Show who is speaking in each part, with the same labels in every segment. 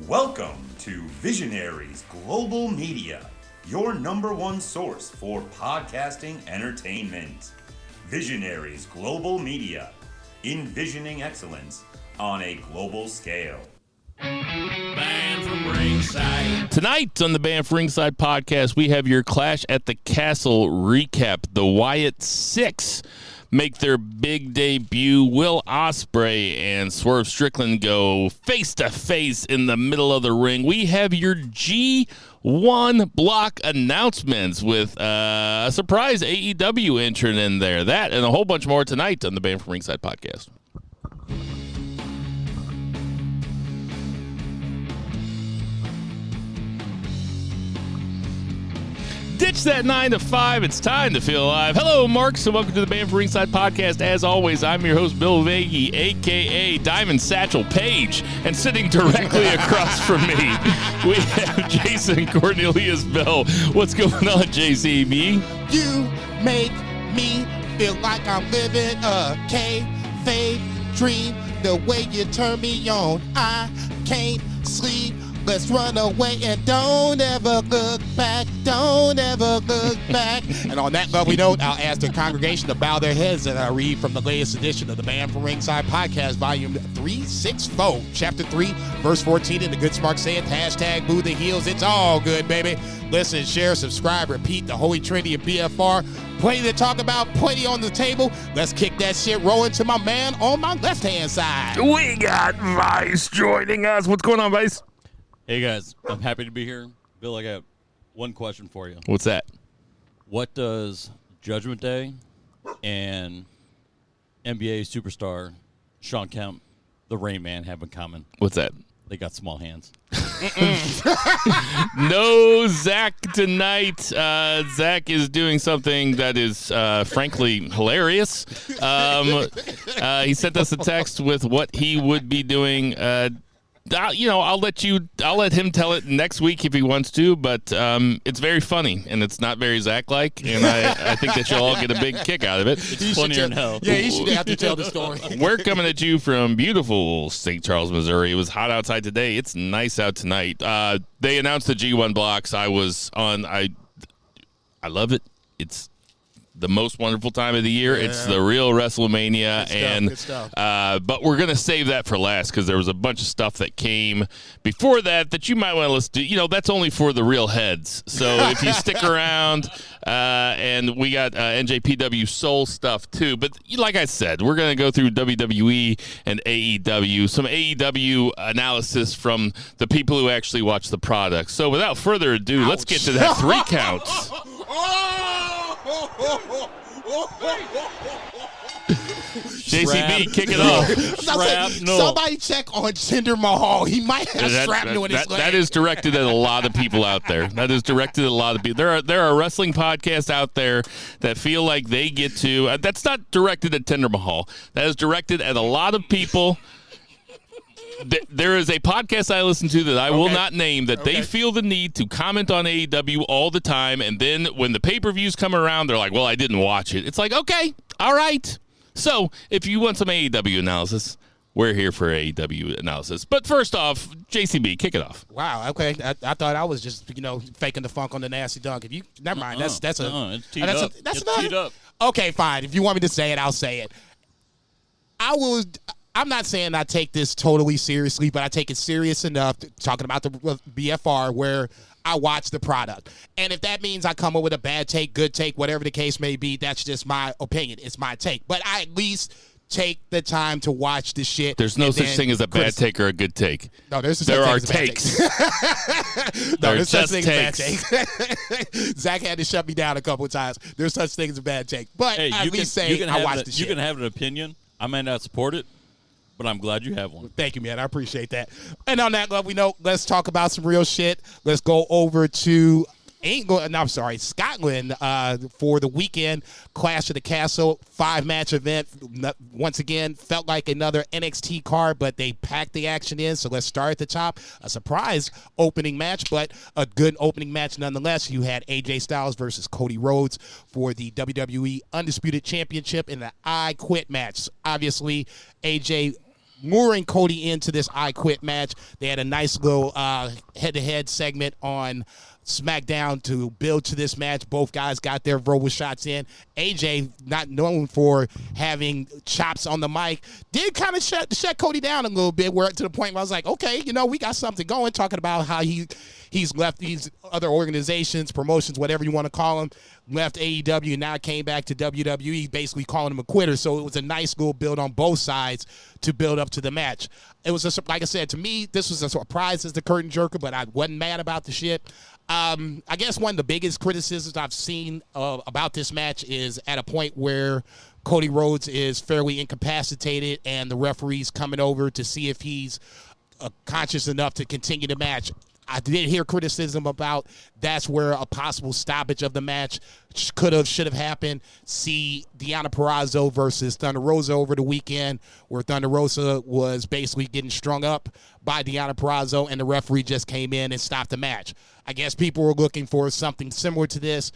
Speaker 1: Welcome to Visionaries Global Media, your number one source for podcasting entertainment. Visionaries Global Media, envisioning excellence on a global scale.
Speaker 2: Band from Ringside.
Speaker 3: Tonight on the Band from Ringside podcast, we have your Clash at the Castle recap. The Wyatts 6 make their big debut. Will Ospreay and Swerve Strickland go face-to-face in the middle of the ring. We have your G1 block announcements with a surprise AEW entrant in there. That and a whole bunch more tonight on the Band from Ringside podcast. Ditch that 9 to 5. It's time to feel alive. Hello, Marks, and welcome to the Band from Ringside podcast. As always, I'm your host, Bill Vagey, a.k.a. Diamond Satchel Page. And sitting directly across from me, we have Jason Cornelius Bell. What's going on, JCB?
Speaker 4: You make me feel like I'm living a kayfabe dream. The way you turn me on, I can't sleep. Let's run away and don't ever look back. Don't ever look back. And on that lovely note, I'll ask the congregation to bow their heads and I read from the latest edition of the Band from Ringside podcast, volume 364, chapter 3, verse 14. And the good smart saying, hashtag boo the heels. It's all good, baby. Listen, share, subscribe, repeat the holy trinity of BFR. Plenty to talk about, plenty on the table. Let's kick that shit rolling to my man on my left-hand side.
Speaker 3: We got Vice joining us. What's going on, Vice?
Speaker 2: Hey, guys. I'm happy to be here. Bill, I got one question for you.
Speaker 3: What's that?
Speaker 2: What does Judgment Day and NBA superstar Sean Kemp, the Rain Man, have in common?
Speaker 3: What's that?
Speaker 2: They got small hands.
Speaker 3: No Zach tonight. Zach is doing something that is, frankly, hilarious. He sent us a text with what he would be doing. I'll let him tell it next week if he wants to, but it's very funny and it's not very Zach-like, and I think that you'll all get a big kick out of it.
Speaker 2: It's funnier than hell.
Speaker 4: Yeah, you should have to tell the story.
Speaker 3: We're coming at you from beautiful St. Charles, Missouri. It was hot outside today. It's nice out tonight. They announced the G1 blocks. I was on. I love it. It's the most wonderful time of the year. Yeah. It's the real WrestleMania,
Speaker 4: good stuff.
Speaker 3: But we're gonna save that for last because there was a bunch of stuff that came before that you might want to listen to. That's only for the real heads. So if you stick around, and we got NJPW Soul stuff too. But like I said, we're gonna go through WWE and AEW, some AEW analysis from the people who actually watch the product. So without further ado, let's get to that 3 count. JCB, kick it off.
Speaker 4: Somebody check on Jinder Mahal. He might have shrapnel in his leg.
Speaker 3: That is directed at a lot of people out there. There are wrestling podcasts out there that feel like they get to. That's not directed at Jinder Mahal. That is directed at a lot of people. There is a podcast I listen to that I will not name that they feel the need to comment on AEW all the time, and then when the pay-per-views come around, they're like, well, I didn't watch it. It's like, okay, all right. So if you want some AEW analysis, we're here for AEW analysis. But first off, JCB, kick it off.
Speaker 4: Wow, okay. I thought I was just, faking the funk on the nasty dunk. Never mind. That's
Speaker 2: it's teed up.
Speaker 4: That's teed up. Okay, fine. If you want me to say it, I'll say it. I'm not saying I take this totally seriously, but I take it serious enough talking about the BFR where I watch the product. And if that means I come up with a bad take, good take, whatever the case may be, that's just my opinion. It's my take. But I at least take the time to watch the shit.
Speaker 3: There's no such thing as a bad take or a good take.
Speaker 4: No, there's
Speaker 3: there are takes.
Speaker 4: No, there's such thing as a bad take. Zach had to shut me down a couple of times. There's such thing as a bad take. But at least say I watched the shit.
Speaker 2: You can have an opinion. I may not support it, but I'm glad you have one.
Speaker 4: Thank you, man. I appreciate that. And on that love, let's talk about some real shit. Let's go over to Scotland for the weekend Clash of the Castle 5-match event. Once again, felt like another NXT card, but they packed the action in. So let's start at the top. A surprise opening match, but a good opening match nonetheless. You had AJ Styles versus Cody Rhodes for the WWE Undisputed Championship in the I Quit match. Obviously, AJ luring Cody into this I Quit match. They had a nice little head-to-head segment on SmackDown to build to this match. Both guys got their verbal shots in. AJ, not known for having chops on the mic, did kind of shut Cody down a little bit, where to the point where I was like, okay, we got something going, talking about how he's left these other organizations, promotions, whatever you want to call them, left AEW and now came back to WWE, basically calling him a quitter. So it was a nice little build on both sides to build up to the match. It was, like I said, to me, this was a surprise as the curtain jerker, but I wasn't mad about the shit. I guess one of the biggest criticisms I've seen about this match is at a point where Cody Rhodes is fairly incapacitated and the referee's coming over to see if he's conscious enough to continue the match. I did hear criticism about that's where a possible stoppage of the match should have happened. See Deonna Purrazzo versus Thunder Rosa over the weekend, where Thunder Rosa was basically getting strung up by Deonna Purrazzo, and the referee just came in and stopped the match. I guess people were looking for something similar to this.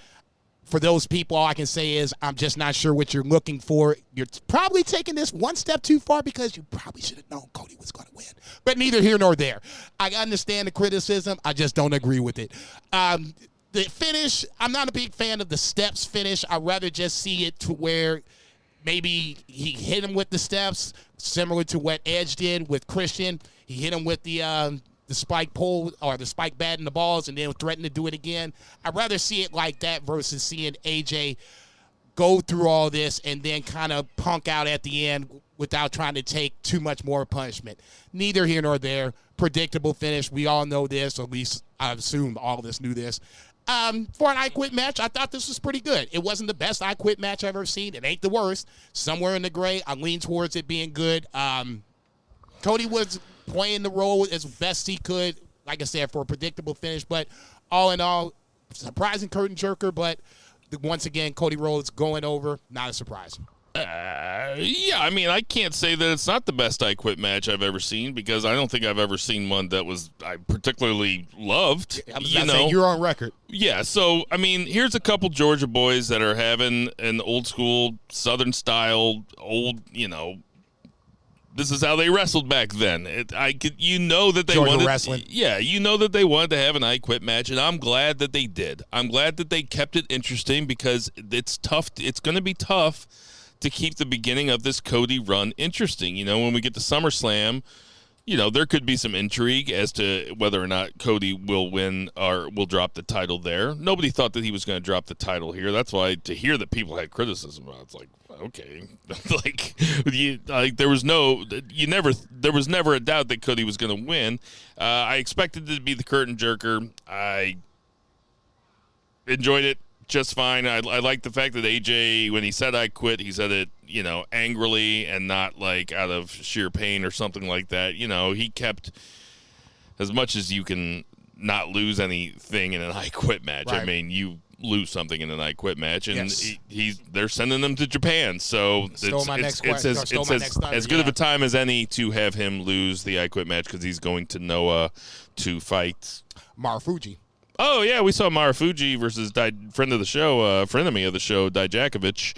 Speaker 4: For those people, all I can say is I'm just not sure what you're looking for. You're probably taking this one step too far because you probably should have known Cody was going to win. But neither here nor there. I understand the criticism. I just don't agree with it. The finish, I'm not a big fan of the steps finish. I'd rather just see it to where maybe he hit him with the steps, similar to what Edge did with Christian. He hit him with the spike pole or the spike bat in the balls and then threaten to do it again. I'd rather see it like that versus seeing AJ go through all this and then kind of punk out at the end without trying to take too much more punishment. Neither here nor there. Predictable finish. We all know this, or at least I assume all of us knew this. For an I Quit match, I thought this was pretty good. It wasn't the best I Quit match I've ever seen. It ain't the worst. Somewhere in the gray. I lean towards it being good. Cody was playing the role as best he could, like I said, for a predictable finish. But all in all, surprising curtain jerker. But once again, Cody Rhodes going over, not a surprise.
Speaker 3: Yeah, I mean, I can't say that it's not the best I Quit match I've ever seen, because I don't think I've ever seen one that I particularly loved.
Speaker 4: I was saying, you're on record.
Speaker 3: Yeah, so, I mean, here's a couple Georgia boys that are having an old school Southern style, this is how they wrestled back then. That they
Speaker 4: Georgia
Speaker 3: wanted
Speaker 4: wrestling.
Speaker 3: Yeah, that they wanted to have an I Quit match, and I'm glad that they did. I'm glad that they kept it interesting, because it's tough. It's going to be tough to keep the beginning of this Cody run interesting. When we get to SummerSlam, there could be some intrigue as to whether or not Cody will win or will drop the title there. Nobody thought that he was going to drop the title here. That's why to hear that people had criticism about it's like, okay, there was never a doubt that Cody was going to win. I expected it to be the curtain jerker. I enjoyed it just fine. I like the fact that AJ, when he said I quit, he said it, angrily and not like out of sheer pain or something like that. He kept, as much as you can not lose anything in an I Quit match. Right. I mean, you lose something in an I Quit match, and yes. They're sending them to Japan, so it's as good of a time as any to have him lose the I Quit match, because he's going to Noah to fight
Speaker 4: Marufuji.
Speaker 3: Oh, yeah, we saw Marufuji versus friend of the show, frenemy of the show, Dijakovic,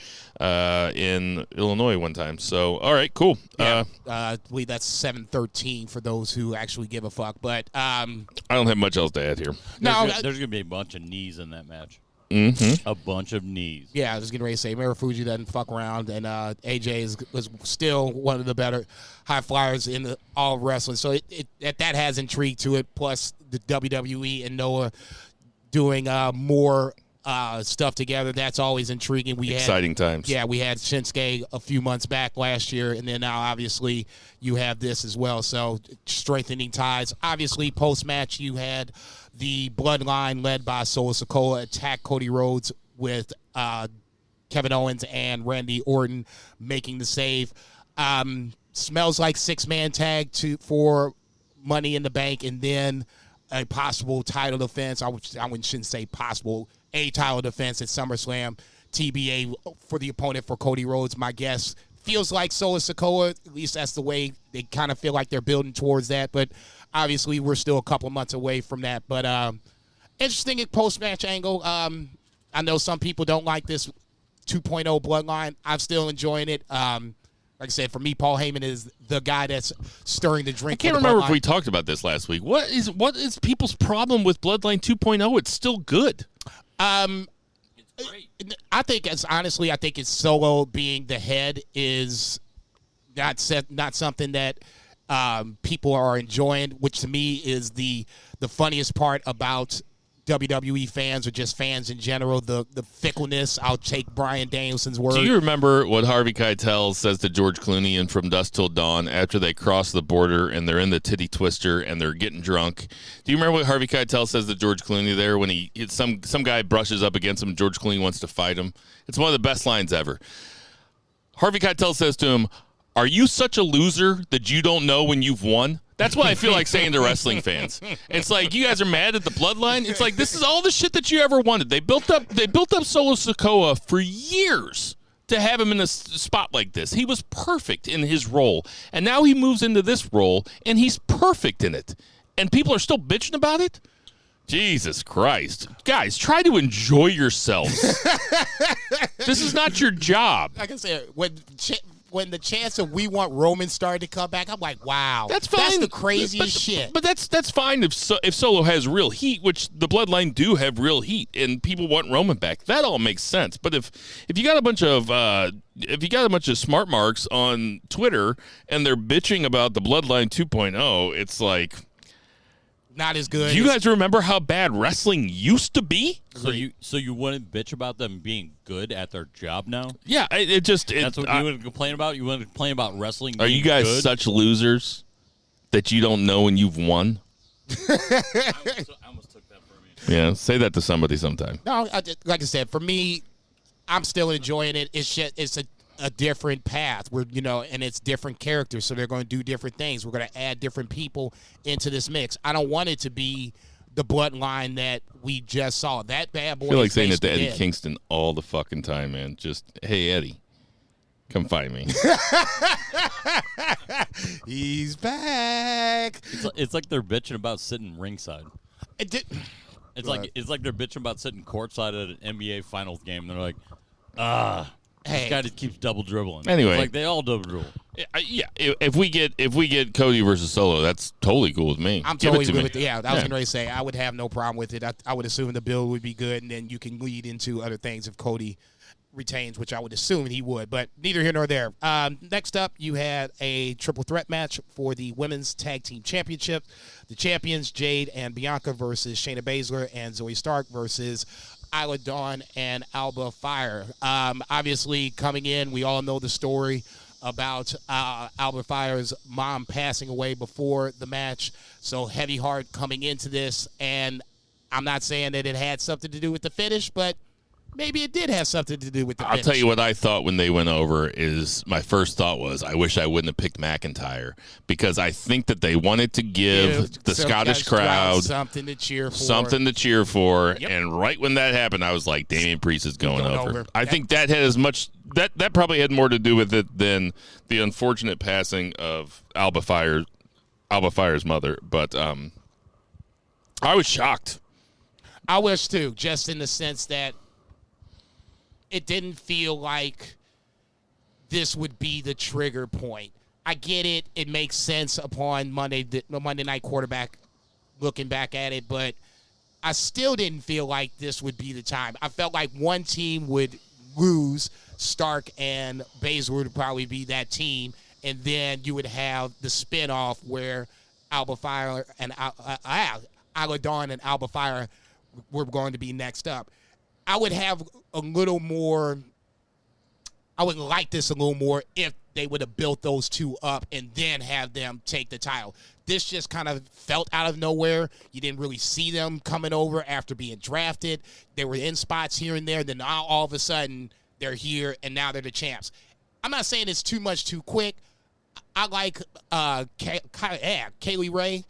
Speaker 3: in Illinois one time. So, all right, cool.
Speaker 4: Yeah, I believe that's 7:13 for those who actually give a fuck. But
Speaker 3: I don't have much else to add here.
Speaker 2: There's going to be a bunch of knees in that match.
Speaker 3: Mm-hmm.
Speaker 2: A bunch of knees.
Speaker 4: Yeah, I was getting ready to say Marufuji doesn't fuck around, and AJ was still one of the better high flyers in all of wrestling. So that has intrigue to it. Plus the WWE and Noah doing more stuff together. That's always intriguing.
Speaker 3: Exciting times.
Speaker 4: Yeah, we had Shinsuke a few months back last year, and then now obviously you have this as well. So strengthening ties. Obviously, post-match you had the Bloodline led by Solo Sikoa attack Cody Rhodes with Kevin Owens and Randy Orton making the save. Smells like six-man tag for Money in the Bank, and then a possible title defense. I shouldn't say possible. A title defense at SummerSlam. TBA for the opponent for Cody Rhodes. My guess feels like Solo Sikoa. At least that's the way they kind of feel like they're building towards that. But obviously we're still a couple months away from that. But interesting post-match angle. I know some people don't like this 2.0 Bloodline. I'm still enjoying it. Like I said, for me, Paul Heyman is the guy that's stirring the drink.
Speaker 3: I can't remember if we talked about this last week. What is people's problem with Bloodline 2.0? It's still good.
Speaker 2: It's great.
Speaker 4: I think it's Solo being the head is not something that people are enjoying, which to me is the funniest part about WWE fans or just fans in general, the fickleness. I'll take Bryan Danielson's word.
Speaker 3: Do you remember what Harvey Keitel says to George Clooney in From Dusk Till Dawn after they cross the border and they're in the titty twister and they're getting drunk? Do you remember what Harvey Keitel says to George Clooney there when some guy brushes up against him, George Clooney wants to fight him? It's one of the best lines ever. Harvey Keitel says to him, "Are you such a loser that you don't know when you've won?" That's what I feel like saying to wrestling fans. It's like, you guys are mad at the Bloodline. It's like, this is all the shit that you ever wanted. They built up Solo Sikoa for years to have him in a spot like this. He was perfect in his role. And now he moves into this role, and he's perfect in it. And people are still bitching about it? Jesus Christ. Guys, try to enjoy yourselves. This is not your job.
Speaker 4: Like I said, when the chance of we want Roman started to come back, I'm like, wow.
Speaker 3: That's fine.
Speaker 4: That's the craziest shit.
Speaker 3: But that's fine if Solo has real heat, which the Bloodline do have real heat, and people want Roman back. That all makes sense. But if you got a bunch of smart marks on Twitter and they're bitching about the Bloodline 2.0, it's like,
Speaker 4: not as good.
Speaker 3: Do you guys remember how bad wrestling used to be?
Speaker 2: So you wouldn't bitch about them being good at their job now?
Speaker 3: Yeah,
Speaker 2: that's what you wouldn't complain about? You wouldn't complain about wrestling being
Speaker 3: Are you guys
Speaker 2: good?
Speaker 3: such losers that you don't know when you've won?
Speaker 2: I almost took that from you.
Speaker 3: Yeah, say that to somebody sometime.
Speaker 4: No, like I said, for me, I'm still enjoying it. It's a different path and it's different characters, so they're going to do different things. We're going to add different people into this mix. I don't want it to be the Bloodline that we just saw. That bad boy.
Speaker 3: I feel like saying it to
Speaker 4: basically
Speaker 3: Eddie
Speaker 4: dead.
Speaker 3: Kingston all the fucking time, man. Just, hey, Eddie, come fight me.
Speaker 4: He's back.
Speaker 2: It's like they're bitching about sitting ringside. It's like they're bitching about sitting courtside at an NBA Finals game. They're like, this guy just keeps double dribbling.
Speaker 3: Anyway.
Speaker 2: It's like they all double dribble.
Speaker 3: Yeah, if we get Cody versus Solo, that's totally cool with me.
Speaker 4: I'm
Speaker 3: Give it
Speaker 4: totally
Speaker 3: to
Speaker 4: good
Speaker 3: me.
Speaker 4: with it. Yeah, I was going to say I would have no problem with it. I would assume the build would be good, and then you can lead into other things if Cody retains, which I would assume he would. But neither here nor there. Next up, you had a triple threat match for the Women's Tag Team Championship. The champions, Jade and Bianca versus Shayna Baszler and Zoe Stark versus Isla Dawn and Alba Fire. Obviously, coming in, we all know the story about Alba Fire's mom passing away before the match. So heavy heart coming into this. And I'm not saying that it had something to do with the finish, but maybe it did have something to do with the finish.
Speaker 3: I'll tell you what I thought when they went over is my first thought was I wish I wouldn't have picked McIntyre because I think that they wanted to give the Scottish crowd
Speaker 4: something to cheer for. Yep.
Speaker 3: And right when that happened, I was like, Damian Priest is going over. I think that had as much that probably had more to do with it than the unfortunate passing of Alba Fire's mother. But I was shocked.
Speaker 4: I was too, just in the sense that it didn't feel like this would be the trigger point. I get it. It makes sense upon Monday Night Quarterback looking back at it, but I still didn't feel like this would be the time. I felt like one team would lose. Stark and Baszler would probably be that team, and then you would have the spinoff where Alba Fire and Isla Dawn and Alba Fire were going to be next up. I would have a little more. I would like this a little more if they would have built those two up and then have them take the title. This just kind of felt out of nowhere. You didn't really see them coming over after being drafted. They were in spots here and there. Then now all of a sudden they're here and now they're the champs. I'm not saying it's too much too quick. I like Kaylee Ray.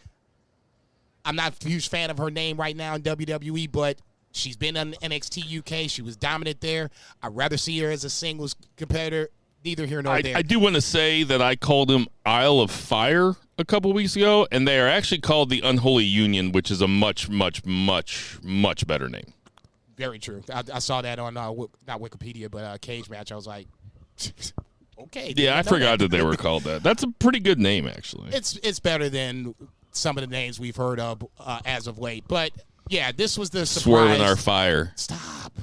Speaker 4: I'm not a huge fan of her name right now in WWE, but she's been on NXT UK. She was dominant there. I'd rather see her as a singles competitor. Neither here nor there.
Speaker 3: I do want to say that I called him Isle of Fire a couple weeks ago, and they are actually called the Unholy Union, which is a much, much, much, much better name.
Speaker 4: Very true. I saw that on, not Wikipedia, but Cage Match. I was like, Okay.
Speaker 3: Yeah, I forgot that they were called that. That's a pretty good name, actually.
Speaker 4: It's better than some of the names we've heard of as of late. But, yeah, this was the surprise.
Speaker 3: Swerve in our fire.
Speaker 4: Stop.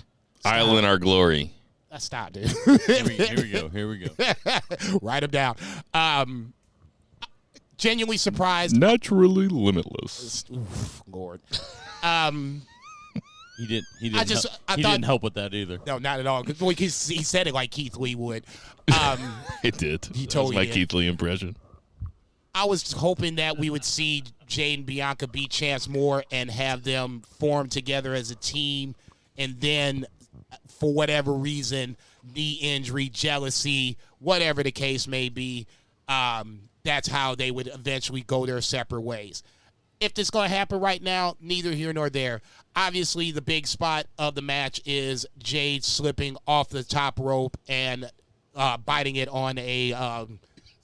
Speaker 3: Isle in our glory.
Speaker 4: Stop, dude.
Speaker 2: Here we go.
Speaker 4: Write them down. Genuinely surprised.
Speaker 3: Naturally limitless.
Speaker 4: Oof, Lord.
Speaker 2: He didn't help with that either.
Speaker 4: No, not at all. Because he said it like Keith Lee would.
Speaker 3: It did.
Speaker 4: He
Speaker 3: That
Speaker 4: totally
Speaker 3: was my
Speaker 4: did.
Speaker 3: Keith Lee impression.
Speaker 4: I was hoping that we would see Jade and Bianca beat Chance more and have them form together as a team, and then for whatever reason, knee injury, jealousy, whatever the case may be, that's how they would eventually go their separate ways. If this is going to happen right now, neither here nor there. Obviously, the big spot of the match is Jade slipping off the top rope and biting it on a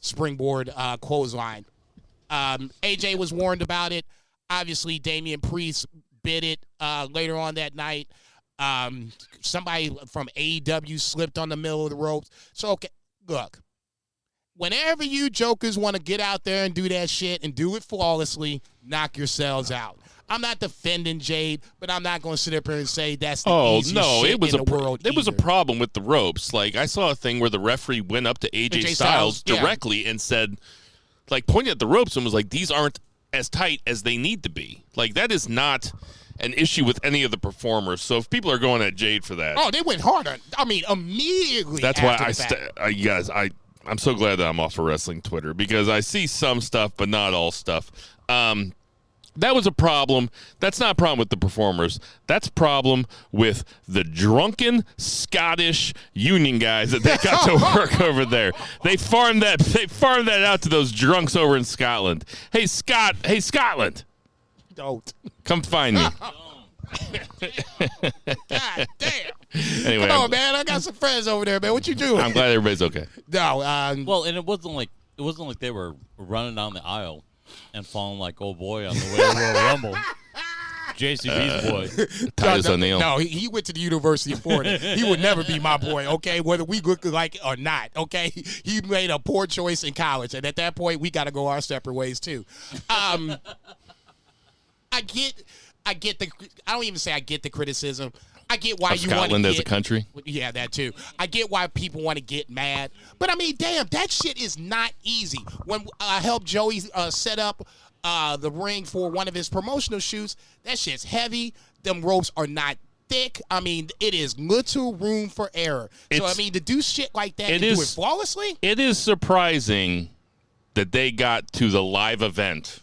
Speaker 4: springboard clothesline. AJ was warned about it. Obviously, Damian Priest bit it later on that night. Somebody from AEW slipped on the middle of the ropes. So, okay, look. Whenever you jokers want to get out there and do that shit and do it flawlessly, knock yourselves out. I'm not defending Jade, but I'm not going to sit up here and say that's the easiest shit in the world.
Speaker 3: It was a problem with the ropes. Like, I saw a thing where the referee went up to AJ Styles directly and said, like, pointed at the ropes and was like, these aren't as tight as they need to be. Like, that is not an issue with any of the performers. So if people are going at Jade for that.
Speaker 4: Oh, they went hard on, immediately.
Speaker 3: That's why I'm so glad that I'm off of wrestling Twitter, because I see some stuff, but not all stuff. That was a problem. That's not a problem with the performers. That's a problem with the drunken Scottish union guys that they got to work over there. They farmed that out to those drunks over in Scotland. Hey, Scotland.
Speaker 4: Don't.
Speaker 3: Come find me.
Speaker 4: God damn.
Speaker 3: Anyway,
Speaker 4: come on, man. I got some friends over there, man. What you doing?
Speaker 3: I'm glad everybody's okay.
Speaker 4: No.
Speaker 2: Well, and it wasn't like they were running down the aisle and falling like old boy on the way to Royal Rumble. JCB's boy.
Speaker 3: Titus O'Neil.
Speaker 4: No, he went to the University of Florida. He would never be my boy, okay, whether we look like or not, okay? He made a poor choice in college, and at that point, we got to go our separate ways, too. I get the. I don't even say I get the criticism. I get why you want to
Speaker 3: Scotland as a country.
Speaker 4: Yeah, that too. I get why people want to get mad, but I mean, damn, that shit is not easy. When I helped Joey set up the ring for one of his promotional shoots, that shit's heavy. Them ropes are not thick. I mean, it is little room for error. So I mean, to do shit like that and do it flawlessly.
Speaker 3: It is surprising that they got to the live event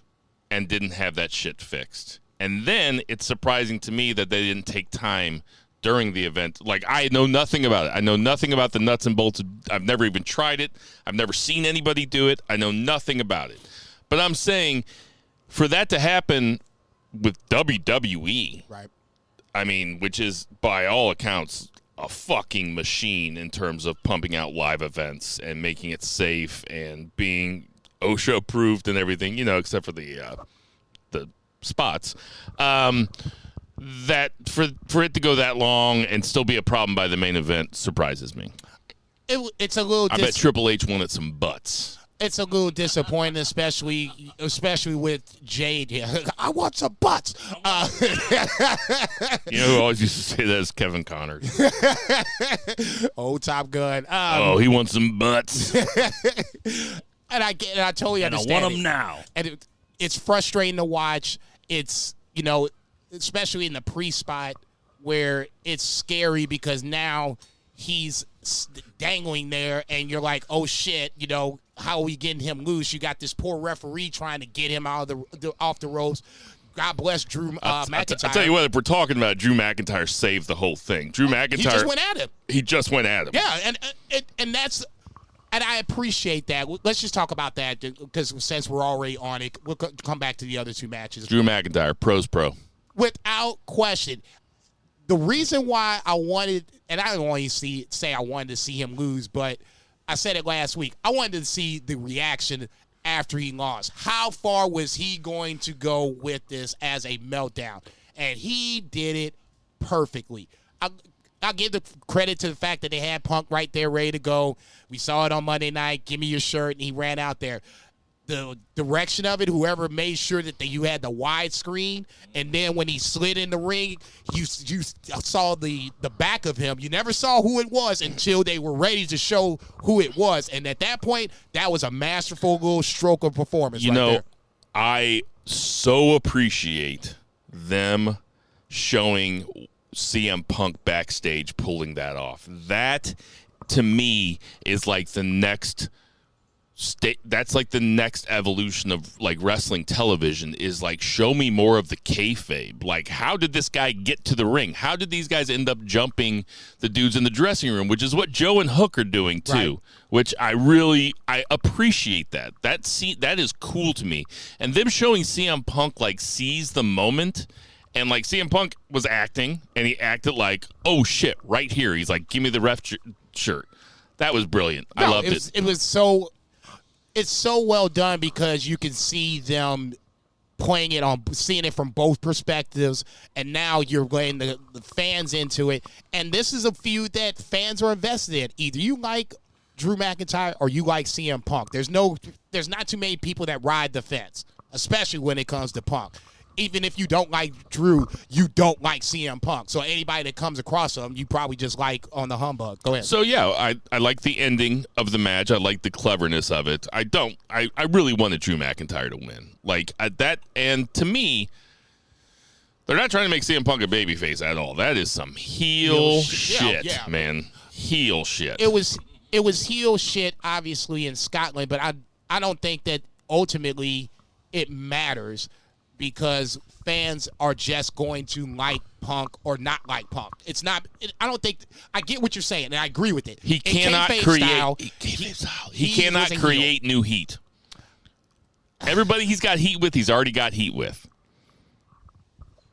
Speaker 3: and didn't have that shit fixed. And then it's surprising to me that they didn't take time during the event. Like, I know nothing about it. I know nothing about the nuts and bolts. I've never even tried it. I've never seen anybody do it. I know nothing about it. But I'm saying, for that to happen with WWE,
Speaker 4: right?
Speaker 3: I mean, which is, by all accounts, a fucking machine in terms of pumping out live events and making it safe and being OSHA-approved and everything, except for the spots, that for it to go that long and still be a problem by the main event surprises me.
Speaker 4: It's a little.
Speaker 3: I bet Triple H wanted some butts.
Speaker 4: It's a little disappointing, especially with Jade here. I want some butts.
Speaker 3: Who always used to say that is Kevin Connors.
Speaker 4: Old Top Gun.
Speaker 3: He wants some butts.
Speaker 4: And I totally understand.
Speaker 2: I want them now.
Speaker 4: And it's frustrating to watch. It's, especially in the pre-spot where it's scary because he's dangling there and you're like, oh shit, how are we getting him loose? You got this poor referee trying to get him out of off the ropes. God bless Drew McIntyre.
Speaker 3: I'll tell you what, if we're talking about Drew McIntyre saved the whole thing. Drew McIntyre. He just went at him.
Speaker 4: Yeah, and that's. And I appreciate that. Let's just talk about that because since we're already on it, we'll come back to the other two matches.
Speaker 3: Drew McIntyre, pro's pro.
Speaker 4: Without question. The reason why I wanted, and I don't want to say I wanted to see him lose, but I said it last week. I wanted to see the reaction after he lost. How far was he going to go with this as a meltdown? And he did it perfectly. I'll give the credit to the fact that they had Punk right there ready to go. We saw it on Monday night. Give me your shirt, and he ran out there. The direction of it, whoever made sure that you had the wide screen, and then when he slid in the ring, you saw the back of him. You never saw who it was until they were ready to show who it was. And at that point, that was a masterful little stroke of performance there.
Speaker 3: I so appreciate them showing CM Punk backstage pulling that off. That, to me, is like the next that's like the next evolution of like wrestling television, is like, show me more of the kayfabe. Like, how did this guy get to the ring? How did these guys end up jumping the dudes in the dressing room, which is what Joe and Hook are doing too, right. Which I appreciate that. That is cool to me. And them showing CM Punk like seize the moment, and like CM Punk was acting and he acted like, oh shit, right here. He's like, give me the ref shirt. That was brilliant. I loved it.
Speaker 4: It's so well done because you can see them seeing it from both perspectives, and now you're getting the fans into it. And this is a feud that fans are invested in. Either you like Drew McIntyre or you like CM Punk. There's not too many people that ride the fence, especially when it comes to Punk. Even if you don't like Drew, you don't like CM Punk. So anybody that comes across him, you probably just like on the humbug. Go ahead.
Speaker 3: So, yeah, I like the ending of the match. I like the cleverness of it. I really wanted Drew McIntyre to win. Like, that, and to me, they're not trying to make CM Punk a babyface at all. That is some heel shit, man. Heel shit.
Speaker 4: It was heel shit, obviously, in Scotland, but I don't think that ultimately it matters, because fans are just going to like Punk or not like Punk. It's not. I don't think. I get what you're saying, and I agree with it.
Speaker 3: He cannot create new heat. Everybody he's got heat with, he's already got heat with.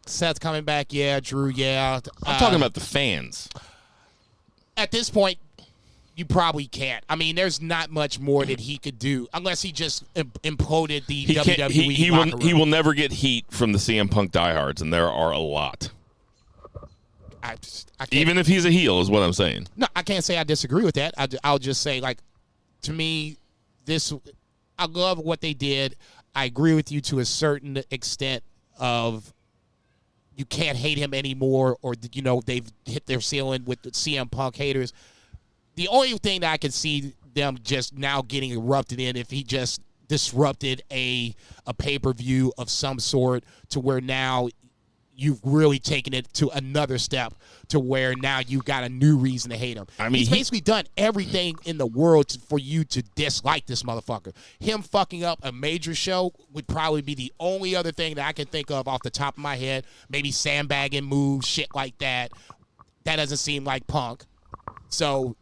Speaker 4: Seth coming back, yeah. Drew, yeah.
Speaker 3: I'm talking about the fans.
Speaker 4: At this point, you probably can't. I mean, there's not much more that he could do unless he just imploded the WWE locker room.
Speaker 3: He will never get heat from the CM Punk diehards, and there are a lot.
Speaker 4: I
Speaker 3: Even if he's a heel, is what I'm saying.
Speaker 4: No, I can't say I disagree with that. I'll just say, like, to me, I love what they did. I agree with you to a certain extent of you can't hate him anymore, or, they've hit their ceiling with the CM Punk haters. The only thing that I can see them just now getting erupted in, if he just disrupted a pay-per-view of some sort, to where now you've really taken it to another step, to where now you've got a new reason to hate him. I mean, he's basically done everything in the world for you to dislike this motherfucker. Him fucking up a major show would probably be the only other thing that I can think of off the top of my head. Maybe sandbagging moves, shit like that. That doesn't seem like Punk. So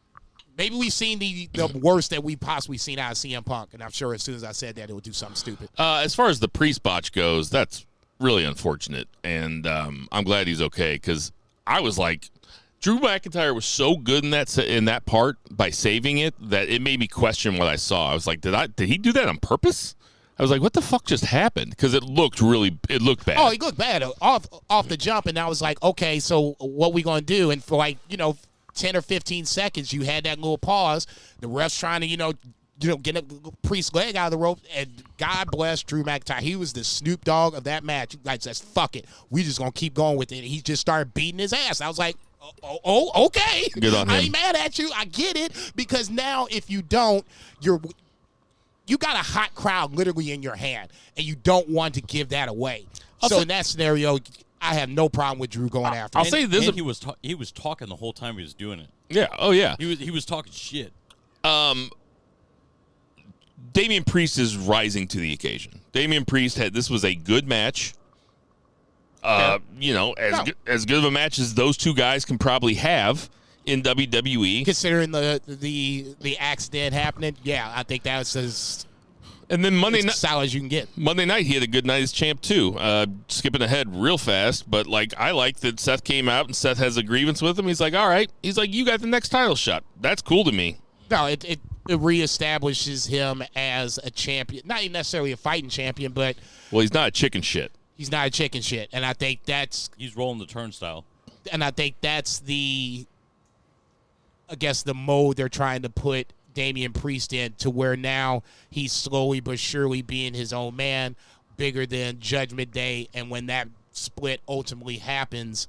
Speaker 4: maybe we've seen the worst that we've possibly seen out of CM Punk, and I'm sure as soon as I said that, it would do something stupid.
Speaker 3: As far as the priest botch goes, that's really unfortunate, and I'm glad he's okay, because I was like, Drew McIntyre was so good in that part by saving it that it made me question what I saw. I was like, did he do that on purpose? I was like, what the fuck just happened? Because it looked bad.
Speaker 4: Oh, he looked bad off the jump, and I was like, okay, so what we gonna do? And for 10 or 15 seconds, you had that little pause. The ref's trying to, get a Priest's leg out of the rope, and God bless Drew McIntyre. He was the Snoop Dogg of that match. He says, fuck it. We just going to keep going with it. And he just started beating his ass. I was like, oh okay.
Speaker 3: Good on him.
Speaker 4: I ain't mad at you. I get it. Because now if you don't, you got a hot crowd literally in your hand, and you don't want to give that away. So in that scenario, I have no problem with Drew going after him.
Speaker 2: I'll say this: he was talking the whole time he was doing it.
Speaker 3: Yeah. Oh yeah.
Speaker 2: He was talking shit.
Speaker 3: Damian Priest is rising to the occasion. Damian Priest this was a good match. As good of a match as those two guys can probably have in WWE.
Speaker 4: Considering the accident happening, yeah, I think that's as.
Speaker 3: And then Monday night,
Speaker 4: solid as you can get.
Speaker 3: Monday night, he had a good night as champ too. Skipping ahead real fast, but I like that Seth came out and Seth has a grievance with him. He's like, all right. He's like, you got the next title shot. That's cool to me.
Speaker 4: No, it reestablishes him as a champion, not even necessarily a fighting champion, but
Speaker 3: he's not a chicken shit.
Speaker 4: He's not a chicken shit, and I think
Speaker 2: he's rolling the turnstile.
Speaker 4: And I think that's I guess, the mode they're trying to put Damian Priest in, to where now he's slowly but surely being his own man, bigger than Judgment Day. And when that split ultimately happens,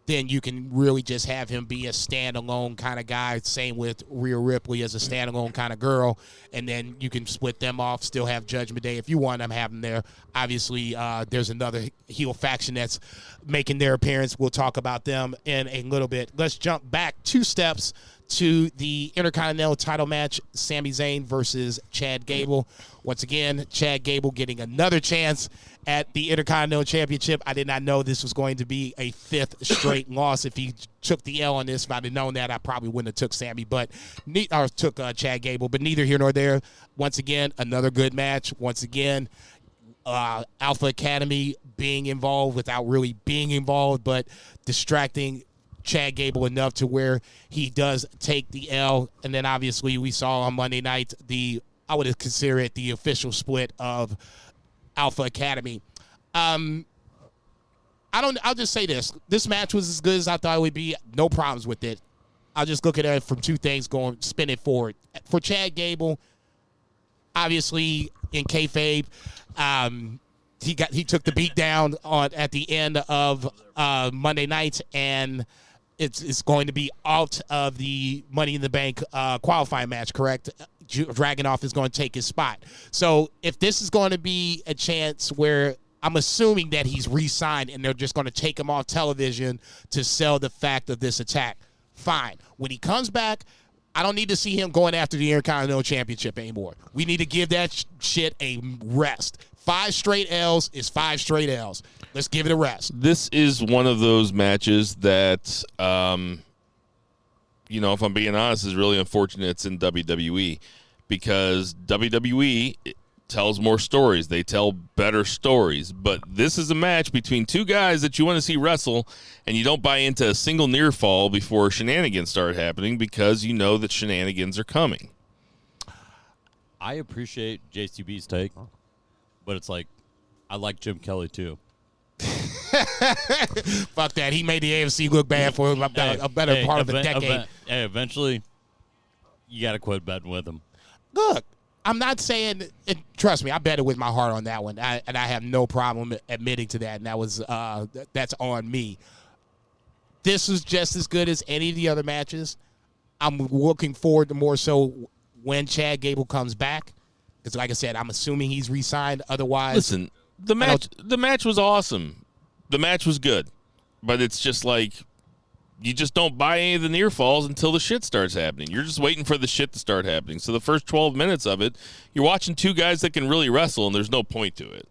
Speaker 4: then you can really just have him be a standalone kind of guy. Same with Rhea Ripley as a standalone kind of girl. And then you can split them off, still have Judgment Day if you want them to have them there. Obviously, there's another heel faction that's making their appearance. We'll talk about them in a little bit. Let's jump back 2 steps to the Intercontinental title match, Sami Zayn versus Chad Gable. Once again, Chad Gable getting another chance at the Intercontinental Championship. I did not know this was going to be a 5th straight loss. If he took the L on this, if I'd have known that, I probably wouldn't have took Sammy, or took Chad Gable. But neither here nor there. Once again, another good match. Once again, Alpha Academy being involved without really being involved, but distracting Chad Gable enough to where he does take the L. And then obviously we saw on Monday night I would consider it the official split of Alpha Academy. I'll just say this. This match was as good as I thought it would be. No problems with it. I'll just look at it from 2 things spin it forward. For Chad Gable, obviously in kayfabe, he took the beat down at the end of Monday night, and it's going to be out of the Money in the Bank qualifying match, correct? Dragunov is going to take his spot. So if this is going to be a chance where I'm assuming that he's re-signed and they're just going to take him off television to sell the fact of this attack, fine. When he comes back, I don't need to see him going after the Intercontinental Championship anymore. We need to give that shit a rest. 5 straight L's is 5 straight L's. Let's give it a rest.
Speaker 3: This is one of those matches that, if I'm being honest, is really unfortunate it's in WWE, because WWE tells more stories. They tell better stories. But this is a match between 2 guys that you want to see wrestle, and you don't buy into a single near fall before shenanigans start happening, because you know that shenanigans are coming.
Speaker 2: I appreciate JCB's take, but it's like, I like Jim Kelly too.
Speaker 4: Fuck that. He made the AFC look bad for a better part of a decade.
Speaker 2: Eventually, you got to quit betting with him.
Speaker 4: Look, I'm not saying, trust me, I betted with my heart on that one, and I have no problem admitting to that, and that's on me. This was just as good as any of the other matches. I'm looking forward to more so when Chad Gable comes back, because like I said, I'm assuming he's re-signed. Otherwise,
Speaker 3: listen, the match was awesome. The match was good, but it's just like, you just don't buy any of the near falls until the shit starts happening. You're just waiting for the shit to start happening. So the first 12 minutes of it, you're watching 2 guys that can really wrestle, and there's no point to it.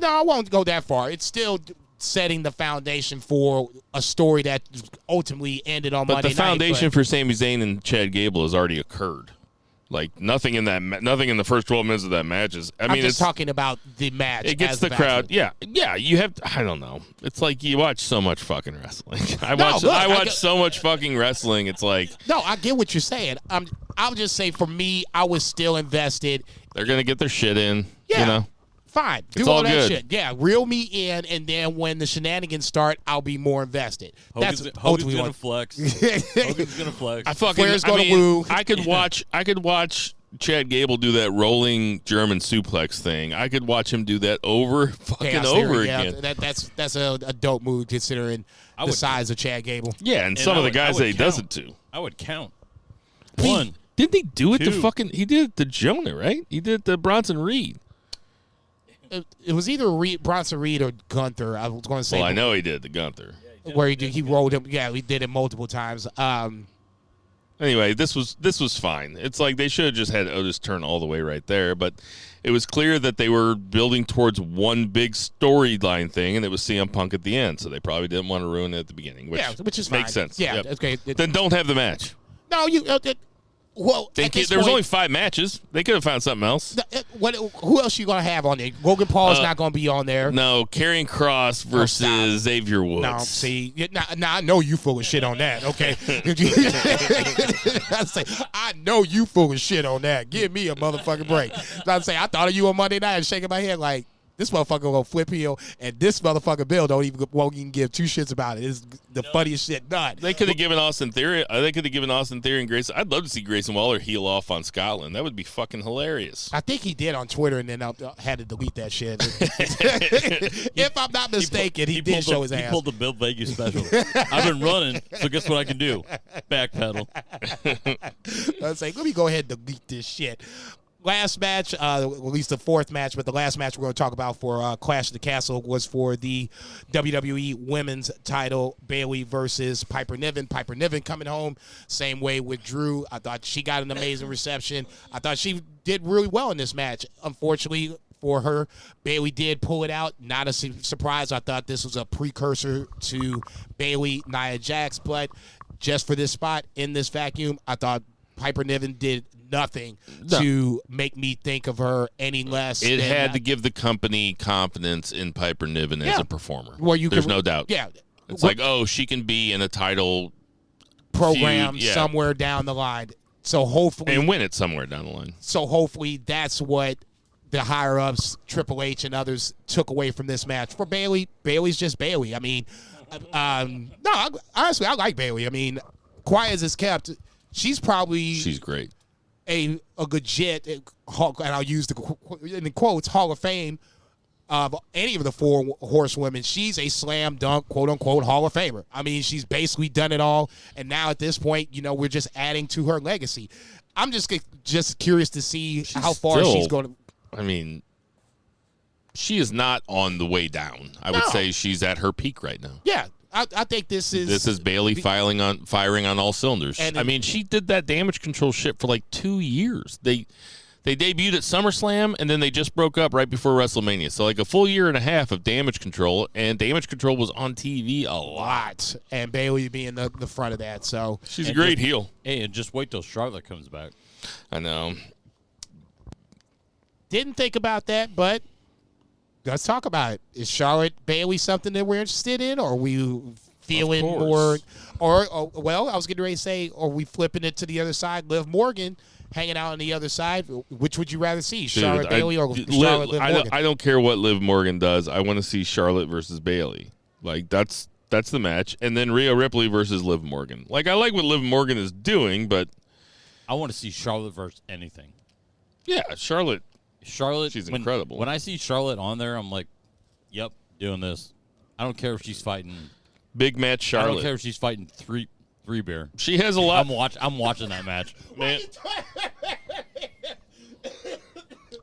Speaker 4: No, I won't go that far. It's still setting the foundation for a story that ultimately ended on Monday night.
Speaker 3: But the foundation for Sami Zayn and Chad Gable has already occurred. Like, nothing in the first 12 minutes of that match is. I'm just
Speaker 4: talking about the match.
Speaker 3: It gets the crowd. Yeah. You have. I don't know. It's like you watch so much fucking wrestling. I watch so much fucking wrestling. It's like.
Speaker 4: No, I get what you're saying. I'll just say, for me, I was still invested.
Speaker 3: They're gonna get their shit in.
Speaker 4: Yeah.
Speaker 3: You know.
Speaker 4: Fine. Do all that good shit. Yeah, reel me in, and then when the shenanigans start, I'll be more invested.
Speaker 2: Hogan's gonna flex. Hogan's gonna flex.
Speaker 4: Flair's gonna woo.
Speaker 3: I could watch Chad Gable do that rolling German suplex thing. I could watch him do that over again.
Speaker 4: That's a dope move, considering the size of Chad Gable.
Speaker 3: Yeah, and some of the guys that he does it to.
Speaker 2: I would count. 1.
Speaker 3: Didn't he do it
Speaker 2: 2.
Speaker 3: he did it to Jonah, right? He did it to Bronson Reed.
Speaker 4: It was either Bronson Reed or Gunther. I was going to say.
Speaker 3: Well, I know he did the Gunther.
Speaker 4: Where he rolled him. Yeah, he did it multiple times.
Speaker 3: Anyway, this was fine. It's like they should have just had Otis turn all the way right there, but it was clear that they were building towards one big storyline thing, and it was CM Punk at the end, so they probably didn't want to ruin it at the beginning, which
Speaker 4: is
Speaker 3: makes sense.
Speaker 4: Yeah,
Speaker 3: yep.
Speaker 4: Okay.
Speaker 3: Then don't have the match.
Speaker 4: No, well,
Speaker 3: there was only 5 matches. They could have found something else.
Speaker 4: Who else are you going to have on there? Logan Paul's not going to be on there.
Speaker 3: No, Karrion Kross versus Xavier Woods.
Speaker 4: No, see, I know you full of shit on that. Okay, I know you full of shit on that. Give me a motherfucking break. I thought of you on Monday night and shaking my head like, This motherfucker gonna flip heel, and this motherfucker Bill won't even give two shits about it. It's the funniest shit done.
Speaker 3: They could have given Austin Theory. They could have given Austin Theory and Grayson. I'd love to see Grayson Waller heel off on Scotland. That would be fucking hilarious.
Speaker 4: I think he did on Twitter, and then had to delete that shit. If I'm not mistaken, he did show his ass.
Speaker 2: He pulled the Bill Vegas special. I've been running, so guess what I can do? Backpedal.
Speaker 4: I was like, let me go ahead and delete this shit. Last match, at least the fourth match, but the last match we're going to talk about for Clash of the Castle was for the WWE Women's title, Bayley versus Piper Niven. Piper Niven coming home, same way with Drew. I thought she got an amazing reception. I thought she did really well in this match. Unfortunately for her, Bayley did pull it out. Not a surprise. I thought this was a precursor to Bayley, Nia Jax, but just for this spot in this vacuum, I thought Piper Niven did nothing to make me think of her any less.
Speaker 3: It had to give the company confidence in Piper Niven as a performer.
Speaker 4: Well,
Speaker 3: There's no doubt.
Speaker 4: Yeah.
Speaker 3: It's like, oh, she can be in a title
Speaker 4: program
Speaker 3: feud,
Speaker 4: somewhere down the line. So hopefully.
Speaker 3: And win it somewhere down the line.
Speaker 4: So hopefully that's what the higher-ups, Triple H and others, took away from this match. For Bayley, Bayley's just Bayley. I mean, honestly, I like Bayley. I mean, quiet as it's kept, she's
Speaker 3: great.
Speaker 4: A legit, and I'll use in quotes, Hall of Fame of any of the four horsewomen. She's a slam dunk, quote-unquote, Hall of Famer. I mean, she's basically done it all, and now at this point, we're just adding to her legacy. I'm just curious to see how far she's going to...
Speaker 3: I mean, she is not on the way down. I would say she's at her peak right now.
Speaker 4: Yeah. I think this is
Speaker 3: Bayley firing on all cylinders. I mean, she did that damage control shit for like 2 years. They debuted at SummerSlam, and then they just broke up right before WrestleMania. So like a full year and a half of damage control, and damage control was on TV a lot.
Speaker 4: And Bayley being the front of that. So
Speaker 3: she's a great heel.
Speaker 2: Hey, and just wait till Charlotte comes back.
Speaker 3: I know.
Speaker 4: Didn't think about that, but let's talk about it. Is Charlotte Bayley something that we're interested in, or are we feeling more? Or well, I was getting ready to say, are we flipping it to the other side? Liv Morgan hanging out on the other side. Which would you rather see, Charlotte Bayley or Charlotte Liv Morgan?
Speaker 3: I don't care what Liv Morgan does. I want to see Charlotte versus Bayley. Like that's the match, and then Rhea Ripley versus Liv Morgan. Like I like what Liv Morgan is doing, but
Speaker 2: I want to see Charlotte versus anything.
Speaker 3: Yeah, Charlotte,
Speaker 2: she's
Speaker 3: incredible.
Speaker 2: When I see Charlotte on there, I'm like, yep, doing this. I don't care if she's fighting
Speaker 3: big match Charlotte.
Speaker 2: I don't care if she's fighting three bear.
Speaker 3: She has a lot.
Speaker 2: I'm watching that match.
Speaker 3: Man.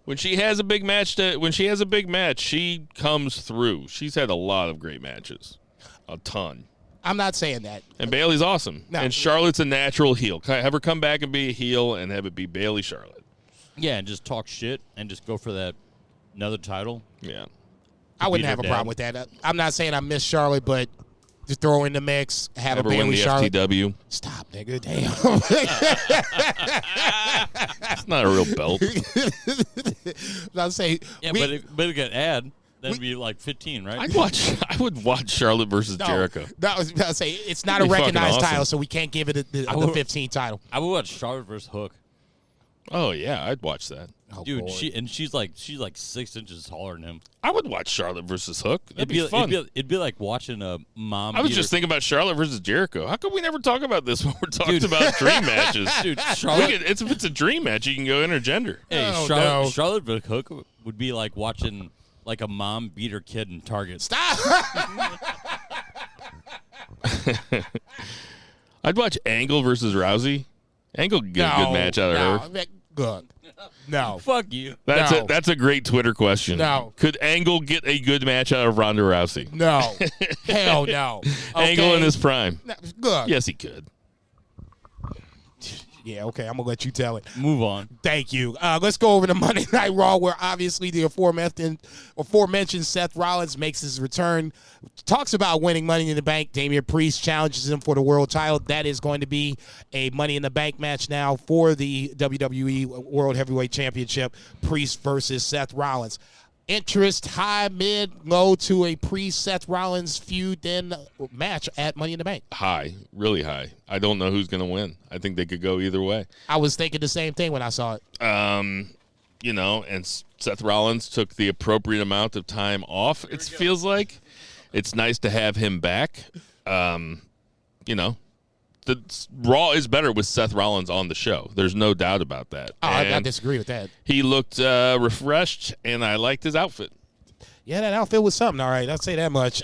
Speaker 3: When she has a big match, she comes through. She's had a lot of great matches. A ton.
Speaker 4: I'm not saying that.
Speaker 3: And Bayley's awesome.
Speaker 4: No.
Speaker 3: And Charlotte's a natural heel. Have her come back and be a heel and have it be Bayley Charlotte.
Speaker 2: Yeah, and just talk shit and just go for that another title.
Speaker 3: Yeah.
Speaker 4: I wouldn't have a problem with that. I'm not saying I miss Charlotte, but just throw in the mix, have a Bayley Charlotte.
Speaker 3: FTW.
Speaker 4: Stop, nigga. Damn.
Speaker 3: It's not a real belt.
Speaker 4: I'll say.
Speaker 2: Yeah, but it got add. That'd be like 15, right?
Speaker 3: I would watch Charlotte versus Jericho.
Speaker 4: I was about to say it's not a recognized title, so we can't give it the 15 title.
Speaker 2: I would watch Charlotte versus Hook.
Speaker 3: Oh yeah, I'd watch that.
Speaker 2: Oh, dude, boy. she's like 6 inches taller than him.
Speaker 3: I would watch Charlotte versus Hook. That'd be fun.
Speaker 2: It'd be like watching a mom.
Speaker 3: I was just thinking about Charlotte versus Jericho. How come we never talk about this when we're talking about dream matches?
Speaker 2: Dude, Charlotte.
Speaker 3: If it's a dream match, you can go intergender.
Speaker 2: Hey, Charlotte versus Hook would be like watching like a mom beat her kid in Target.
Speaker 4: Stop.
Speaker 3: I'd watch Angle versus Rousey. Angle could get a good match out of her.
Speaker 4: Good. No.
Speaker 2: Fuck you.
Speaker 3: That's a great Twitter question.
Speaker 4: No.
Speaker 3: Could Angle get a good match out of Ronda Rousey?
Speaker 4: No. Hell no. Okay.
Speaker 3: Angle in his prime.
Speaker 4: No, good.
Speaker 3: Yes, he could.
Speaker 4: Yeah, okay, I'm going to let you tell it.
Speaker 2: Move on.
Speaker 4: Thank you. Let's go over to Monday Night Raw, where obviously the aforementioned Seth Rollins makes his return. Talks about winning Money in the Bank. Damian Priest challenges him for the world title. That is going to be a Money in the Bank match now for the WWE World Heavyweight Championship. Priest versus Seth Rollins. Interest high, mid, low to a Priest-Seth Rollins feud then match at Money in the Bank?
Speaker 3: High, really high. I don't know who's going to win. I think they could go either way.
Speaker 4: I was thinking the same thing when I saw it.
Speaker 3: and Seth Rollins took the appropriate amount of time off. It feels like it's nice to have him back. The Raw is better with Seth Rollins on the show. There's no doubt about that.
Speaker 4: Oh, I disagree with that.
Speaker 3: He looked refreshed, and I liked his outfit.
Speaker 4: Yeah, that outfit was something. All right, I'll say that much.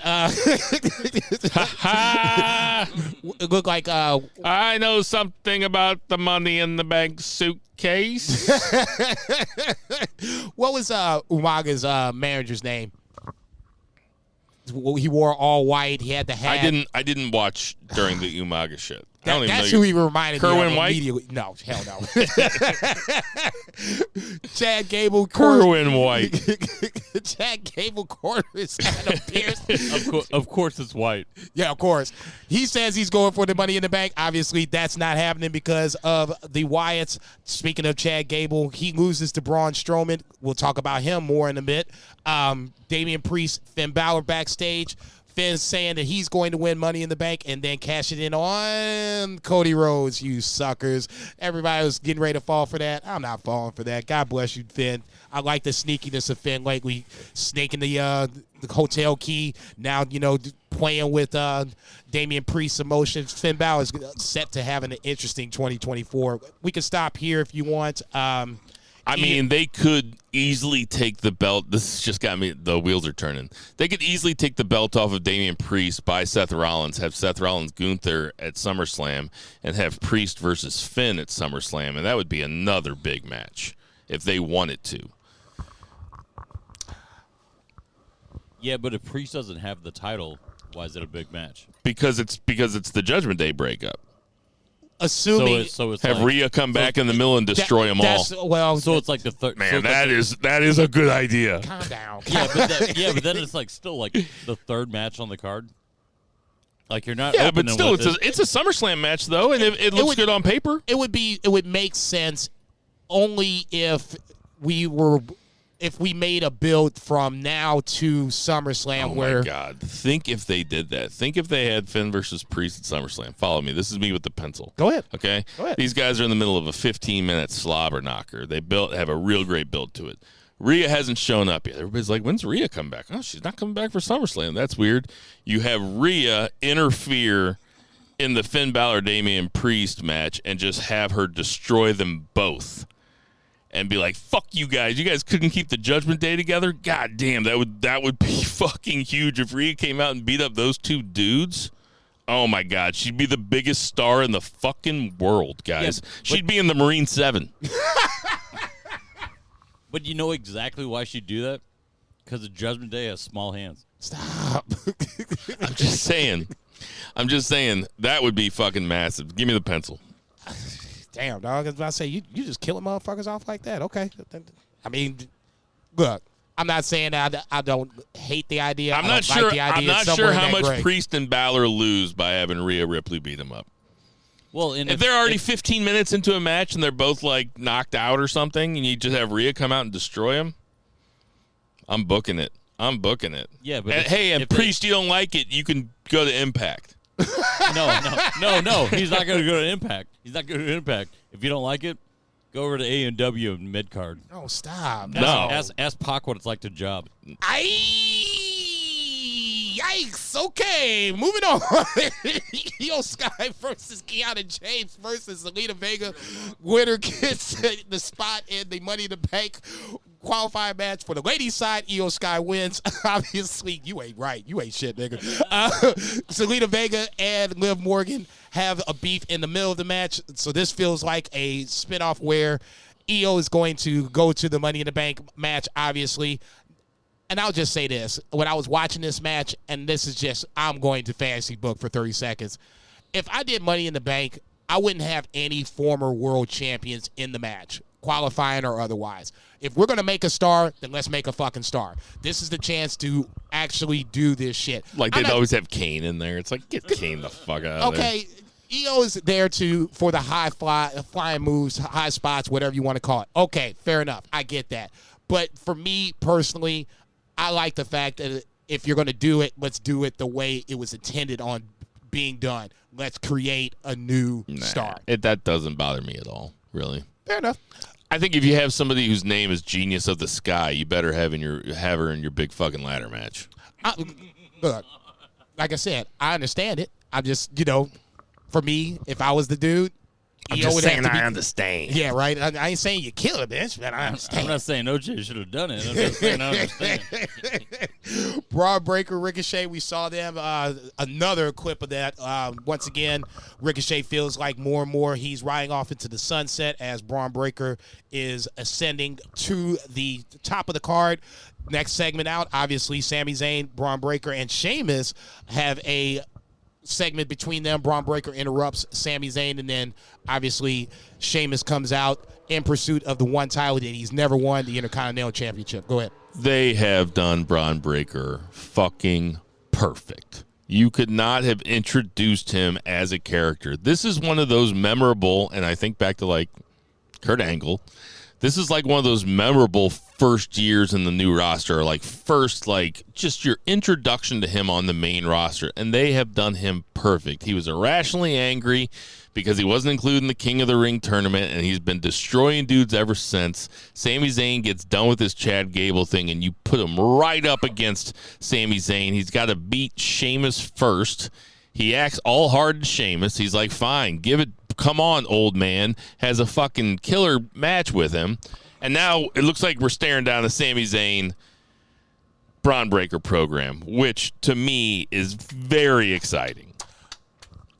Speaker 4: It looked like
Speaker 3: I know something about the Money in the Bank suitcase.
Speaker 4: What was Umaga's manager's name? He wore all white. He had the hat.
Speaker 3: I didn't watch during the Umaga shit.
Speaker 4: That's who he reminded me of.
Speaker 3: Kerwin White?
Speaker 4: Immediately. No, hell no. Chad Gable.
Speaker 3: Kerwin White.
Speaker 4: Chad Gable quarters had a piercing.
Speaker 2: Of course it's White.
Speaker 4: Yeah, of course. He says he's going for the Money in the Bank. Obviously, that's not happening because of the Wyatts. Speaking of Chad Gable, he loses to Braun Strowman. We'll talk about him more in a bit. Damian Priest, Finn Balor backstage. Finn's saying that he's going to win Money in the Bank and then cash it in on Cody Rhodes, you suckers. Everybody was getting ready to fall for that. I'm not falling for that. God bless you, Finn. I like the sneakiness of Finn lately, snaking the hotel key. Now, playing with Damian Priest's emotions. Finn Balor is set to have an interesting 2024. We can stop here if you want.
Speaker 3: I mean, they could easily take the belt. This just got me. The wheels are turning. They could easily take the belt off of Damian Priest by Seth Rollins, have Seth Rollins Gunther at SummerSlam, and have Priest versus Finn at SummerSlam, and that would be another big match if they wanted to.
Speaker 2: Yeah, but if Priest doesn't have the title, why is it a big match?
Speaker 3: Because it's the Judgment Day breakup.
Speaker 4: Assuming
Speaker 2: so it's
Speaker 3: have
Speaker 2: like,
Speaker 3: Rhea come back in the middle and destroy them all.
Speaker 2: So it's like the third.
Speaker 3: Man, that is a good idea.
Speaker 4: Calm down.
Speaker 2: But then it's like still like the third match on the card. Like you're not.
Speaker 3: Yeah, but
Speaker 2: opening
Speaker 3: still,
Speaker 2: with
Speaker 3: it's a SummerSlam match though, and it looks good on paper.
Speaker 4: It would make sense only if we made a build from now to SummerSlam.
Speaker 3: Oh my God! Think if they did that. Think if they had Finn versus Priest at SummerSlam. Follow me. This is me with the pencil.
Speaker 4: Go ahead.
Speaker 3: Okay.
Speaker 4: Go ahead.
Speaker 3: These guys are in the middle of a 15-minute slobber knocker. They have a real great build to it. Rhea hasn't shown up yet. Everybody's like, when's Rhea come back? Oh, she's not coming back for SummerSlam. That's weird. You have Rhea interfere in the Finn Balor Damian Priest match and just have her destroy them both. And be like, fuck you guys. You guys couldn't keep the Judgment Day together? God damn, that would be fucking huge if Rhea came out and beat up those two dudes. Oh my God, she'd be the biggest star in the fucking world, guys. Yeah, she'd be in the Marine 7.
Speaker 2: But you know exactly why she'd do that? Because the Judgment Day has small hands.
Speaker 4: Stop.
Speaker 3: I'm just saying. That would be fucking massive. Give me the pencil.
Speaker 4: Damn, dog. I was about to say, you just killing motherfuckers off like that. Okay. I mean, look, I'm not saying that I don't hate the idea.
Speaker 3: I'm not sure how much Priest and Balor lose by having Rhea Ripley beat him up.
Speaker 2: Well,
Speaker 3: if they're already 15 minutes into a match and they're both like knocked out or something, and you just have Rhea come out and destroy him, I'm booking it. Yeah, but if Priest, you don't like it, you can go to Impact.
Speaker 2: No. He's not going to go to Impact. If you don't like it, go over to AEW and mid-card.
Speaker 4: Oh, stop.
Speaker 3: No.
Speaker 2: Ask Pac what it's like to job.
Speaker 4: Yikes. Okay, moving on. Io Sky versus Kiana James versus Zelina Vega. Winner gets the spot in the Money in the Bank qualifying match. For the ladies' side, Io Sky wins. Obviously, you ain't right. You ain't shit, nigga. Zelina Vega and Liv Morgan have a beef in the middle of the match. So this feels like a spinoff where Io is going to go to the Money in the Bank match, obviously. And I'll just say this. When I was watching this match, and this is just, I'm going to fantasy book for 30 seconds. If I did Money in the Bank, I wouldn't have any former world champions in the match, qualifying or otherwise. If we're going to make a star, then let's make a fucking star. This is the chance to actually do this shit.
Speaker 3: Like they'd always have Kane in there. It's like, get Kane the fuck out of there.
Speaker 4: Okay, Io is there for the high flying moves, high spots, whatever you want to call it. Okay, fair enough. I get that. But for me personally, I like the fact that if you're going to do it, let's do it the way it was intended on being done. Let's create a new star.
Speaker 3: That doesn't bother me at all, really.
Speaker 4: Fair enough.
Speaker 3: I think if you have somebody whose name is Genius of the Sky, you better have her in your big fucking ladder match.
Speaker 4: Look, like I said, I understand it. I'm just, for me, if I was the dude,
Speaker 3: I'm just saying I understand.
Speaker 4: Yeah, right. I ain't saying you kill a bitch, but I understand.
Speaker 2: I'm not saying OJ should have done it. I'm just saying I understand.
Speaker 4: Braun Breaker, Ricochet, we saw them. Another clip of that. Once again, Ricochet feels like more and more he's riding off into the sunset as Braun Breaker is ascending to the top of the card. Next segment out, obviously, Sami Zayn, Braun Breaker, and Sheamus have a segment between them. Braun Breaker interrupts Sami Zayn, and then obviously Sheamus comes out in pursuit of the one title that he's never won, the Intercontinental Championship. Go ahead.
Speaker 3: They have done Braun Breaker fucking perfect. You could not have introduced him as a character. This is one of those memorable, and I think back to like Kurt Angle, this is like one of those memorable first years in the new roster, just your introduction to him on the main roster, and they have done him perfect. He was irrationally angry because he wasn't included in the King of the Ring tournament, and he's been destroying dudes ever since. Sami Zayn gets done with this Chad Gable thing, and you put him right up against Sami Zayn. He's got to beat Sheamus first. He acts all hard to Sheamus. He's like, fine, come on, old man. Has a fucking killer match with him. And now it looks like we're staring down the Sami Zayn Braun Breaker program, which to me is very exciting.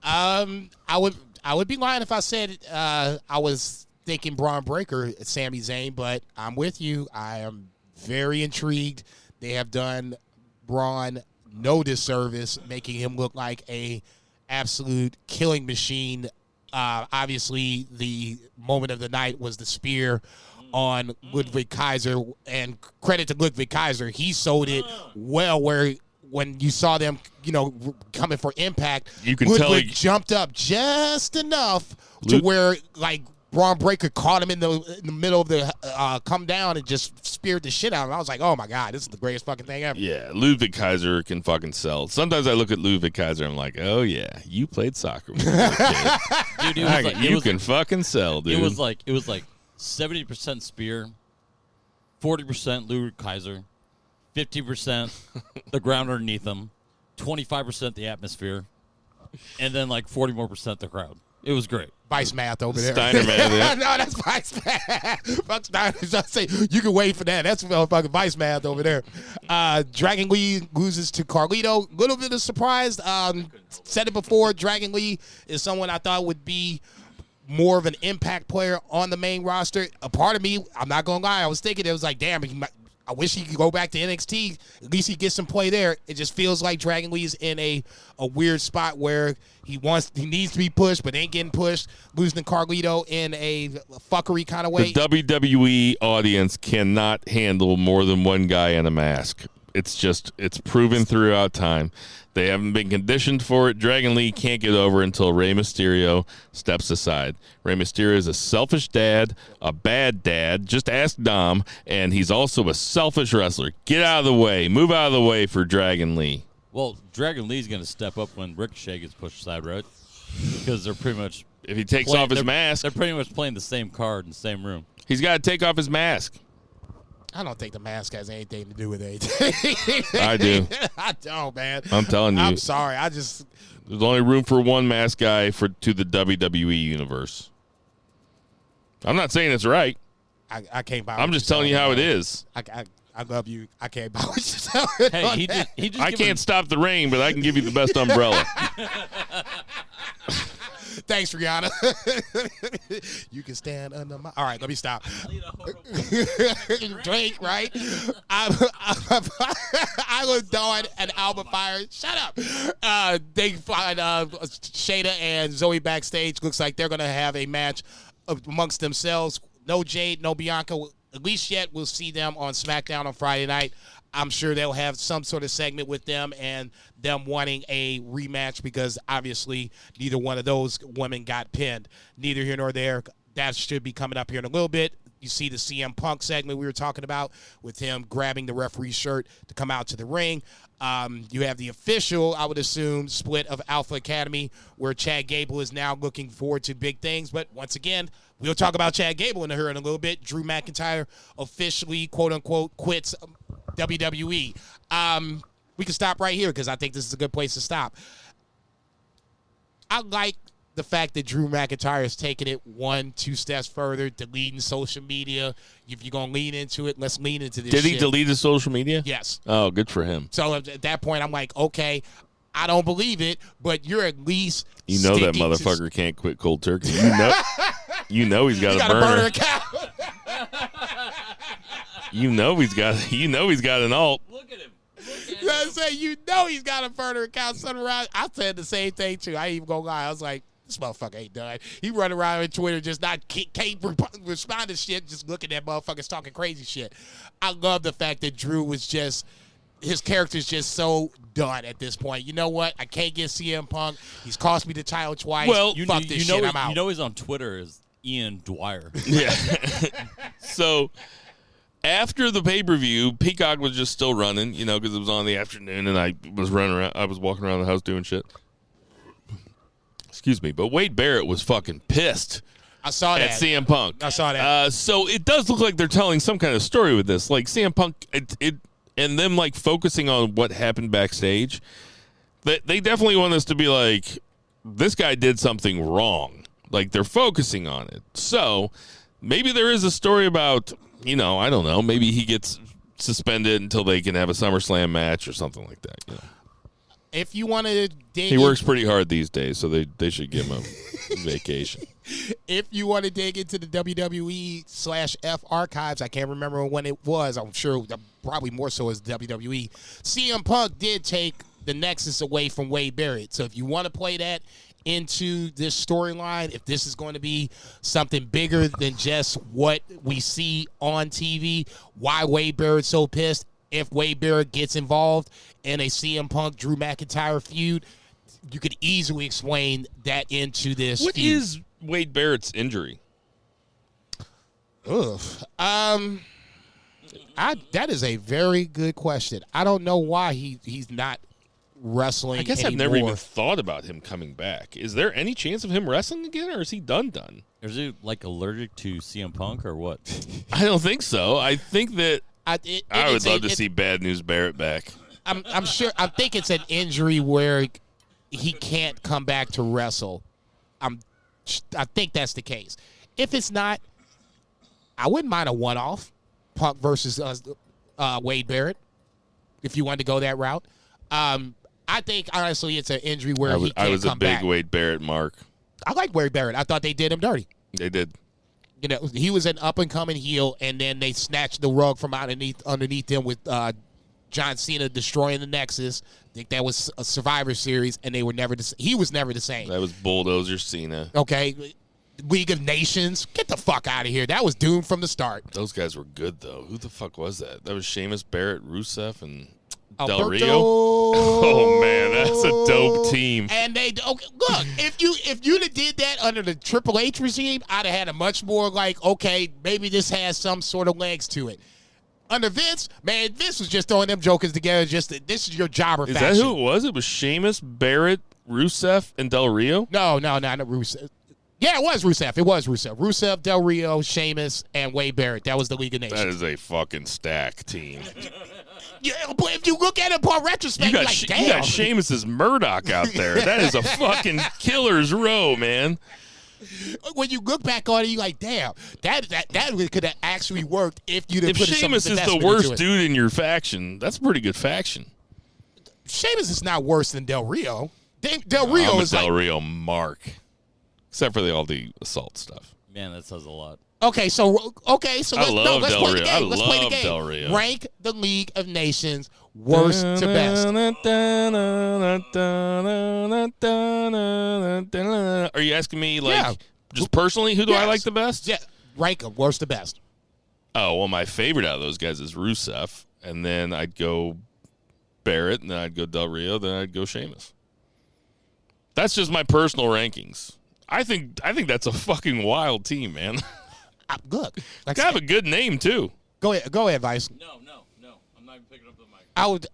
Speaker 4: I would be lying if I said I was thinking Braun Breaker, Sami Zayn, but I'm with you. I am very intrigued. They have done Braun no disservice, making him look like a absolute killing machine. Obviously, the moment of the night was the spear on Ludwig Kaiser, and credit to Ludwig Kaiser, he sold it well. Where when you saw them, coming for impact,
Speaker 3: you can
Speaker 4: Ludwig jumped up just enough to where like Braun Breaker caught him in the middle of the come down and just speared the shit out of him. I was like, oh my God, this is the greatest fucking thing ever.
Speaker 3: Yeah, Ludwig Kaiser can fucking sell. Sometimes I look at Ludwig Kaiser and I'm like, oh yeah, you played soccer when you were a kid. Dude, you can fucking sell, dude.
Speaker 2: It was like 70% spear, 40% Ludwig Kaiser, 50% the ground underneath him, 25% the atmosphere, and then like 40 more % the crowd. It was great.
Speaker 4: Vice math over there.
Speaker 3: Steiner math, yeah.
Speaker 4: No, that's vice math. Fuck Steiner. Just say you can wait for that. That's fucking vice math over there. Dragon Lee loses to Carlito. Little bit of surprise. Said it before. Dragon Lee is someone I thought would be more of an impact player on the main roster. A part of me, I'm not gonna lie, I was thinking it was like, damn, I wish he could go back to NXT. At least he gets some play there. It just feels like Dragon Lee's in a weird spot where he needs to be pushed, but ain't getting pushed. Losing to Carlito in a fuckery kind of way.
Speaker 3: The WWE audience cannot handle more than one guy in a mask. It's proven throughout time. They haven't been conditioned for it. Dragon Lee can't get over until Rey Mysterio steps aside. Rey Mysterio is a selfish dad, a bad dad. Just ask Dom. And he's also a selfish wrestler. Get out of the way. Move out of the way for Dragon Lee.
Speaker 2: Well, Dragon Lee's going to step up when Ricochet gets pushed aside, right? Because they're pretty much...
Speaker 3: If he takes off his mask...
Speaker 2: They're pretty much playing the same card in the same room.
Speaker 3: He's got to take off his mask.
Speaker 4: I don't think the mask has anything to do with anything.
Speaker 3: I do.
Speaker 4: I don't, man.
Speaker 3: I'm telling you.
Speaker 4: I'm sorry. There's
Speaker 3: only room for one mask guy to the WWE universe. I'm not saying it's right.
Speaker 4: I can't buy.
Speaker 3: I'm just telling you how it is.
Speaker 4: I love you. I can't buy what you're telling.
Speaker 2: Hey, he just
Speaker 3: I can't stop the rain, but I can give you the best umbrella.
Speaker 4: Thanks, Rihanna. You can stand under my... All right, let me stop. Drake, right? I was doing an album fire. Shut up. They find Shayna and Zoe backstage. Looks like they're going to have a match amongst themselves. No Jade, no Bianca. At least yet, we'll see them on SmackDown on Friday night. I'm sure they'll have some sort of segment with them and them wanting a rematch because obviously neither one of those women got pinned. Neither here nor there. That should be coming up here in a little bit. You see the CM Punk segment we were talking about with him grabbing the referee's shirt to come out to the ring. You have the official, I would assume, split of Alpha Academy where Chad Gable is now looking forward to big things. But once again, We'll talk about Chad Gable in a little bit. Drew McIntyre officially, quote-unquote, quits WWE. We can stop right here because I think this is a good place to stop. I like the fact that Drew McIntyre is taking it 1-2 steps further, deleting social media. If you're going to lean into it, let's lean into this
Speaker 3: Did he
Speaker 4: shit.
Speaker 3: delete his social media?
Speaker 4: Yes.
Speaker 3: Oh, good for him.
Speaker 4: So at that point, I'm like, okay, I don't believe it, but you're at least
Speaker 3: You know that
Speaker 4: sticking to-
Speaker 3: motherfucker can't quit cold turkey. You know he's got
Speaker 4: He
Speaker 3: a
Speaker 4: got a burner
Speaker 3: burner.
Speaker 4: account.
Speaker 3: You know he's got an alt.
Speaker 2: Look at him.
Speaker 4: You know what I'm saying? You know he's got a burner account sitting around. I said the same thing, too. I ain't even gonna lie. I was like, this motherfucker ain't done. He run around on Twitter just can't respond to shit, just looking at motherfuckers talking crazy shit. I love the fact that Drew was just, his character's just so done at this point. You know what? I can't get CM Punk. He's cost me the title twice.
Speaker 3: Well,
Speaker 4: fuck this shit. I'm out.
Speaker 2: You know he's on Twitter as Ian Dwyer.
Speaker 3: Yeah. So after the pay-per-view, Peacock was just still running, because it was on in the afternoon, and I was running around. I was walking around the house doing shit. Excuse me, but Wade Barrett was fucking pissed.
Speaker 4: I saw that.
Speaker 3: At CM Punk.
Speaker 4: I saw that.
Speaker 3: So it does look like they're telling some kind of story with this, like CM Punk, and them like focusing on what happened backstage. They definitely want us to be like, this guy did something wrong. Like they're focusing on it. So maybe there is a story about, I don't know. Maybe he gets suspended until they can have a SummerSlam match or something like that.
Speaker 4: If you want to dig
Speaker 3: He works pretty hard these days, so they should give him a vacation.
Speaker 4: If you want to dig into the WWE/F archives, I can't remember when it was. I'm sure probably more so as WWE. CM Punk did take the Nexus away from Wade Barrett. So if you want to play that into this storyline, if this is going to be something bigger than just what we see on TV, why Wade Barrett's so pissed, if Wade Barrett gets involved in a CM Punk Drew McIntyre feud, you could easily explain that into this
Speaker 3: What
Speaker 4: feud.
Speaker 3: is Wade Barrett's injury?
Speaker 4: Ugh. That is a very good question. I don't know why he's not wrestling.
Speaker 3: I guess
Speaker 4: anymore.
Speaker 3: I've never even thought about him coming back. Is there any chance of him wrestling again, or is he done?
Speaker 2: Is he like allergic to CM Punk or what?
Speaker 3: I don't think so. I think that I would love to see Bad News Barrett back.
Speaker 4: I'm sure. I think it's an injury where he can't come back to wrestle. I think that's the case. If it's not, I wouldn't mind a one-off Punk versus Wade Barrett. If you wanted to go that route, I think honestly it's an injury where he can't come back.
Speaker 3: I was a big Wade Barrett mark.
Speaker 4: I like Wade Barrett. I thought they did him dirty.
Speaker 3: They did.
Speaker 4: He was an up-and-coming heel, and then they snatched the rug from underneath them with John Cena destroying the Nexus. I think that was a Survivor Series, and he was never the same.
Speaker 3: That was Bulldozer Cena.
Speaker 4: Okay, League of Nations, get the fuck out of here. That was doomed from the start.
Speaker 3: Those guys were good, though. Who the fuck was that? That was Sheamus, Barrett, Rusev, and Del
Speaker 4: Alberto.
Speaker 3: Rio. Oh man, that's a dope team.
Speaker 4: And look, if you'd have did that under the Triple H regime, I'd have had a much more like, okay, maybe this has some sort of legs to it. Under Vince, man, Vince was just throwing them jokers together. This is your jobber
Speaker 3: Is
Speaker 4: faction.
Speaker 3: that who it was? It was Sheamus, Barrett, Rusev, and Del Rio.
Speaker 4: No, not Rusev. Yeah, it was Rusev. Rusev, Del Rio, Sheamus, and Wade Barrett. That was the League of Nations.
Speaker 3: That is a fucking stack team.
Speaker 4: Yeah, but if you look at it upon retrospect, you're like, damn.
Speaker 3: You got Sheamus's Murdoch out there. That is a fucking killer's row, man.
Speaker 4: When you look back on it, you're like, damn, that could have actually worked if you'd have
Speaker 3: If
Speaker 4: put some
Speaker 3: Sheamus is the
Speaker 4: investment
Speaker 3: worst
Speaker 4: into it.
Speaker 3: dude in your faction, that's a pretty good faction.
Speaker 4: Sheamus is not worse than Del Rio. Del Rio
Speaker 3: I'm a
Speaker 4: is
Speaker 3: Del
Speaker 4: like,
Speaker 3: Rio mark, except for all the assault stuff.
Speaker 2: Man, that says a lot.
Speaker 4: okay, so let's
Speaker 3: I
Speaker 4: let's
Speaker 3: love
Speaker 4: play
Speaker 3: Del
Speaker 4: the
Speaker 3: Rio.
Speaker 4: game.
Speaker 3: I
Speaker 4: Let's play the
Speaker 3: love
Speaker 4: game.
Speaker 3: Del Rio.
Speaker 4: Rank the League of Nations worst to best.
Speaker 3: Are you asking me
Speaker 4: Yeah.
Speaker 3: just personally? Who do I
Speaker 4: Yes.
Speaker 3: like the best?
Speaker 4: Yeah, rank them worst to best.
Speaker 3: Oh, well, my favorite out of those guys is Rusev, and then I'd go Barrett, and then I'd go Del Rio, then I'd go Sheamus. That's just my personal rankings. I think that's a fucking wild team, man.
Speaker 4: Look, like,
Speaker 3: Have a good name too.
Speaker 4: go ahead, Vice.
Speaker 2: No. I'm not even picking up the mic.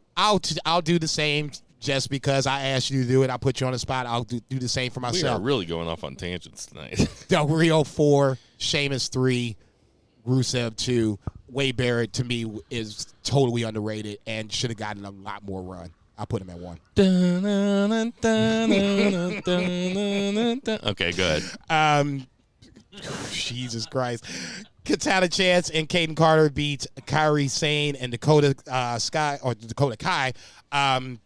Speaker 4: I'll do the same just because I asked you to do it. I put you on the spot. I'll do the same for
Speaker 3: We are
Speaker 4: myself.
Speaker 3: really going off on tangents tonight.
Speaker 4: Del Rio 4, Sheamus 3, Rusev 2. Wade Barrett, to me, is totally underrated and should have gotten a lot more run. I'll put him at 1.
Speaker 3: Okay, good.
Speaker 4: Jesus Christ. Katana Chance and Caden Carter beat Kairi Sane and Dakota Kai.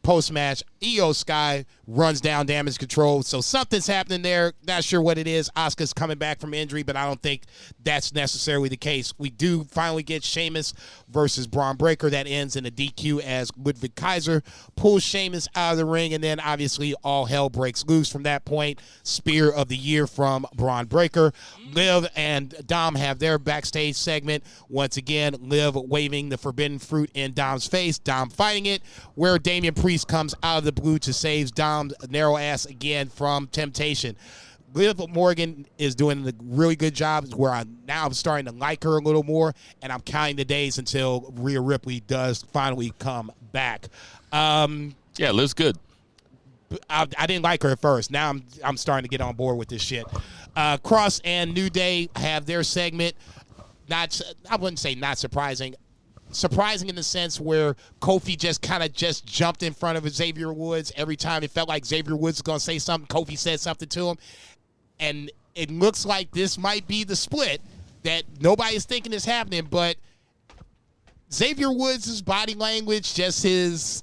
Speaker 4: Post-match, Io Sky runs down Damage Control. So something's happening there. Not sure what it is. Asuka's coming back from injury, but I don't think that's necessarily the case. We do finally get Sheamus versus Braun Breaker. That ends in a DQ as Ludwig Kaiser pulls Sheamus out of the ring, and then obviously all hell breaks loose from that point. Spear of the Year from Braun Breaker. Liv and Dom have their backstage segment. Once again, Liv waving the forbidden fruit in Dom's face. Dom fighting it, where Damian Priest comes out of the blue to save Dom's narrow ass again from temptation. Liv Morgan is doing a really good job where I'm starting to like her a little more, and I'm counting the days until Rhea Ripley does finally come back.
Speaker 3: Yeah, Liv's good.
Speaker 4: I didn't like her at first. Now I'm starting to get on board with this shit. Cross and New Day have their segment. I wouldn't say not surprising. Surprising in the sense where Kofi just jumped in front of Xavier Woods. Every time it felt like Xavier Woods was going to say something, Kofi said something to him. And it looks like this might be the split that nobody's thinking is happening, but Xavier Woods' body language, just his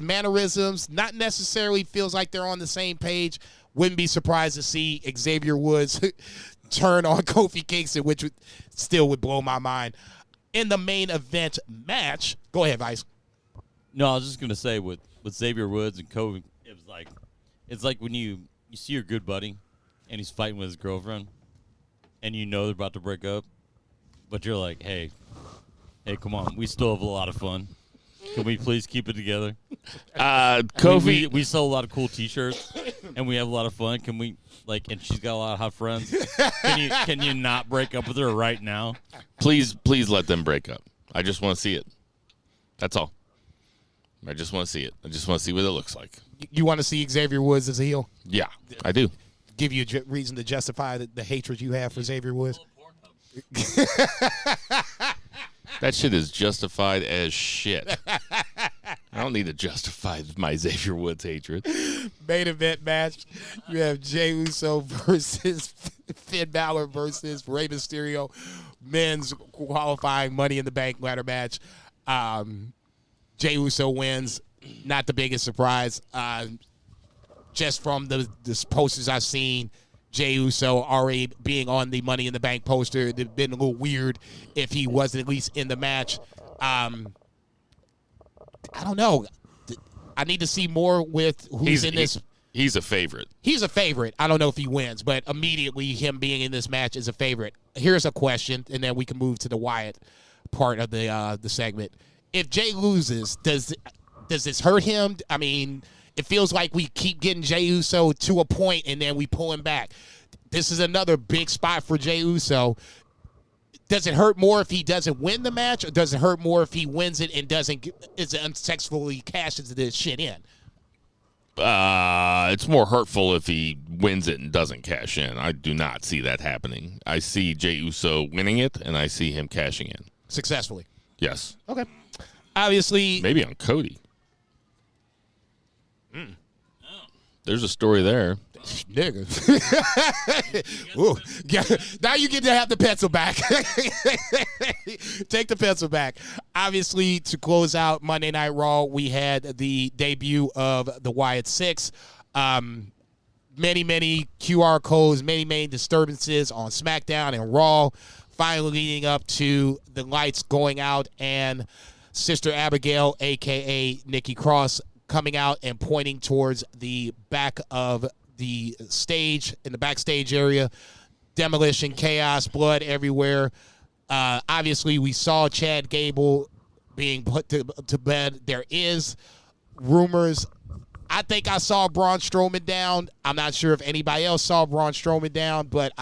Speaker 4: mannerisms, not necessarily feels like they're on the same page. Wouldn't be surprised to see Xavier Woods turn on Kofi Kingston, which would blow my mind. In the main event match, go ahead, Vice.
Speaker 2: No, I was just gonna say with Xavier Woods and Kobe, it's like when you see your good buddy and he's fighting with his girlfriend, and you know they're about to break up, but you're like, hey, come on, we still have a lot of fun. Can we please keep it together?
Speaker 3: Kofi,
Speaker 2: we sell a lot of cool T-shirts, and we have a lot of fun. Can we and she's got a lot of hot friends. Can you not break up with her right now?
Speaker 3: please let them break up. I just want to see it. That's all. I just want to see it. I just want to see what it looks like.
Speaker 4: You want to see Xavier Woods as a heel?
Speaker 3: Yeah, I do.
Speaker 4: Give you a reason to justify the hatred you have for Xavier Woods?
Speaker 3: That shit is justified as shit. I don't need to justify my Xavier Woods hatred.
Speaker 4: Main event match. You have Jey Uso versus Finn Balor versus Rey Mysterio. Men's qualifying Money in the Bank ladder match. Jey Uso wins. Not the biggest surprise. Just from the posters I've seen, Jey Uso already being on the Money in the Bank poster, it'd have been a little weird if he wasn't at least in the match. I don't know. I need to see more with who's in this.
Speaker 3: He's a favorite.
Speaker 4: He's a favorite. I don't know if he wins, but immediately him being in this match is a favorite. Here's a question, and then we can move to the Wyatt part of the segment. If Jey loses, does this hurt him? I mean, it feels like we keep getting Jey Uso to a point, and then we pull him back. This is another big spot for Jey Uso. Does it hurt more if he doesn't win the match, or does it hurt more if he wins it and is unsuccessfully cashes this shit in?
Speaker 3: It's more hurtful if he wins it and doesn't cash in. I do not see that happening. I see Jey Uso winning it, and I see him cashing in.
Speaker 4: Successfully?
Speaker 3: Yes.
Speaker 4: Okay. Obviously.
Speaker 3: Maybe on Cody. There's a story there.
Speaker 4: Nigga. Ooh. Yeah. Now you get to have the pencil back. Take the pencil back. Obviously, to close out Monday Night Raw, we had the debut of the Wyatt Six. Many QR codes, many disturbances on SmackDown and Raw, finally leading up to the lights going out and Sister Abigail, a.k.a. Nikki Cross, coming out and pointing towards the back of the stage, in the backstage area. Demolition, chaos, blood everywhere. Obviously, we saw Chad Gable being put to bed. There is rumors. I think I saw Braun Strowman down. I'm not sure if anybody else saw Braun Strowman down, but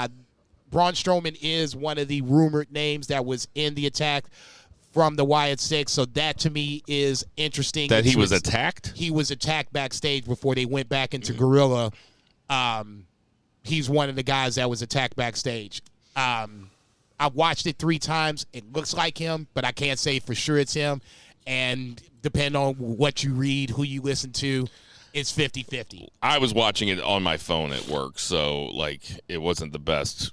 Speaker 4: Braun Strowman is one of the rumored names that was in the attack from the Wyatt Six, so that to me is interesting.
Speaker 3: That he was attacked?
Speaker 4: He was attacked backstage before they went back into Gorilla. He's one of the guys that was attacked backstage. I've watched it 3 times. It looks like him, but I can't say for sure it's him. And depending on what you read, who you listen to, it's 50-50.
Speaker 3: I was watching it on my phone at work, so, like, it wasn't the best.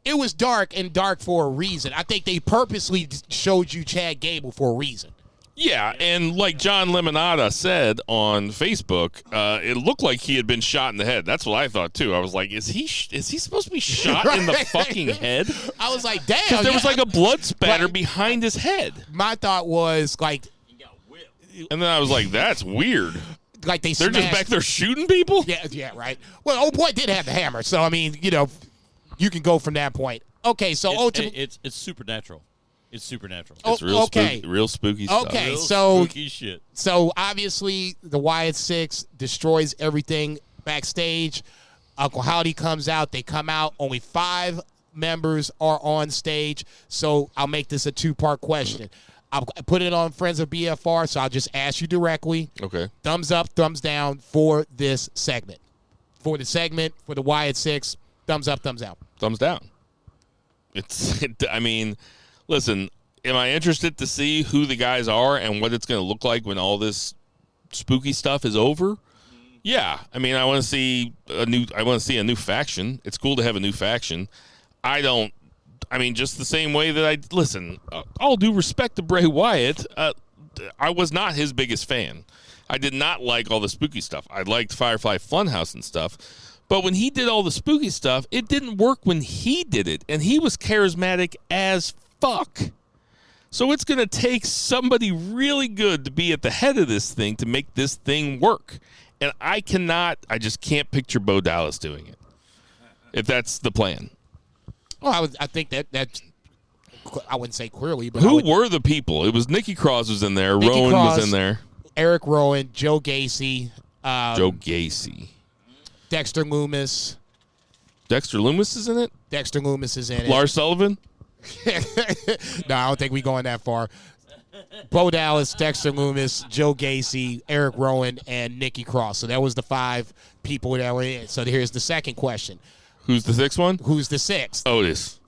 Speaker 4: It was dark for a reason. I think they purposely showed you Chad Gable for a reason.
Speaker 3: Yeah, and like John Lemonada said on Facebook, it looked like he had been shot in the head. That's what I thought, too. I was like, is he supposed to be shot in the fucking head?
Speaker 4: I was like, damn.
Speaker 3: Because there was like a blood spatter behind his head.
Speaker 4: My thought was, like...
Speaker 3: And then I was like, that's weird.
Speaker 4: Like they're
Speaker 3: just back there shooting people?
Speaker 4: Yeah, right. Well, old boy did have the hammer, so, I mean, you can go from that point. Okay, so ultimately...
Speaker 2: It's supernatural. It's supernatural.
Speaker 3: It's real spooky stuff.
Speaker 4: Okay,
Speaker 2: Real
Speaker 4: so
Speaker 2: spooky shit.
Speaker 4: So obviously the Wyatts 6 destroys everything backstage. Uncle Howdy comes out. They come out. Only 5 members are on stage. So I'll make this a 2-part question. I'll put it on Friends of BFR, so I'll just ask you directly.
Speaker 3: Okay.
Speaker 4: Thumbs up, thumbs down for this segment. For the segment, for the Wyatts 6, thumbs up, thumbs down.
Speaker 3: Thumbs down. I mean... Listen, am I interested to see who the guys are and what it's going to look like when all this spooky stuff is over? Yeah, I mean, I want to see a new faction. It's cool to have a new faction. Just the same way that all due respect to Bray Wyatt, I was not his biggest fan. I did not like all the spooky stuff. I liked Firefly Funhouse and stuff. But when he did all the spooky stuff, it didn't work when he did it. And he was charismatic as fuck. So it's going to take somebody really good to be at the head of this thing to make this thing work. And I just can't picture Bo Dallas doing it. If that's the plan.
Speaker 4: Well, I think that's, I wouldn't say clearly, but
Speaker 3: who were the people? It was Nikki Cross was in there. Rowan was in there.
Speaker 4: Eric Rowan, Joe Gacy. Dexter Loomis.
Speaker 3: Dexter Loomis is in it?
Speaker 4: Dexter Loomis is in it.
Speaker 3: Lars Sullivan?
Speaker 4: No, I don't think we're going that far. Bo Dallas, Dexter Loomis, Joe Gacy, Eric Rowan, and Nikki Cross. So that was the 5 people that were in. So here's the second question.
Speaker 3: Who's the 6th one?
Speaker 4: Who's the 6th?
Speaker 3: Otis.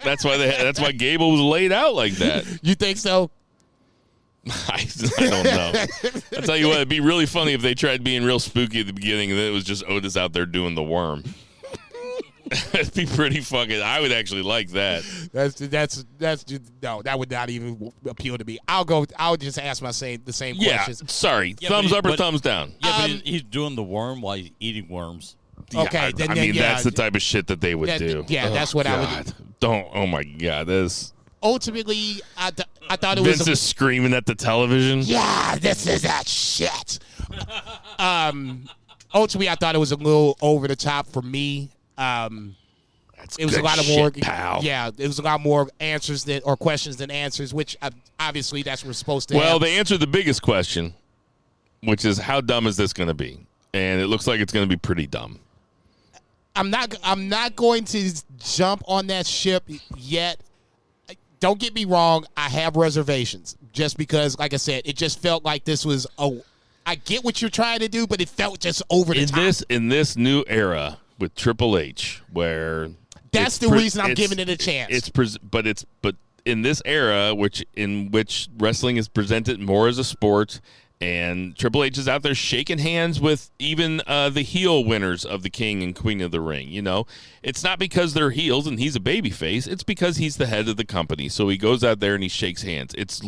Speaker 3: That's why Gable was laid out like that.
Speaker 4: You think so?
Speaker 3: I don't know. I'll tell you what, it'd be really funny if they tried being real spooky at the beginning and then it was just Otis out there doing the worm. That'd be pretty fucking. I would actually like that.
Speaker 4: That would not even appeal to me. I'll just ask the same questions.
Speaker 3: Sorry. Thumbs up or thumbs down?
Speaker 2: Yeah, but he's doing the worm while he's eating worms.
Speaker 4: Okay,
Speaker 3: yeah, that's the type of shit that they would do.
Speaker 4: Yeah, that's what
Speaker 3: God.
Speaker 4: I would.
Speaker 3: Don't. Oh my God, this.
Speaker 4: Ultimately, I thought it
Speaker 3: Vince
Speaker 4: was.
Speaker 3: is screaming at the television.
Speaker 4: Yeah, this is that shit. Ultimately, I thought it was a little over the top for me. It was a lot of more,
Speaker 3: pal.
Speaker 4: Yeah. It was a lot more questions than answers, which obviously that's what we're supposed to.
Speaker 3: Well, they answered the biggest question, which is how dumb is this going to be? And it looks like it's going to be pretty dumb.
Speaker 4: I'm not going to jump on that ship yet. Don't get me wrong. I have reservations just because, like I said, it just felt like this was I get what you're trying to do, but it felt just over the top.
Speaker 3: In this new era with Triple H, where
Speaker 4: that's the reason I'm giving it a chance.
Speaker 3: But in this era, in which wrestling is presented more as a sport, and Triple H is out there shaking hands with even the heel winners of the King and Queen of the Ring. It's not because they're heels and he's a babyface. It's because he's the head of the company. So he goes out there and he shakes hands. It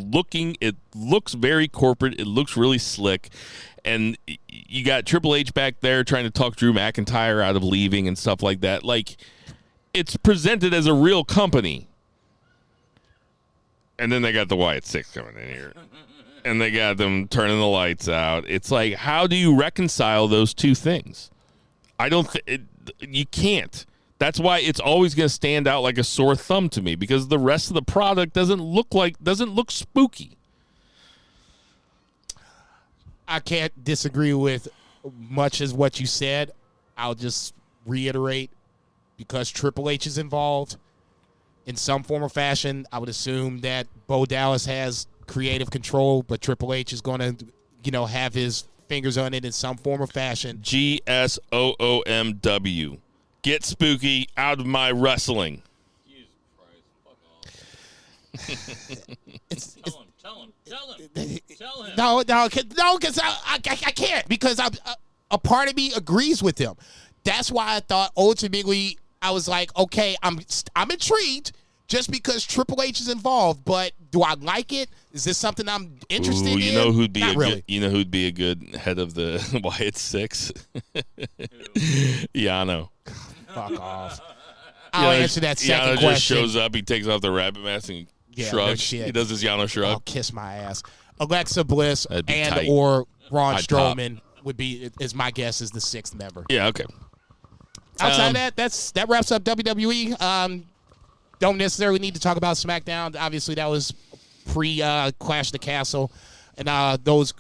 Speaker 3: looks very corporate. It looks really slick. And you got Triple H back there trying to talk Drew McIntyre out of leaving and stuff like that. Like, it's presented as a real company. And then they got the Wyatts 6 coming in here. And they got them turning the lights out. It's like, how do you reconcile those two things? You can't. That's why it's always going to stand out like a sore thumb to me, because the rest of the product doesn't look spooky.
Speaker 4: I can't disagree with much as what you said. I'll just reiterate, because Triple H is involved in some form or fashion, I would assume that Bo Dallas has creative control, but Triple H is going to, have his fingers on it in some form or fashion.
Speaker 3: GSOOMW. Get spooky out of my wrestling.
Speaker 2: Jesus Christ, fuck off. Tell him.
Speaker 4: No, because I can't, because a part of me agrees with him. That's why I thought ultimately I was like, okay, I'm intrigued just because Triple H is involved, but do I like it? Is this something I'm interested in?
Speaker 3: You know who'd be
Speaker 4: Not really.
Speaker 3: you know who'd be a good head of the Wyatt 6? Yano.
Speaker 4: Fuck off. I'll answer that second
Speaker 3: Yano
Speaker 4: question.
Speaker 3: just shows up, he takes off the rabbit mask and shrugs.
Speaker 4: No shit.
Speaker 3: He does his Yano shrug.
Speaker 4: I'll kiss my ass. Alexa Bliss
Speaker 3: That'd be
Speaker 4: and
Speaker 3: tight.
Speaker 4: or Braun
Speaker 3: I'd pop.
Speaker 4: Strowman is my guess is the 6th member.
Speaker 3: Yeah, okay.
Speaker 4: Outside of that wraps up WWE. Don't necessarily need to talk about SmackDown. Obviously, that was pre-Clash of the Castle, and a lot of those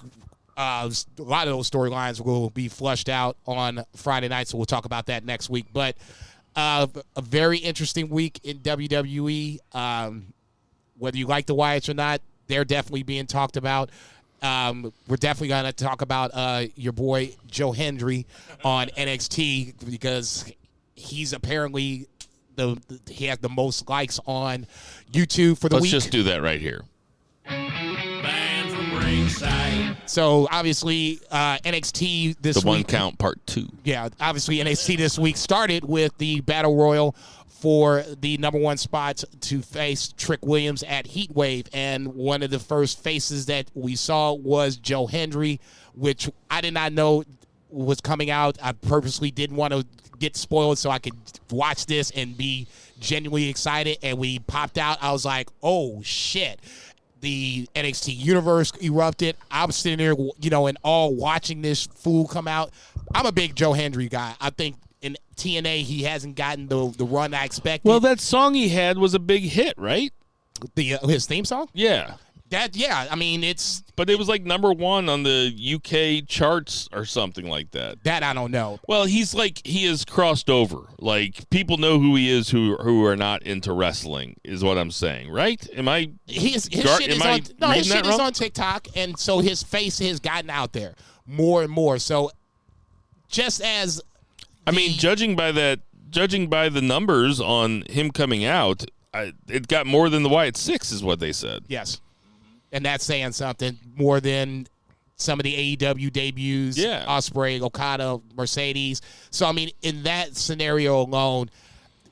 Speaker 4: storylines will be flushed out on Friday night. So we'll talk about that next week. But a very interesting week in WWE. Whether you like the Wyatts or not, they're definitely being talked about. We're definitely going to talk about your boy Joe Hendry on NXT because he's apparently he has the most likes on YouTube for the week.
Speaker 3: Let's just do that right here.
Speaker 2: Man from Ringside.
Speaker 4: So obviously NXT this week.
Speaker 3: The one count part 2.
Speaker 4: Yeah, obviously NXT this week started with the Battle Royal for the number 1 spot to face Trick Williams at Heatwave. And one of the first faces that we saw was Joe Hendry, which I did not know was coming out. I purposely didn't want to get spoiled so I could watch this and be genuinely excited. And we popped out. I was like, oh, shit. The NXT universe erupted. I was sitting there, in awe watching this fool come out. I'm a big Joe Hendry guy. I think in TNA, he hasn't gotten the run I expected.
Speaker 3: Well, that song he had was a big hit, right?
Speaker 4: His theme song?
Speaker 3: Yeah.
Speaker 4: I mean, it's...
Speaker 3: But it was like number 1 on the UK charts or something like that.
Speaker 4: That I don't know.
Speaker 3: Well, he is crossed over. Like, people know who he is who are not into wrestling, is what I'm saying, right? Am I...
Speaker 4: His shit is on TikTok, and so his face has gotten out there more and more. So, just as...
Speaker 3: I mean, judging by the numbers on him coming out, it got more than the Wyatt 6 is what they said.
Speaker 4: Yes. And that's saying something more than some of the AEW debuts,
Speaker 3: Yeah.
Speaker 4: Ospreay, Okada, Mercedes. So, I mean, in that scenario alone,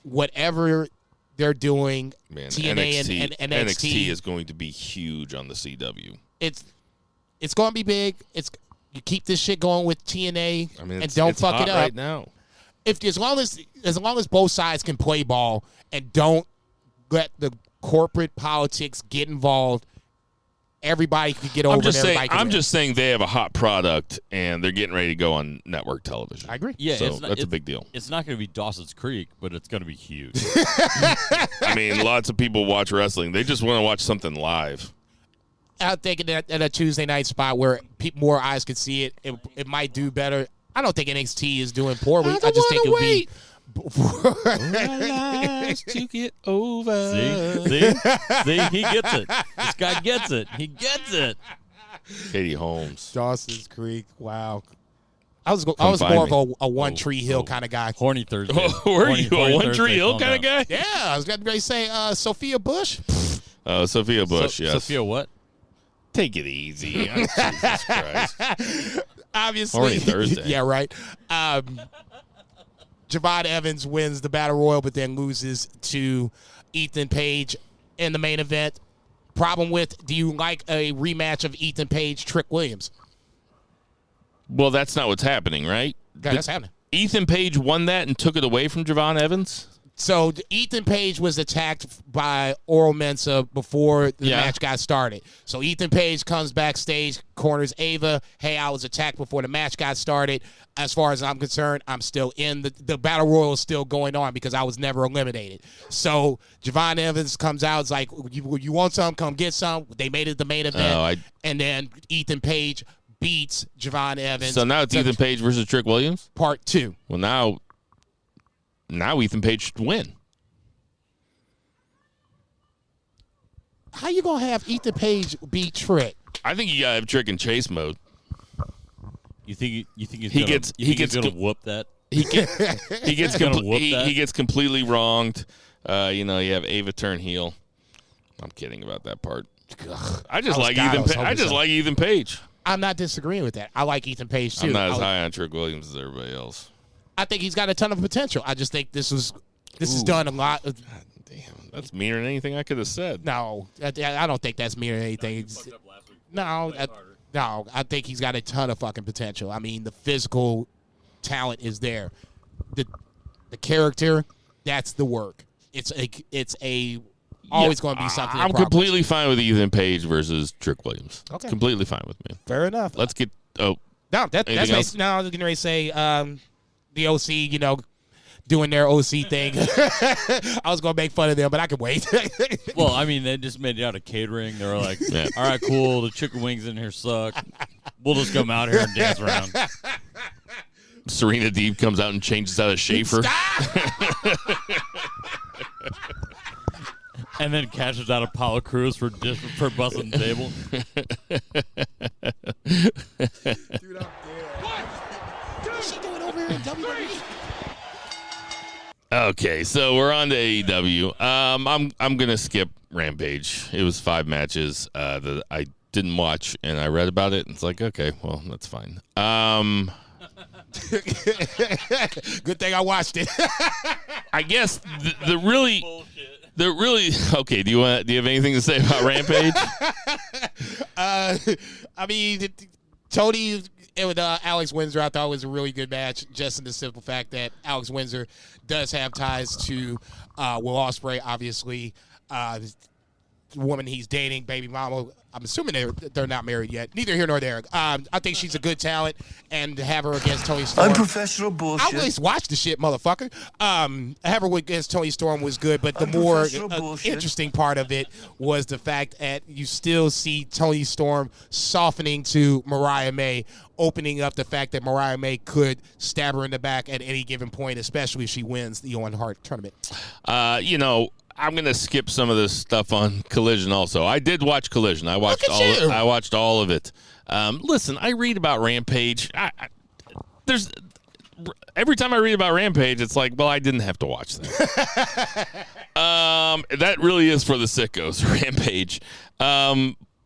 Speaker 4: whatever they're doing,
Speaker 3: Man,
Speaker 4: TNA and NXT
Speaker 3: is going to be huge on the CW.
Speaker 4: It's going to be big. You keep this shit going with TNA and don't
Speaker 3: it's
Speaker 4: fuck
Speaker 3: hot
Speaker 4: it up.
Speaker 3: right now.
Speaker 4: As long as both sides can play ball and don't let the corporate politics get involved, everybody can get over.
Speaker 3: I'm just saying they have a hot product and they're getting ready to go on network television.
Speaker 4: I agree.
Speaker 2: Yeah,
Speaker 3: so that's a big deal.
Speaker 2: It's not going to be Dawson's Creek, but it's going to be huge.
Speaker 3: I mean, lots of people watch wrestling. They just want to watch something live.
Speaker 4: I think at a Tuesday night spot where more eyes could see it, it might do better. I don't think NXT is doing poorly. I just think it'll be.
Speaker 3: To get over.
Speaker 2: See, he gets it. This guy gets it. He gets it.
Speaker 3: Katie Holmes.
Speaker 4: Dawson's Creek. Wow. I was more of a One Tree Hill kind of guy.
Speaker 2: Horny Thursday.
Speaker 3: Were you a One Tree Hill kind of guy?
Speaker 4: Yeah, I was going to say Sophia Bush.
Speaker 3: Sophia Bush, yes.
Speaker 2: Sophia what?
Speaker 3: Take it easy. Oh, Jesus Christ.
Speaker 4: Obviously.
Speaker 3: Horny Thursday.
Speaker 4: Yeah, right. Javon Evans wins the Battle Royal, but then loses to Ethan Page in the main event. Problem with, do you like a rematch of Ethan Page, Trick Williams?
Speaker 3: Well, that's not what's happening, right?
Speaker 4: Okay, that's happening.
Speaker 3: Ethan Page won that and took it away from Javon Evans?
Speaker 4: So Ethan Page was attacked by Oral Mensa before the match got started. So Ethan Page comes backstage, corners Ava. Hey, I was attacked before the match got started. As far as I'm concerned, I'm still in. The Battle Royal is still going on because I was never eliminated. So Javon Evans comes out. It's like, you want some? Come get some. They made it the main event. And then Ethan Page beats Javon Evans.
Speaker 3: So now it's Ethan Page versus Trick Williams?
Speaker 4: Part 2.
Speaker 3: Well, now Ethan Page should win.
Speaker 4: How you gonna have Ethan Page beat Trick?
Speaker 3: I think you gotta have Trick in chase mode.
Speaker 2: You think he's gonna whoop that?
Speaker 3: he gets
Speaker 2: Gonna whoop that?
Speaker 3: he gets completely wronged. You have Ava turn heel. I'm kidding about that part. I just like Ethan Page.
Speaker 4: I'm not disagreeing with that. I like Ethan Page too.
Speaker 3: I'm not as high on Trick Williams as everybody else.
Speaker 4: I think he's got a ton of potential. I just think this is done a lot.
Speaker 3: God damn, that's meaner than anything I could have said.
Speaker 4: No, I don't think that's meaner than anything. No, I think he's got a ton of fucking potential. I mean, the physical talent is there. The character, that's the work. It's always going to be something.
Speaker 3: I'm completely fine with Ethan Page versus Trick Williams.
Speaker 4: Okay,
Speaker 3: completely fine with me.
Speaker 4: Fair enough.
Speaker 3: Let's get.
Speaker 4: No, that's basically. No, I was going to say the OC. Doing their OC thing. I was going to make fun of them, but I can wait.
Speaker 2: Well, I mean, they just made it out of catering. They were like, all right, cool. The chicken wings in here suck. We'll just come out here and dance around.
Speaker 3: Serena Deeb comes out and changes out of Schaefer.
Speaker 2: And then cashes out Apollo Crews for busting the table.
Speaker 4: Dude, I'm dead. What's she doing over here in WWE?
Speaker 3: Okay, so we're on to AEW. I'm gonna skip Rampage. It was 5 matches that I didn't watch, and I read about it. And it's like, okay, well, that's fine.
Speaker 4: Good thing I watched it.
Speaker 3: I guess the really okay. Do you have anything to say about Rampage?
Speaker 4: I mean, Tony. With Alex Windsor, I thought it was a really good match, just in the simple fact that Alex Windsor does have ties to Will Ospreay, obviously. The woman he's dating, baby mama. I'm assuming they're not married yet. Neither here nor there. I think she's a good talent, and to have her against Toni Storm.
Speaker 5: Unprofessional bullshit.
Speaker 4: I'll at least watch the shit, motherfucker. Have her against Toni Storm was good, but the more interesting part of it was the fact that you still see Toni Storm softening to Mariah May, opening up the fact that Mariah May could stab her in the back at any given point, especially if she wins the Owen Hart tournament.
Speaker 3: I'm gonna skip some of this stuff on Collision. Also, I did watch Collision. I watched all of it. Listen, I read about Rampage. There's every time I read about Rampage, it's like, well, I didn't have to watch that. That really is for the sickos. Rampage,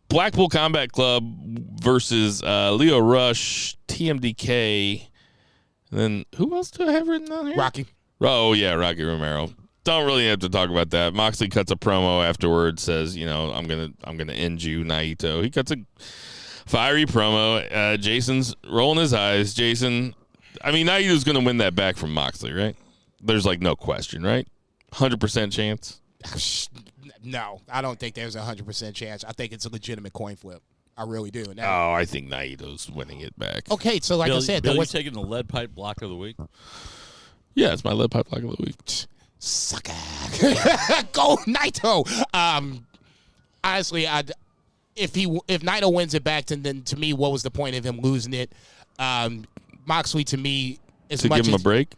Speaker 3: Blackpool Combat Club versus Leo Rush, TMDK. And then who else do I have written on here?
Speaker 4: Rocky.
Speaker 3: Oh yeah, Rocky Romero. Don't really have to talk about that. Moxley cuts a promo afterwards, says, I'm gonna end you, Naito. He cuts a fiery promo. Jason's rolling his eyes. Jason, Naito's gonna win that back from Moxley, right? There's no question, right? 100% chance.
Speaker 4: No, I don't think there's a 100% chance. I think it's a legitimate coin flip. I really do.
Speaker 3: I think Naito's winning it back.
Speaker 4: Okay, so like I said,
Speaker 2: Billy's taking the lead pipe block of the week.
Speaker 3: Yeah, it's my lead pipe block of the week.
Speaker 4: Sucker. Go Naito. Honestly, if Naito wins it back, then to me, what was the point of him losing it? Moxley to me is
Speaker 3: to give him a break.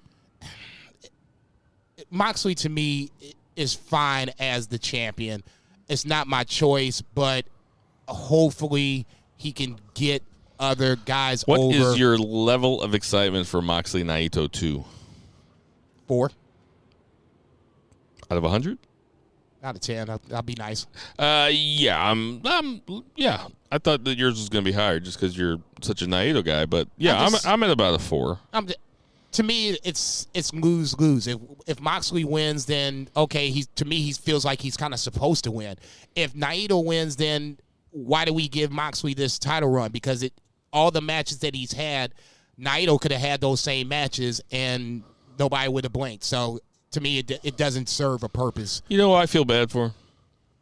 Speaker 4: Moxley to me is fine as the champion. It's not my choice, but hopefully he can get other guys over.
Speaker 3: What is your level of excitement for Moxley Naito 2?
Speaker 4: 4.
Speaker 3: Out of 100?
Speaker 4: Out of 10. I'll be nice.
Speaker 3: Yeah. Yeah. I thought that yours was going to be higher just because you're such a Naito guy, but yeah, I'm at about a 4.
Speaker 4: To me, it's lose-lose. If Moxley wins, then okay, he feels like he's kind of supposed to win. If Naito wins, then why do we give Moxley this title run? Because all the matches that he's had, Naito could have had those same matches and nobody would have blinked. So to me, it doesn't serve a purpose.
Speaker 3: You know who I feel bad for?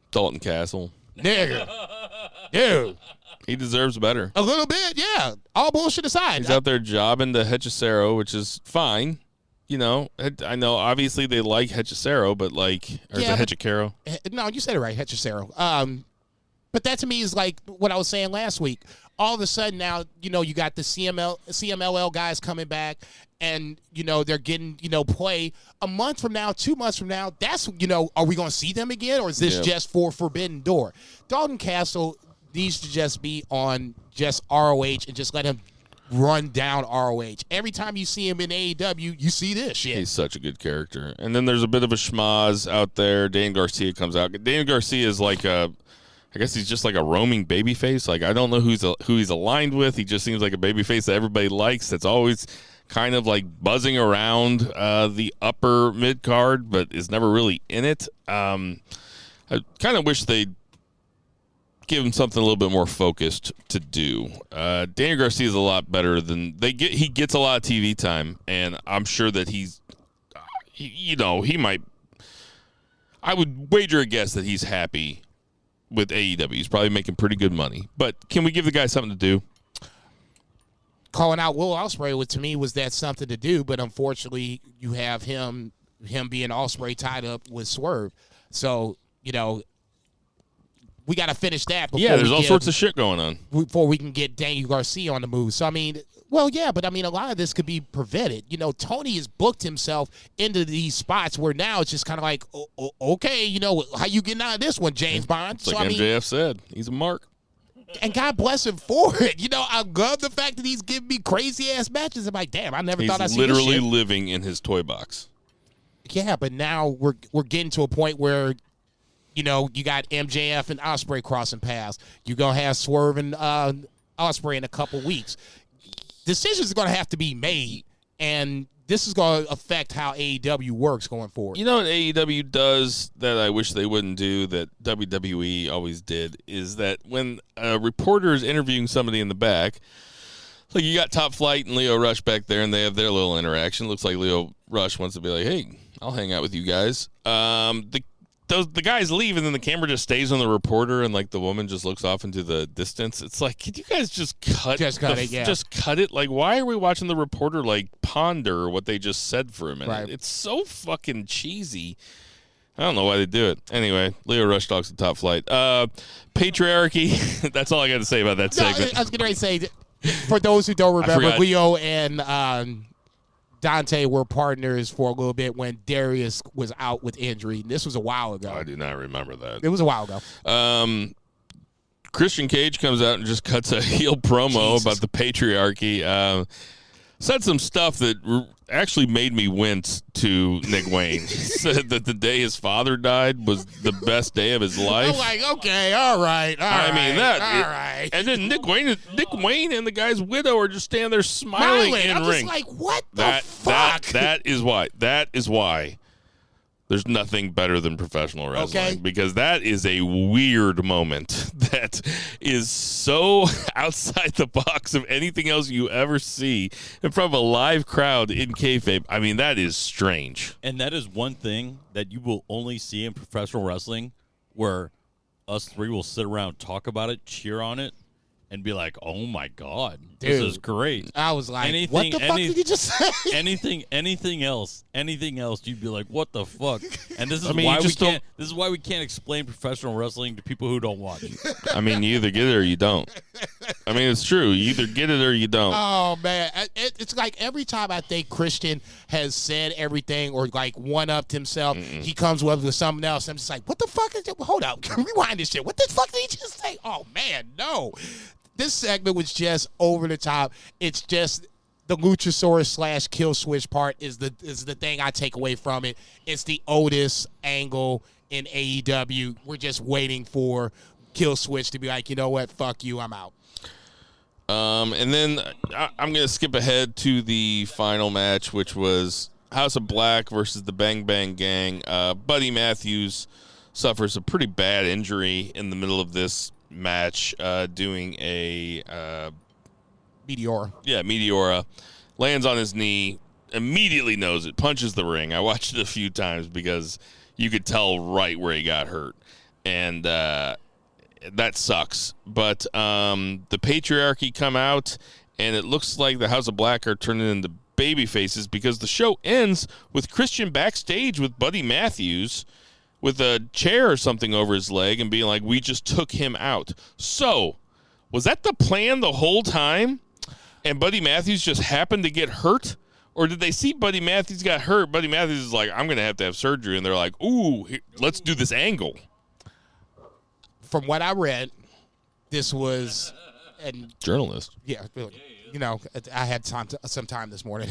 Speaker 3: Dalton Castle.
Speaker 4: Nigga. Dude.
Speaker 3: He deserves better.
Speaker 4: A little bit, yeah. All bullshit aside.
Speaker 3: He's out there jobbing to Hechicero, which is fine. I know, obviously they like Hechicero, but is it Hechicero?
Speaker 4: No, you said it right, Hechicero. But that to me is like what I was saying last week. All of a sudden now, you got the CMLL guys coming back, and, they're getting, play a month from now, 2 months from now. That's, are we going to see them again, or is this just for Forbidden Door? Dalton Castle needs to just be on just ROH and just let him run down ROH. Every time you see him in AEW, you see this shit.
Speaker 3: He's such a good character. And then there's a bit of a schmoz out there. Daniel Garcia comes out. Daniel Garcia is like I guess he's just like a roaming babyface. Like, I don't know who he's aligned with. He just seems like a babyface that everybody likes. That's always kind of like buzzing around the upper mid card, but is never really in it. I kind of wish they'd give him something a little bit more focused to do. Daniel Garcia is a lot better than he gets a lot of TV time, and I'm sure that he might. I would wager a guess that he's happy with AEW. He's probably making pretty good money. But can we give the guy something to do?
Speaker 4: Calling out Will Ospreay to me was that something to do, but unfortunately you have him being Ospreay tied up with Swerve. So, we got to finish that before
Speaker 3: there's all sorts of shit going on.
Speaker 4: Before we can get Daniel Garcia on the move. So, but a lot of this could be prevented. Tony has booked himself into these spots where now it's just kind of like, okay, how you getting out of this one, James Bond?
Speaker 3: It's like MJF said. He's a mark.
Speaker 4: And God bless him for it. I love the fact that he's giving me crazy-ass matches. I'm like, damn, I never thought I'd see this shit.
Speaker 3: He's literally living in his toy box.
Speaker 4: Yeah, but now we're getting to a point where, you got MJF and Ospreay crossing paths. You're going to have Swerve and Ospreay in a couple weeks. Decisions are going to have to be made, and this is going to affect how AEW works going forward.
Speaker 3: You know what AEW does that I wish they wouldn't do that WWE always did is that when a reporter is interviewing somebody in the back, like you got Top Flight and Leo Rush back there, and they have their little interaction. Looks like Leo Rush wants to be like, hey, I'll hang out with you guys. The guys leave, and then the camera just stays on the reporter, and like the woman just looks off into the distance. It's like, can you guys just cut it? Yeah. Just cut it. Like, why are we watching the reporter like ponder what they just said for a minute?
Speaker 4: Right.
Speaker 3: It's so fucking cheesy. I don't know why they do it. Anyway, Leo Rush talks to Top Flight. Patriarchy. That's all I got to say about that segment.
Speaker 4: I was going to say, for those who don't remember, Leo and Dante were partners for a little bit when Darius was out with injury. This was a while ago.
Speaker 3: I do not remember that.
Speaker 4: It was a while ago.
Speaker 3: Christian Cage comes out and just cuts a heel promo about the patriarchy. Said some stuff that actually made me wince to Nick Wayne. He said that the day his father died was the best day of his life.
Speaker 4: I'm like, okay, all right.
Speaker 3: All right. And then Nick Wayne and the guy's widow are just standing there smiling in
Speaker 4: I'm
Speaker 3: ring.
Speaker 4: just like, what the fuck?
Speaker 3: That is why there's nothing better than professional wrestling.
Speaker 4: Okay.
Speaker 3: Because that is a weird moment that is so outside the box of anything else you ever see in front of a live crowd in kayfabe. I mean, that is strange.
Speaker 2: And that is one thing that you will only see in professional wrestling where us three will sit around, talk about it, cheer on it, and be like, oh, my God, this is great.
Speaker 4: I was like, what the fuck did you just say?
Speaker 2: Anything else, you'd be like, what the fuck? And this is this is why we can't explain professional wrestling to people who don't watch.
Speaker 3: I mean, you either get it or you don't. I mean, it's true. You either get it or you don't.
Speaker 4: Oh, man. It's like every time I think Christian has said everything or like one-upped himself, he comes with something else. I'm just like, what the fuck is it? Hold up. Rewind this shit. What the fuck did he just say? Oh, man, no. This segment was just over the top. It's just the Luchasaurus / kill switch part is the thing I take away from it. It's the Otis angle in AEW. We're just waiting for kill switch to be like, you know what, fuck you, I'm out.
Speaker 3: And then I'm going to skip ahead to the final match, which was House of Black versus the Bang Bang Gang. Buddy Matthews suffers a pretty bad injury in the middle of this match, doing a
Speaker 4: Meteora.
Speaker 3: Yeah, Meteora. Lands on his knee, immediately knows it, punches the ring. I watched it a few times because you could tell right where he got hurt. And that sucks. But the patriarchy come out, and it looks like the House of Black are turning into baby faces because the show ends with Christian backstage with Buddy Matthews with a chair or something over his leg and being like, we just took him out. So, was that the plan the whole time? And Buddy Matthews just happened to get hurt? Or did they see Buddy Matthews got hurt? Buddy Matthews is like, I'm going to have surgery. And they're like, ooh, let's do this angle.
Speaker 4: From what I read, this was and
Speaker 3: Journalist.
Speaker 4: yeah, you know, I had some time this morning.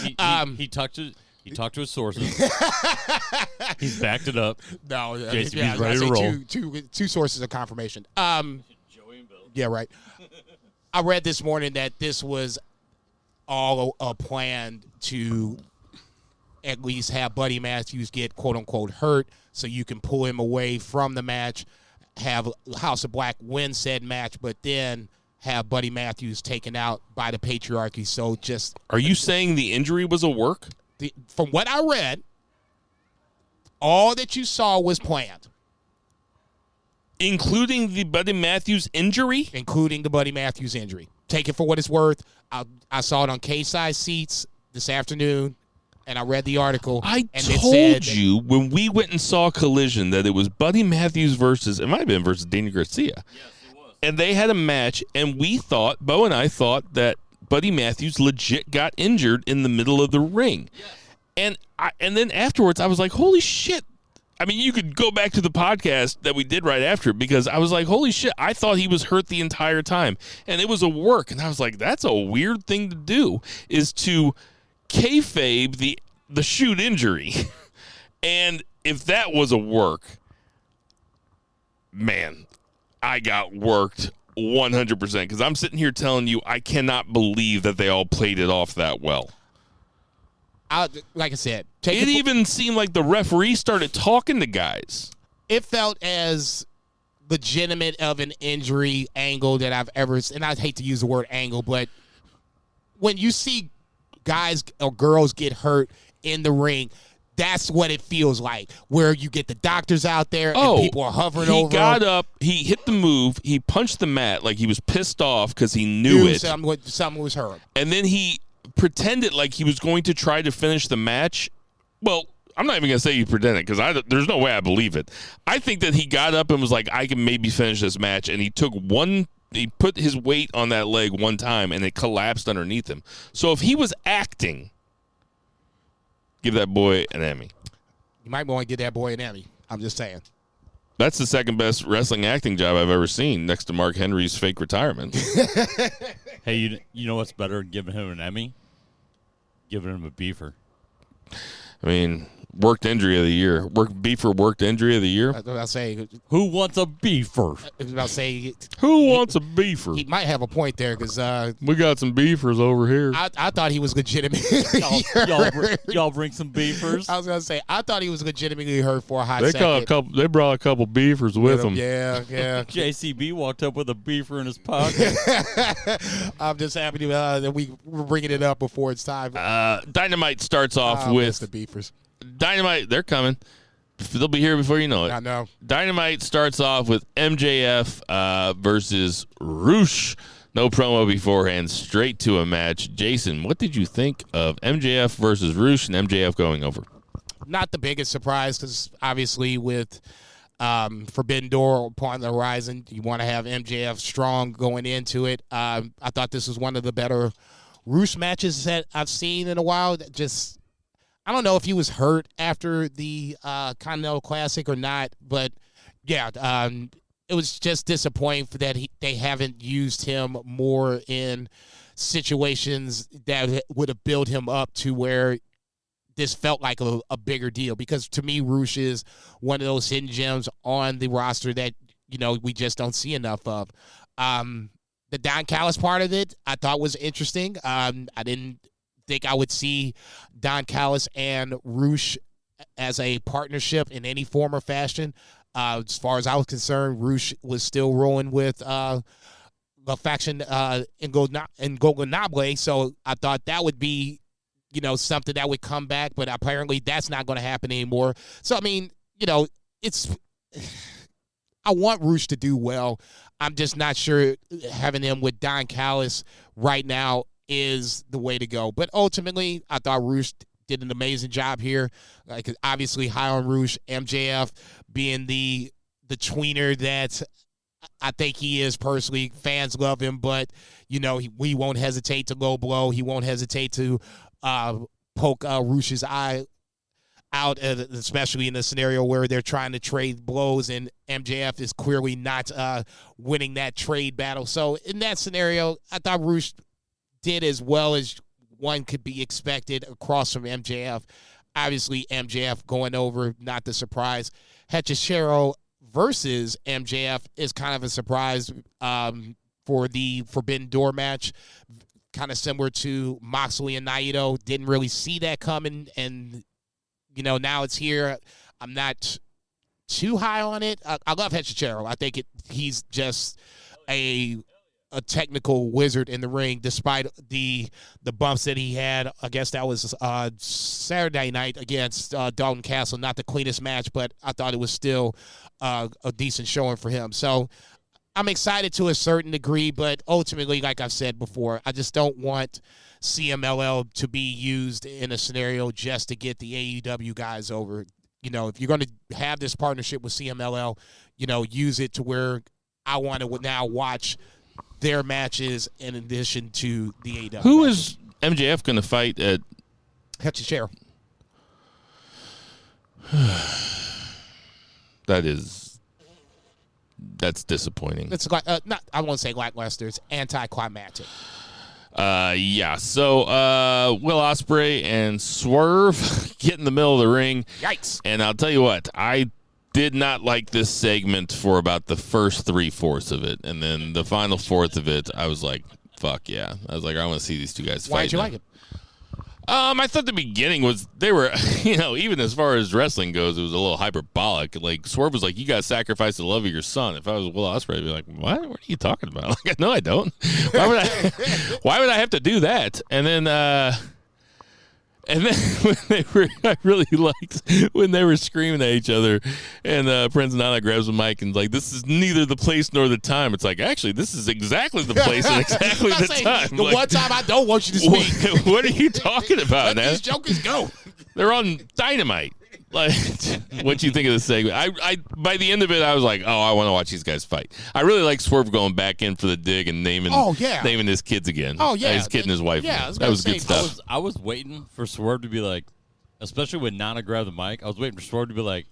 Speaker 2: He talked to his sources. He's backed it up.
Speaker 4: No,
Speaker 2: JCB's ready to roll.
Speaker 4: Two sources of confirmation. Joey and Bill. Yeah, right. I read this morning that this was all a plan to at least have Buddy Matthews get quote-unquote hurt so you can pull him away from the match, have House of Black win said match, but then have Buddy Matthews taken out by the patriarchy. So just...
Speaker 3: Are you saying the injury was a work?
Speaker 4: From what I read, all that you saw was planned.
Speaker 3: Including the Buddy Matthews injury?
Speaker 4: Including the Buddy Matthews injury. Take it for what it's worth. I saw it on K-Size Seats this afternoon, and I read the article.
Speaker 3: I told you when we went and saw Collision that it was Buddy Matthews versus, it might have been versus Daniel Garcia. Yes, it was. And they had a match, and Bo and I thought that Buddy Matthews legit got injured in the middle of the ring. Yes. And then afterwards, I was like, holy shit. I mean, you could go back to the podcast that we did right after because I was like, holy shit, I thought he was hurt the entire time. And it was a work. And I was like, that's a weird thing to do, is to kayfabe the shoot injury. And if that was a work, man, I got worked 100% because I'm sitting here telling you I cannot believe that they all played it off that well.
Speaker 4: Like I said,
Speaker 3: it even seemed like the referee started talking to guys.
Speaker 4: It felt as legitimate of an injury angle that I've ever seen. And I hate to use the word angle, but when you see guys or girls get hurt in the ring, that's what it feels like, where you get the doctors out there and people are hovering over.
Speaker 3: He got up, he hit the move, he punched the mat like he was pissed off because he knew it.
Speaker 4: Something was hurt.
Speaker 3: And then he pretended like he was going to try to finish the match. Well, I'm not even going to say he pretended because there's no way I believe it. I think that he got up and was like, I can maybe finish this match. And he put his weight on that leg one time and it collapsed underneath him. So if he was acting, give that boy an Emmy.
Speaker 4: You might want to give that boy an Emmy. I'm just saying.
Speaker 3: That's the second best wrestling acting job I've ever seen, next to Mark Henry's fake retirement.
Speaker 2: Hey, you know what's better than giving him an Emmy? Giving him a beefer.
Speaker 3: I mean, worked injury of the year. Beefer worked injury of the year.
Speaker 4: I was about to say,
Speaker 2: who wants a beefer?
Speaker 4: I was about to say,
Speaker 3: who wants a beefer?
Speaker 4: He might have a point there because
Speaker 3: we got some beefers over here.
Speaker 4: I thought he was legitimately
Speaker 2: y'all bring some beefers.
Speaker 4: I was gonna say I thought he was legitimately hurt for a hot second.
Speaker 3: They brought a couple beefers with them.
Speaker 4: Yeah.
Speaker 2: JCB walked up with a beefer in his pocket.
Speaker 4: I'm just happy that we're bringing it up before it's time.
Speaker 3: Dynamite starts off with
Speaker 4: the beefers.
Speaker 3: Dynamite, they're coming. They'll be here before you know it.
Speaker 4: I know.
Speaker 3: Dynamite starts off with MJF versus Roosh. No promo beforehand, straight to a match. Jason, what did you think of MJF versus Roosh and MJF going over?
Speaker 4: Not the biggest surprise because obviously with Forbidden Door upon the horizon, you want to have MJF strong going into it. I thought this was one of the better Roosh matches that I've seen in a while. I don't know if he was hurt after the Continental Classic or not, but yeah, it was just disappointing that they haven't used him more in situations that would have built him up to where this felt like a bigger deal. Because to me, Roosh is one of those hidden gems on the roster that we just don't see enough of. The Don Callis part of it I thought was interesting. I didn't think I would see Don Callis and Roosh as a partnership in any form or fashion. As far as I was concerned, Roosh was still rolling with the faction in Gogonable, so I thought that would be, something that would come back, but apparently that's not going to happen anymore. So, I mean, I want Roosh to do well. I'm just not sure having him with Don Callis right now is the way to go. But ultimately, I thought Roosh did an amazing job here. Like, obviously, high on Roosh, MJF being the tweener that I think he is personally. Fans love him, but, we won't hesitate to low blow. He won't hesitate to poke Roosh's eye out, especially in a scenario where they're trying to trade blows and MJF is clearly not winning that trade battle. So in that scenario, I thought Roosh did as well as one could be expected across from MJF. Obviously, MJF going over, not the surprise. Hechicero versus MJF is kind of a surprise for the Forbidden Door match. Kind of similar to Moxley and Naito. Didn't really see that coming, and now it's here. I'm not too high on it. I love Hechicero. I think he's just a technical wizard in the ring, despite the bumps that he had. I guess that was Saturday night against Dalton Castle. Not the cleanest match, but I thought it was still a decent showing for him. So I'm excited to a certain degree, but ultimately, like I've said before, I just don't want CMLL to be used in a scenario just to get the AEW guys over. If you're going to have this partnership with CMLL, use it to where I want to now watch their matches in addition to the AEW.
Speaker 3: Who
Speaker 4: matches.
Speaker 3: is MJF going to fight at?
Speaker 4: Hechicero.
Speaker 3: That's disappointing.
Speaker 4: It's I won't say lackluster. It's anticlimactic.
Speaker 3: Yeah. So Will Ospreay and Swerve get in the middle of the ring.
Speaker 4: Yikes!
Speaker 3: And I'll tell you what, I did not like this segment for about the first 3/4 of it, and then the final fourth of it, I was like, "Fuck yeah!" I was like, "I want to see these two guys fight."
Speaker 4: Why did you like it?
Speaker 3: I thought the beginning they were, even as far as wrestling goes, it was a little hyperbolic. Like, Swerve was like, you got to sacrifice the love of your son. If I was Will Ospreay, I'd be like, what are you talking about? Like, no, I don't. Why would I have to do that? And then I really liked when they were screaming at each other, and Prince Nana grabs the mic and like, this is neither the place nor the time. It's like, actually, this is exactly the place and exactly the time.
Speaker 4: The
Speaker 3: like,
Speaker 4: one time I don't want you to speak.
Speaker 3: What are you talking about,
Speaker 4: Let
Speaker 3: man?
Speaker 4: these jokers go.
Speaker 3: They're on Dynamite. Like, what you think of this segment? I by the end of it, I was like, oh, I want to watch these guys fight. I really like Swerve going back in for the dig and naming his kids again.
Speaker 4: Oh yeah,
Speaker 3: his kid and his wife.
Speaker 4: Yeah,
Speaker 3: that was good stuff.
Speaker 2: I was waiting for Swerve to be like, especially when Nana grabbed the mic, I was waiting for Swerve to be like,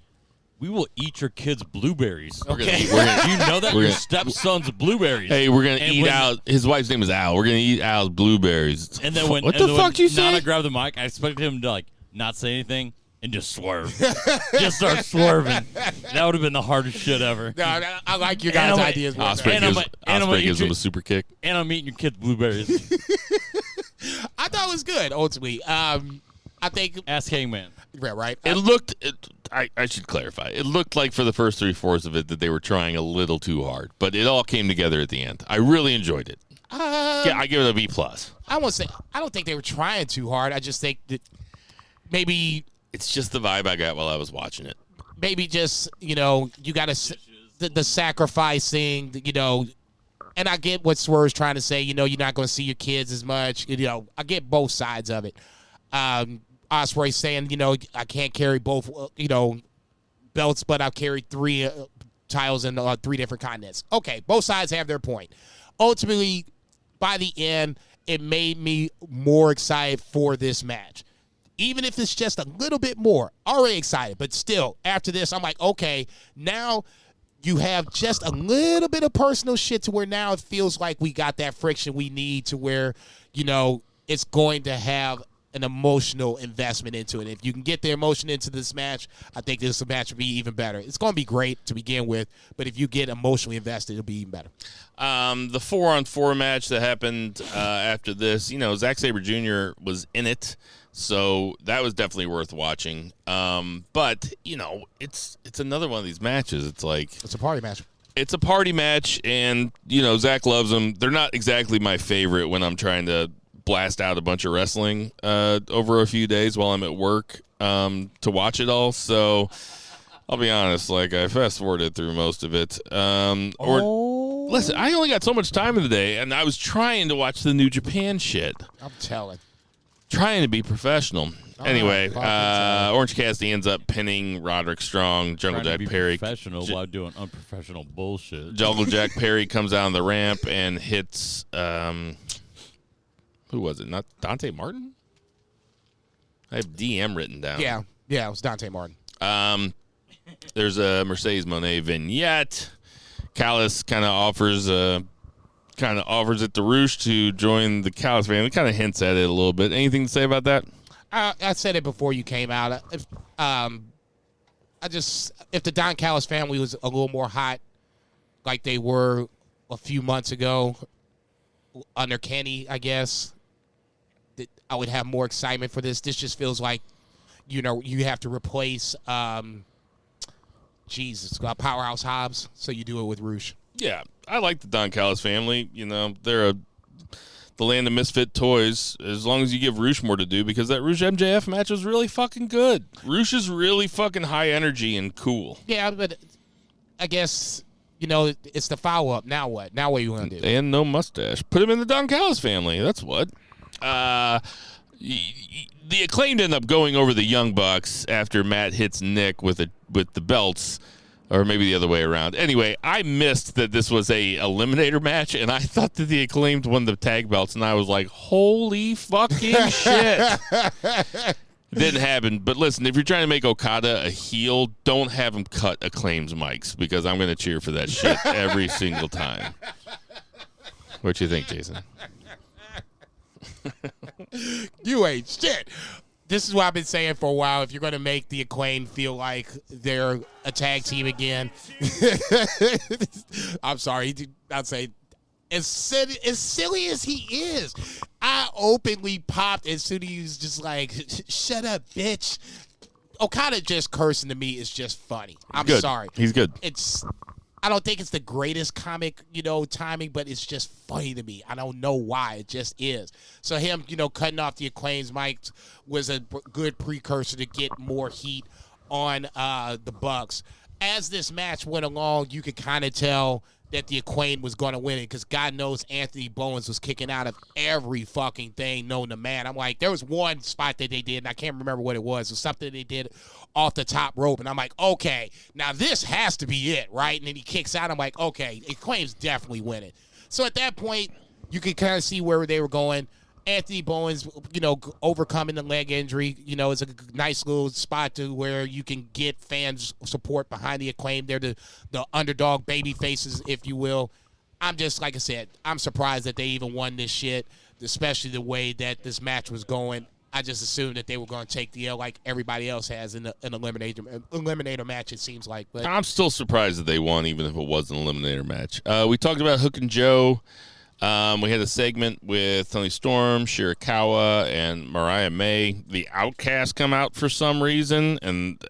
Speaker 2: we will eat your kids' blueberries.
Speaker 4: Okay.
Speaker 2: Do you know that? Your stepson's blueberries.
Speaker 3: Hey, we're going to eat out. His wife's name is Al. We're going to eat Al's blueberries.
Speaker 2: And then when Nana grabbed the mic, I expected him to like not say anything and just swerve. Just start swerving. That would have been the hardest shit ever.
Speaker 4: No, I like your guys' ideas.
Speaker 3: Ospreay gives him a super kick.
Speaker 2: And I'm eating your kids' blueberries.
Speaker 4: I thought it was good, ultimately. I think...
Speaker 2: Ask Hangman.
Speaker 4: Right.
Speaker 3: It looked... I should clarify. It looked like for the first 3/4 of it that they were trying a little too hard, but it all came together at the end. I really enjoyed it. I give it a B+.
Speaker 4: I won't say... I don't think they were trying too hard. I just think that maybe...
Speaker 3: It's just the vibe I got while I was watching it.
Speaker 4: Maybe just, you got the sacrificing, and I get what Swerve's trying to say. You're not going to see your kids as much. I get both sides of it. Ospreay saying, I can't carry both, belts, but I'll carry 3 titles in 3 different continents. Okay, both sides have their point. Ultimately, by the end, it made me more excited for this match. Even if it's just a little bit more, already excited. But still, after this, I'm like, okay, now you have just a little bit of personal shit to where now it feels like we got that friction we need to where, it's going to have an emotional investment into it. If you can get the emotion into this match, I think this match will be even better. It's going to be great to begin with, but if you get emotionally invested, it'll be even better.
Speaker 3: The 4-on-4 match that happened after this, Zack Sabre Jr. was in it. So that was definitely worth watching. But, it's another one of these matches. It's like...
Speaker 4: It's a party match.
Speaker 3: It's a party match, and, Zach loves them. They're not exactly my favorite when I'm trying to blast out a bunch of wrestling over a few days while I'm at work to watch it all. So I'll be honest, I fast-forwarded through most of it. Listen, I only got so much time in the day, and I was trying to watch the New Japan shit.
Speaker 4: I'm telling.
Speaker 3: Trying to be professional. Anyway, Orange Cassidy ends up pinning Roderick Strong. Jungle Jack Perry.
Speaker 2: Professional while doing unprofessional bullshit.
Speaker 3: Jungle Jack Perry comes down the ramp and hits. Who was it? Not Dante Martin? I have DM written down.
Speaker 4: Yeah. Yeah, it was Dante Martin.
Speaker 3: There's a Mercedes Moné vignette. Callis kind of offers it to Roosh to join the Callis family. Kind of hints at it a little bit. Anything to say about that?
Speaker 4: I said it before you came out. If the Don Callis family was a little more hot, like they were a few months ago under Kenny, I guess, that I would have more excitement for this. This just feels like, you have to replace Powerhouse Hobbs, so you do it with Roosh.
Speaker 3: Yeah, I like the Don Callis family. They're the land of misfit toys, as long as you give Roosh more to do, because that Roosh MJF match was really fucking good. Roosh is really fucking high energy and cool.
Speaker 4: Yeah, but I guess, it's the follow-up. Now what? Now what are you going to do?
Speaker 3: And no mustache. Put him in the Don Callis family. That's what. The Acclaimed end up going over the Young Bucks after Matt hits Nick with the belts. Or maybe the other way around. Anyway, I missed that this was a eliminator match, and I thought that the Acclaimed won the tag belts, and I was like, holy fucking shit. It didn't happen. But listen, if you're trying to make Okada a heel, don't have him cut Acclaimed's mics, because I'm going to cheer for that shit every single time. What you think, Jason?
Speaker 4: You ain't shit. This is what I've been saying for a while. If you're going to make the Acclaimed feel like they're a tag team again, I'm sorry. I'd say, as silly as he is, I openly popped as soon as he was just like, shut up, bitch. Okada just cursing to me is just funny. I'm sorry.
Speaker 3: He's good.
Speaker 4: I don't think it's the greatest comic, timing, but it's just funny to me. I don't know why. It just is. So him, cutting off the Acclaim's mic was a good precursor to get more heat on the Bucks. As this match went along, you could kind of tell that the Acclaimed was going to win it, because God knows Anthony Bowens was kicking out of every fucking thing known to man. I'm like, there was one spot that they did, and I can't remember what it was. It was something they did off the top rope, and I'm like, okay, now this has to be it, right? And then he kicks out. I'm like, okay, Acclaimed's definitely winning. So at that point, you can kind of see where they were going. Anthony Bowens, overcoming the leg injury, is a nice little spot to where you can get fans support behind the Acclaimed. They're the underdog baby faces, if you will. I'm just, like I said, I'm surprised that they even won this shit, especially the way that this match was going. I just assumed that they were going to take the L like everybody else has in an eliminator match, it seems like. But
Speaker 3: I'm still surprised that they won, even if it was an eliminator match. We talked about Hook and Joe. We had a segment with Tony Storm, Shirakawa, and Mariah May. The Outcast come out for some reason, and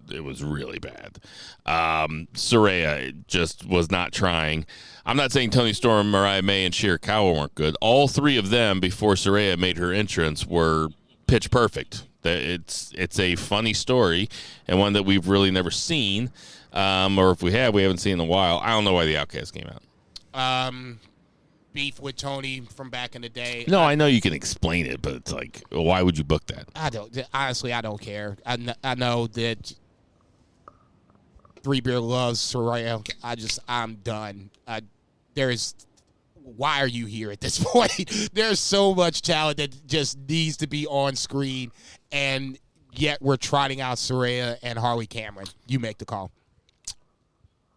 Speaker 3: it was really bad. Saraya just was not trying. I'm not saying Tony Storm, Mariah May, and Shirakawa weren't good. All three of them, before Saraya made her entrance, were pitch perfect. It's a funny story, and one that we've really never seen, or if we have, we haven't seen in a while. I don't know why the Outcast came out.
Speaker 4: Beef with Tony from back in the day.
Speaker 3: No, I know you can explain it, but it's like, why would you book that?
Speaker 4: Honestly, I don't care. I know that Three Beer loves Saraya. I'm done. Why are you here at this point? There's so much talent that just needs to be on screen, and yet we're trotting out Saraya and Harley Cameron. You make the call.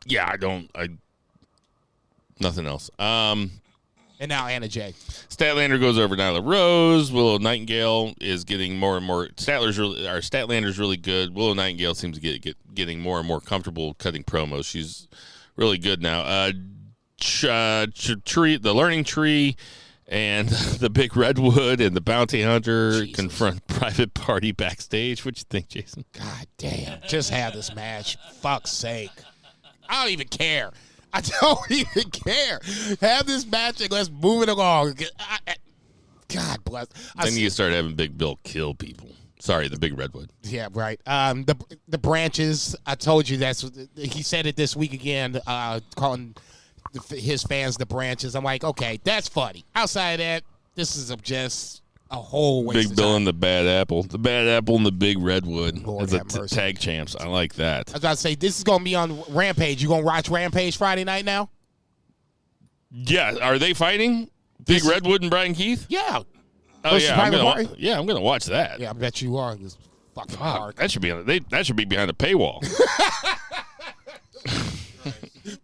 Speaker 3: Yeah, nothing else.
Speaker 4: And now Anna Jay.
Speaker 3: Statlander goes over Nyla Rose. Willow Nightingale is getting more and more. Statlander's really good. Willow Nightingale seems to getting more and more comfortable cutting promos. She's really good now. The Learning Tree and the Big Redwood and the Bounty Hunter confront Private Party backstage. What you think, Jason?
Speaker 4: God damn. Just have this match. Fuck's sake. I don't even care. I don't even care. Have this match and let's move it along. God bless.
Speaker 3: Then you start having Big Bill kill people. Sorry, the Big Redwood.
Speaker 4: Yeah, right. The branches. I told you he said it this week again, calling his fans the branches. I'm like, okay, that's funny. Outside of that, this is just a whole waste
Speaker 3: Big Bill and the Bad Apple. The Bad Apple and the Big Redwood
Speaker 4: Lord
Speaker 3: as a tag champs. I like that.
Speaker 4: I was about to say, this is going to be on Rampage. You going to watch Rampage Friday night now?
Speaker 3: Yeah. Are they fighting? Big Redwood and Brian Keith?
Speaker 4: Yeah.
Speaker 3: Oh, yeah. I'm going to watch that.
Speaker 4: Yeah, I bet you are. fucking park.
Speaker 3: That should be that should be behind a paywall.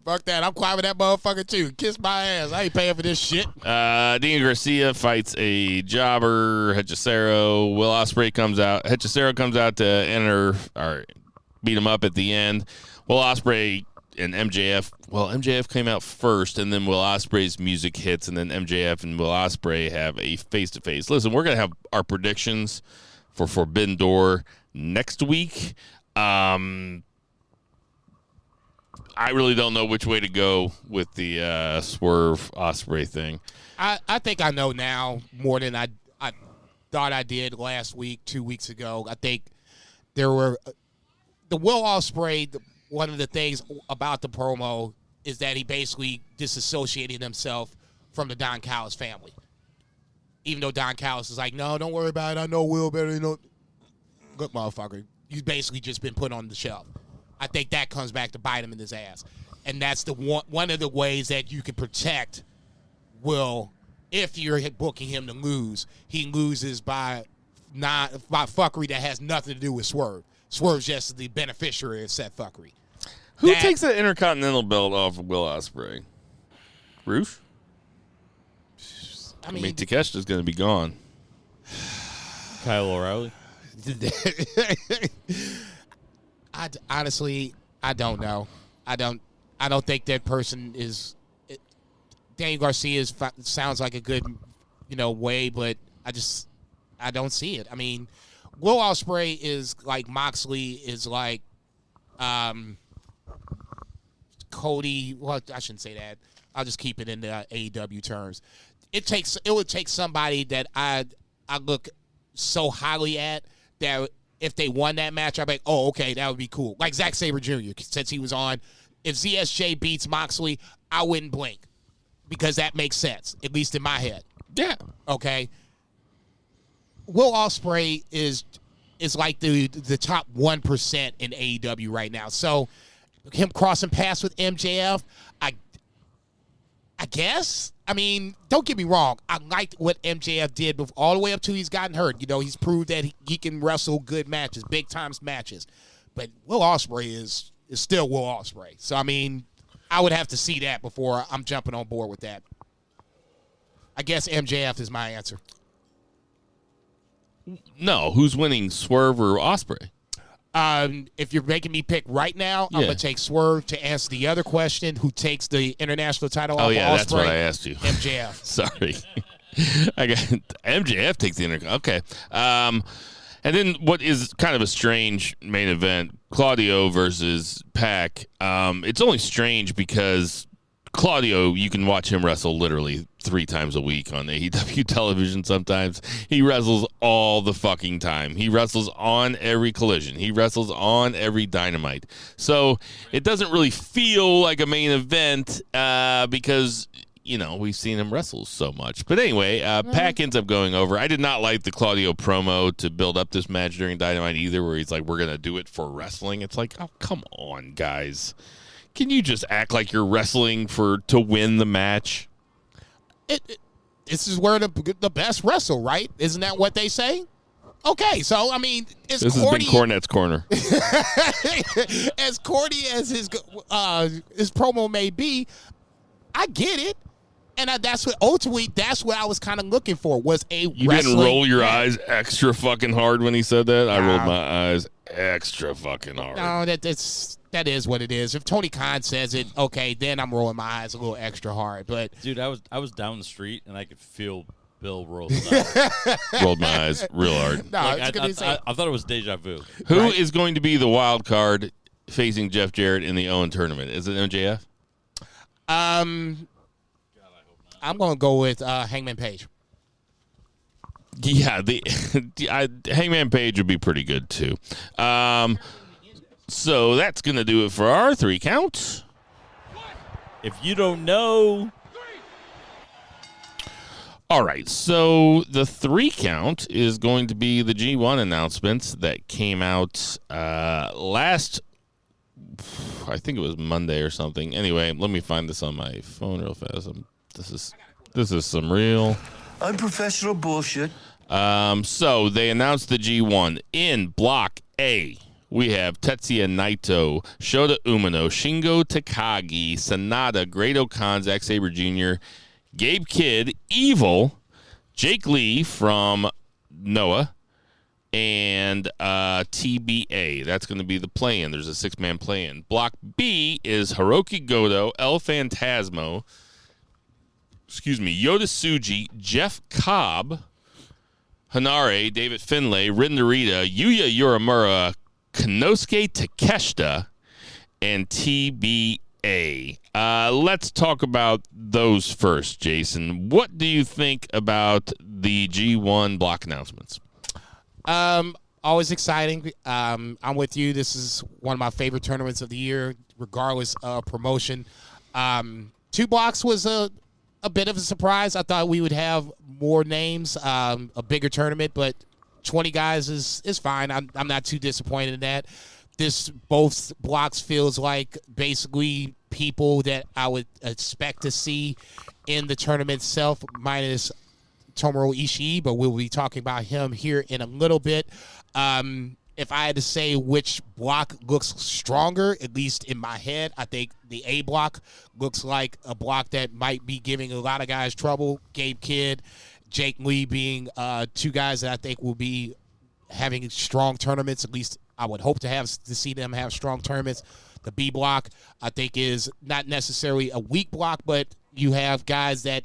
Speaker 4: Fuck that. I'm climbing that motherfucker too. Kiss my ass. I ain't paying for this shit.
Speaker 3: Dean Garcia fights a jobber, Hechicero. Will Ospreay comes out. Hechicero comes out to enter or beat him up at the end. Will Ospreay and MJF. Well, MJF came out first, and then Will Ospreay's music hits, and then MJF and Will Ospreay have a face-to-face. Listen, we're going to have our predictions for Forbidden Door next week. I really don't know which way to go with the Swerve Ospreay thing.
Speaker 4: I think I know now more than I thought I did last week, 2 weeks ago. I think there were the Will Ospreay. One of the things about the promo is that he basically disassociated himself from the Don Callis family. Even though Don Callis is like, no, don't worry about it. I know Will better. You know, good motherfucker. You've basically just been put on the shelf. I think that comes back to bite him in his ass. And that's the one of the ways that you can protect Will. If you're booking him to lose, he loses by fuckery that has nothing to do with Swerve. Swerve's just the beneficiary of said fuckery.
Speaker 3: Who takes the Intercontinental belt off of Will Ospreay? Ruth? I mean Takeshita's going to be gone.
Speaker 2: Kyle O'Reilly?
Speaker 4: Honestly, I don't know. I don't think that person is. Daniel Garcia sounds like a good, way, but I don't see it. I mean, Will Ospreay is like Moxley is like, Cody. Well, I shouldn't say that. I'll just keep it in the AEW terms. It would take somebody that I look so highly at that. If they won that match, I'd be like, oh, okay, that would be cool. Like Zack Sabre Jr., since he was on. If ZSJ beats Moxley, I wouldn't blink because that makes sense, at least in my head.
Speaker 3: Yeah.
Speaker 4: Okay. Will Ospreay is like the top 1% in AEW right now. So him crossing paths with MJF, I guess. I mean, don't get me wrong. I liked what MJF did all the way up to he's gotten hurt. He's proved that he can wrestle good matches, big times matches. But Will Ospreay is still Will Ospreay. So, I mean, I would have to see that before I'm jumping on board with that. I guess MJF is my answer.
Speaker 3: No, who's winning, Swerve or Ospreay?
Speaker 4: If you're making me pick right now, I'm going to take Swerve to answer the other question. Who takes the international title off of Ospreay?
Speaker 3: That's what I asked you.
Speaker 4: MJF.
Speaker 3: Sorry. I got MJF takes the international. Okay. And then what is kind of a strange main event, Claudio versus Pac. It's only strange because Claudio, you can watch him wrestle literally 3 times a week on AEW television sometimes. He wrestles all the fucking time. He wrestles on every Collision. He wrestles on every Dynamite. So it doesn't really feel like a main event because, we've seen him wrestle so much. But anyway, Pac ends up going over. I did not like the Claudio promo to build up this match during Dynamite either, where he's like, we're going to do it for wrestling. It's like, oh, come on, guys. Can you just act like you're wrestling to win the match?
Speaker 4: This is where the best wrestle, right? Isn't that what they say? Okay, so I mean,
Speaker 3: this has been Cornette's Corner.
Speaker 4: As corny as his promo may be, I get it, and that's what I was kind of looking for was a.
Speaker 3: You didn't roll your eyes extra fucking hard when he said that. I rolled my eyes extra fucking hard.
Speaker 4: No, that is what it is. If Tony Khan says it, okay, then I'm rolling my eyes a little extra hard. But
Speaker 2: dude, I was down the street and I could feel Bill roll his eyes.
Speaker 3: Rolled my eyes real hard.
Speaker 2: No, I thought it was deja vu.
Speaker 3: Who is going to be the wild card facing Jeff Jarrett in the Owen tournament? Is it MJF?
Speaker 4: I'm going to go with Hangman Page.
Speaker 3: Yeah, Hangman Page would be pretty good too. So that's going to do it for our 3 counts.
Speaker 2: If you don't know.
Speaker 3: All right, so the 3 count is going to be the G1 announcements that came out last, I think it was Monday or something. Anyway, let me find this on my phone real fast. This is some real
Speaker 5: unprofessional bullshit.
Speaker 3: So they announced the G1 in Block A. We have Tetsuya Naito, Shota Umino, Shingo Takagi, Sanada, Great-O-Khan, Zack Sabre Jr., Gabe Kidd, Evil, Jake Lee from Noah, and TBA. That's going to be the play-in. There's a 6-man play-in. Block B is Hiroki Goto, El Phantasmo, Yota Tsuji, Jeff Cobb, Hanare, David Finlay, Rin Narita, Yuya Uemura, Konosuke Takeshita, and TBA. Let's talk about those first, Jason. What do you think about the G1 block announcements?
Speaker 4: Always exciting. I'm with you. This is one of my favorite tournaments of the year, regardless of promotion. 2 blocks was a bit of a surprise. I thought we would have more names, a bigger tournament, but 20 guys is fine. I'm not too disappointed in that. Both blocks feels like basically people that I would expect to see in the tournament itself, minus Tomohiro Ishii, but we'll be talking about him here in a little bit. If I had to say which block looks stronger, at least in my head, I think the A block looks like a block that might be giving a lot of guys trouble. Gabe Kidd, Jake Lee being 2 guys that I think will be having strong tournaments. At least I would hope to see them have strong tournaments. The B block, I think, is not necessarily a weak block, but you have guys that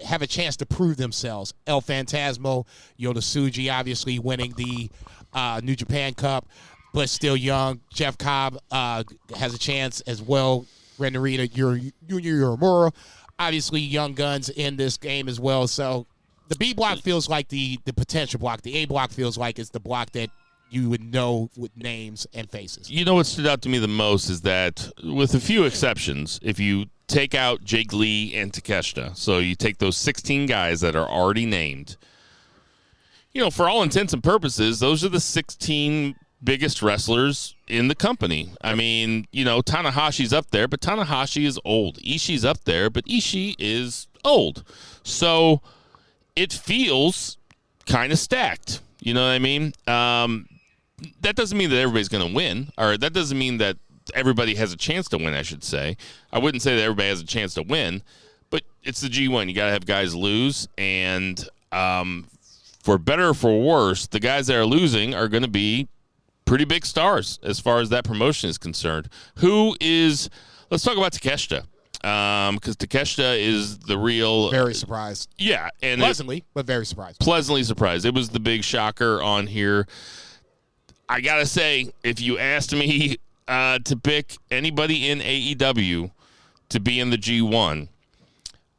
Speaker 4: have a chance to prove themselves. El Phantasmo, Yota Tsuji, obviously winning the New Japan Cup, but still young. Jeff Cobb has a chance as well. Ren Narita, Yuya Uemura, obviously young guns in this game as well. So the B block feels like the potential block. The A block feels like it's the block that you would know with names and faces.
Speaker 3: You know what stood out to me the most is that, with a few exceptions, if you take out Jake Lee and Takeshita, so you take those 16 guys that are already named, for all intents and purposes, those are the 16 biggest wrestlers in the company. I mean, Tanahashi's up there, but Tanahashi is old. Ishii's up there, but Ishii is old. So it feels kind of stacked. You know what I mean? That doesn't mean that everybody's going to win, or that doesn't mean that everybody has a chance to win, I should say. I wouldn't say that everybody has a chance to win, but it's the G1. You got to have guys lose, and for better or for worse, the guys that are losing are going to be pretty big stars as far as that promotion is concerned. Let's talk about Takeshita, because Takeshita is the real...
Speaker 4: Very surprised.
Speaker 3: Yeah. And
Speaker 4: but very surprised.
Speaker 3: Pleasantly surprised. It was the big shocker on here. I got to say, if you asked me to pick anybody in AEW to be in the G1,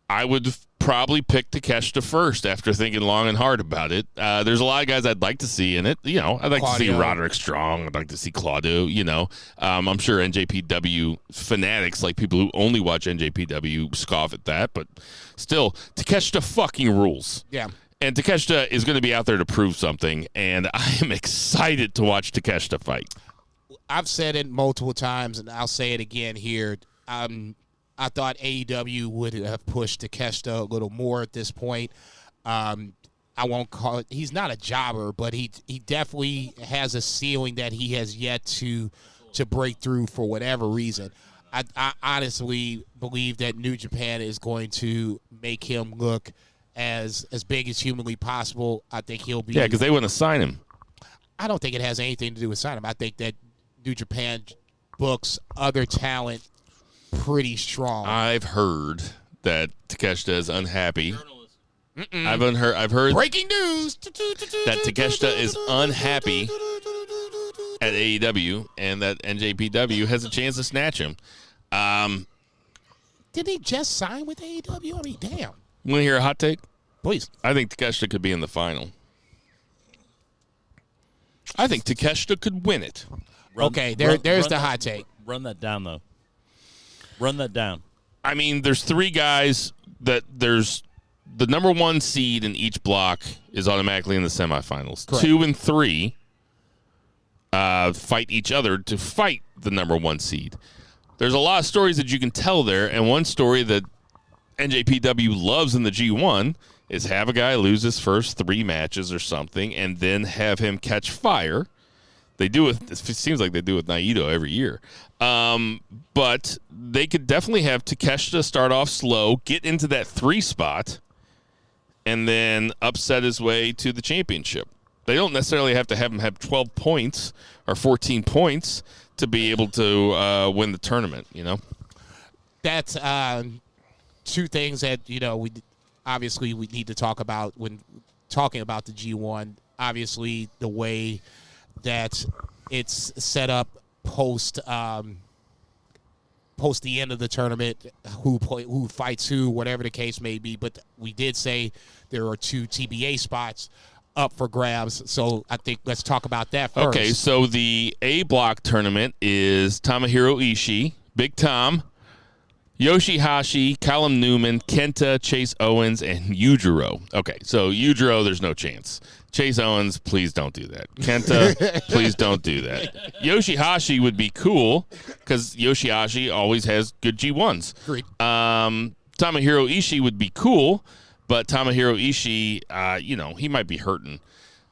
Speaker 3: I would probably pick Takeshita first after thinking long and hard about it. There's a lot of guys I'd like to see in it. I'd like to see Roderick Strong. I'd like to see Claudio. I'm sure NJPW fanatics, like people who only watch NJPW, scoff at that. But still, Takeshita fucking rules.
Speaker 4: Yeah.
Speaker 3: And Takeshita is going to be out there to prove something, and I am excited to watch Takeshita fight.
Speaker 4: I've said it multiple times, and I'll say it again here. I thought AEW would have pushed Takeshita a little more at this point. I won't call it. He's not a jobber, but he definitely has a ceiling that he has yet to break through for whatever reason. I honestly believe that New Japan is going to make him look as big as humanly possible. I think he'll be...
Speaker 3: Yeah, because they wouldn't assign him.
Speaker 4: I don't think it has anything to do with signing him. I think that New Japan books other talent pretty strong.
Speaker 3: I've heard that Takeshita is unhappy. I've heard
Speaker 4: breaking news
Speaker 3: that Takeshita is unhappy at AEW and that NJPW has a chance to snatch him.
Speaker 4: Did he just sign with AEW? I mean, damn.
Speaker 3: Want to hear a hot take?
Speaker 4: Please.
Speaker 3: I think Takeshita could be in the final. I think Takeshita could win it.
Speaker 4: There's the hot take.
Speaker 2: Run that down, though. Run that down.
Speaker 3: I mean, there's 3 guys that there's the number 1 seed in each block is automatically in the semifinals.
Speaker 4: Correct.
Speaker 3: 2 and 3 fight each other to fight the number 1 seed. There's a lot of stories that you can tell there, and one story that NJPW loves in the G1 is have a guy lose his first 3 matches or something and then have him catch fire. They do it seems like they do with Naito every year. But they could definitely have Takeshita start off slow, get into that 3 spot, and then upset his way to the championship. They don't necessarily have to have him have 12 points or 14 points to be able to win the tournament, you know?
Speaker 4: That's 2 things that, we obviously we need to talk about when talking about the G1. Obviously, the way that it's set up post the end of the tournament, who fights who, whatever the case may be. But we did say there are 2 TBA spots up for grabs, so I think let's talk about that first.
Speaker 3: Okay, so the A block tournament is Tomohiro Ishii, Big Tom, Yoshihashi, Callum Newman, Kenta, Chase Owens, and Yujiro. Okay, so Yujiro, there's no chance. Chase Owens, please don't do that. Kenta, please don't do that. Yoshihashi would be cool because Yoshihashi always has good G1s.
Speaker 4: Agreed.
Speaker 3: Tomohiro Ishii would be cool, but Tomohiro Ishii, he might be hurting.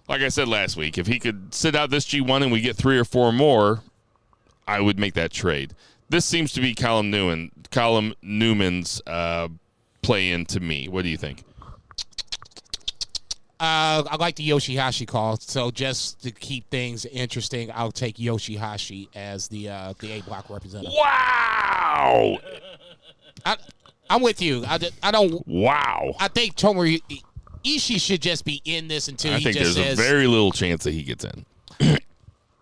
Speaker 3: Like I said last week, if he could sit out this G1 and we get 3 or 4 more, I would make that trade. This seems to be Callum Newman's play-in to me. What do you think?
Speaker 4: I like the Yoshihashi call. So just to keep things interesting, I'll take Yoshihashi as the A block representative.
Speaker 3: Wow!
Speaker 4: I'm with you. I don't.
Speaker 3: Wow!
Speaker 4: I think Tomohiro Ishii should just be in this until
Speaker 3: I
Speaker 4: he
Speaker 3: think
Speaker 4: just
Speaker 3: there's
Speaker 4: says.
Speaker 3: a very little chance that he gets in.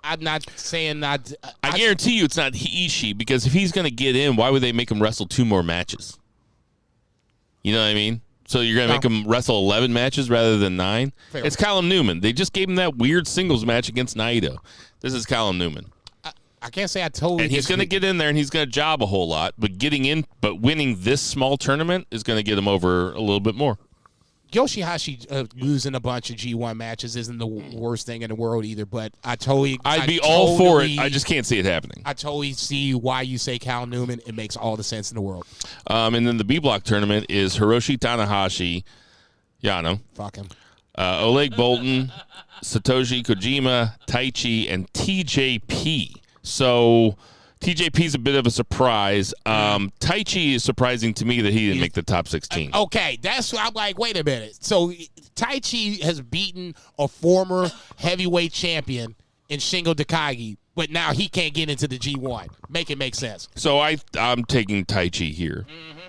Speaker 4: I'm not saying not.
Speaker 3: I guarantee you it's not Ishii, because if he's going to get in, why would they make him wrestle 2 more matches? You know what I mean? So you're going to make him wrestle 11 matches rather than 9?
Speaker 4: Fair.
Speaker 3: It's Callum Newman. They just gave him that weird singles match against Naito. This is Callum Newman.
Speaker 4: I can't say I totally.
Speaker 3: And he's going to get in there and he's going to job a whole lot, but winning this small tournament is going to get him over a little bit more.
Speaker 4: Yoshihashi losing a bunch of G1 matches isn't the worst thing in the world either, but
Speaker 3: I'd be all for it. I just can't see it happening.
Speaker 4: I totally see why you say Cal Newman. It makes all the sense in the world.
Speaker 3: And then the B block tournament is Hiroshi Tanahashi, Yano.
Speaker 4: Fuck him.
Speaker 3: Oleg Bolton, Satoshi Kojima, Taichi, and TJP. So TJP's a bit of a surprise. Taichi is surprising to me that he didn't make the top 16.
Speaker 4: Okay, that's what I'm like, wait a minute. So Taichi has beaten a former heavyweight champion in Shingo Takagi, but now he can't get into the G1. Make it make sense.
Speaker 3: So I'm taking Taichi here.
Speaker 4: Mm-hmm.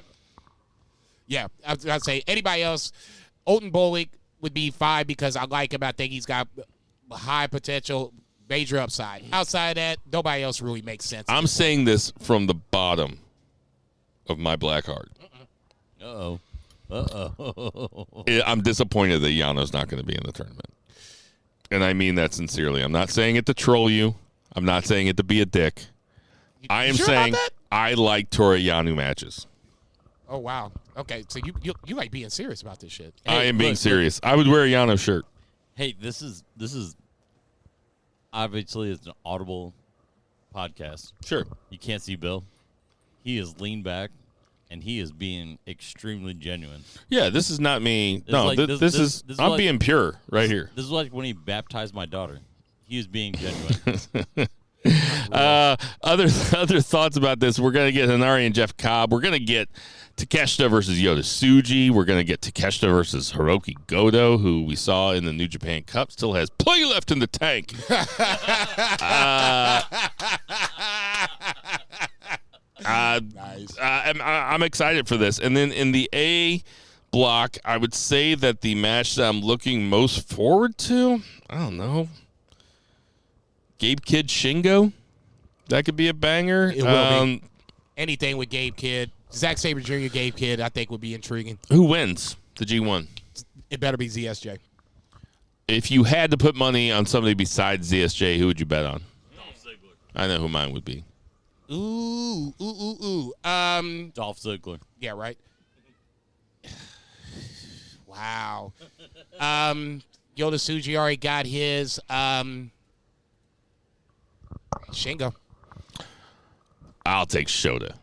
Speaker 4: Yeah, I'd say anybody else, Olden Bolick would be 5 because I like him. I think he's got high potential, major upside. Outside of that, nobody else really makes sense.
Speaker 3: I'm saying this from the bottom of my black heart.
Speaker 2: Uh-oh.
Speaker 3: I'm disappointed that Yano's not going to be in the tournament. And I mean that sincerely. I'm not saying it to troll you. I'm not saying it to be a dick. I am saying I like Toru Yano matches.
Speaker 4: Oh, wow. Okay, so you like being serious about this shit.
Speaker 3: Hey, I am being serious. I would wear a Yano shirt.
Speaker 2: Hey, this is obviously it's an audible podcast.
Speaker 3: Sure.
Speaker 2: You can't see Bill. He is leaned back, and he is being extremely genuine.
Speaker 3: Yeah, this is not me.
Speaker 2: This is
Speaker 3: I'm
Speaker 2: like,
Speaker 3: being pure right here.
Speaker 2: This is like when he baptized my daughter. He is being genuine.
Speaker 3: Other thoughts about this? We're gonna get Hanari and Jeff Cobb. We're gonna get Takeshita versus Yota Tsuji. We're gonna get Takeshita versus Hiroki Goto, who we saw in the New Japan Cup, still has plenty left in the tank.
Speaker 4: Nice.
Speaker 3: I'm excited for this. And then in the A block, I would say that the match that I'm looking most forward to, I don't know, Gabe Kidd Shingo. That could be a banger.
Speaker 4: It will be. Anything with Gabe Kidd. Zack Sabre Jr., Gabe Kidd, I think would be intriguing.
Speaker 3: Who wins the G1?
Speaker 4: It better be ZSJ.
Speaker 3: If you had to put money on somebody besides ZSJ, who would you bet on? Dolph Ziggler. I know who mine would be.
Speaker 4: Ooh.
Speaker 2: Dolph Ziggler.
Speaker 4: Yeah, right. Wow. Yota Tsuji already got his. Shingo.
Speaker 3: I'll take Shota.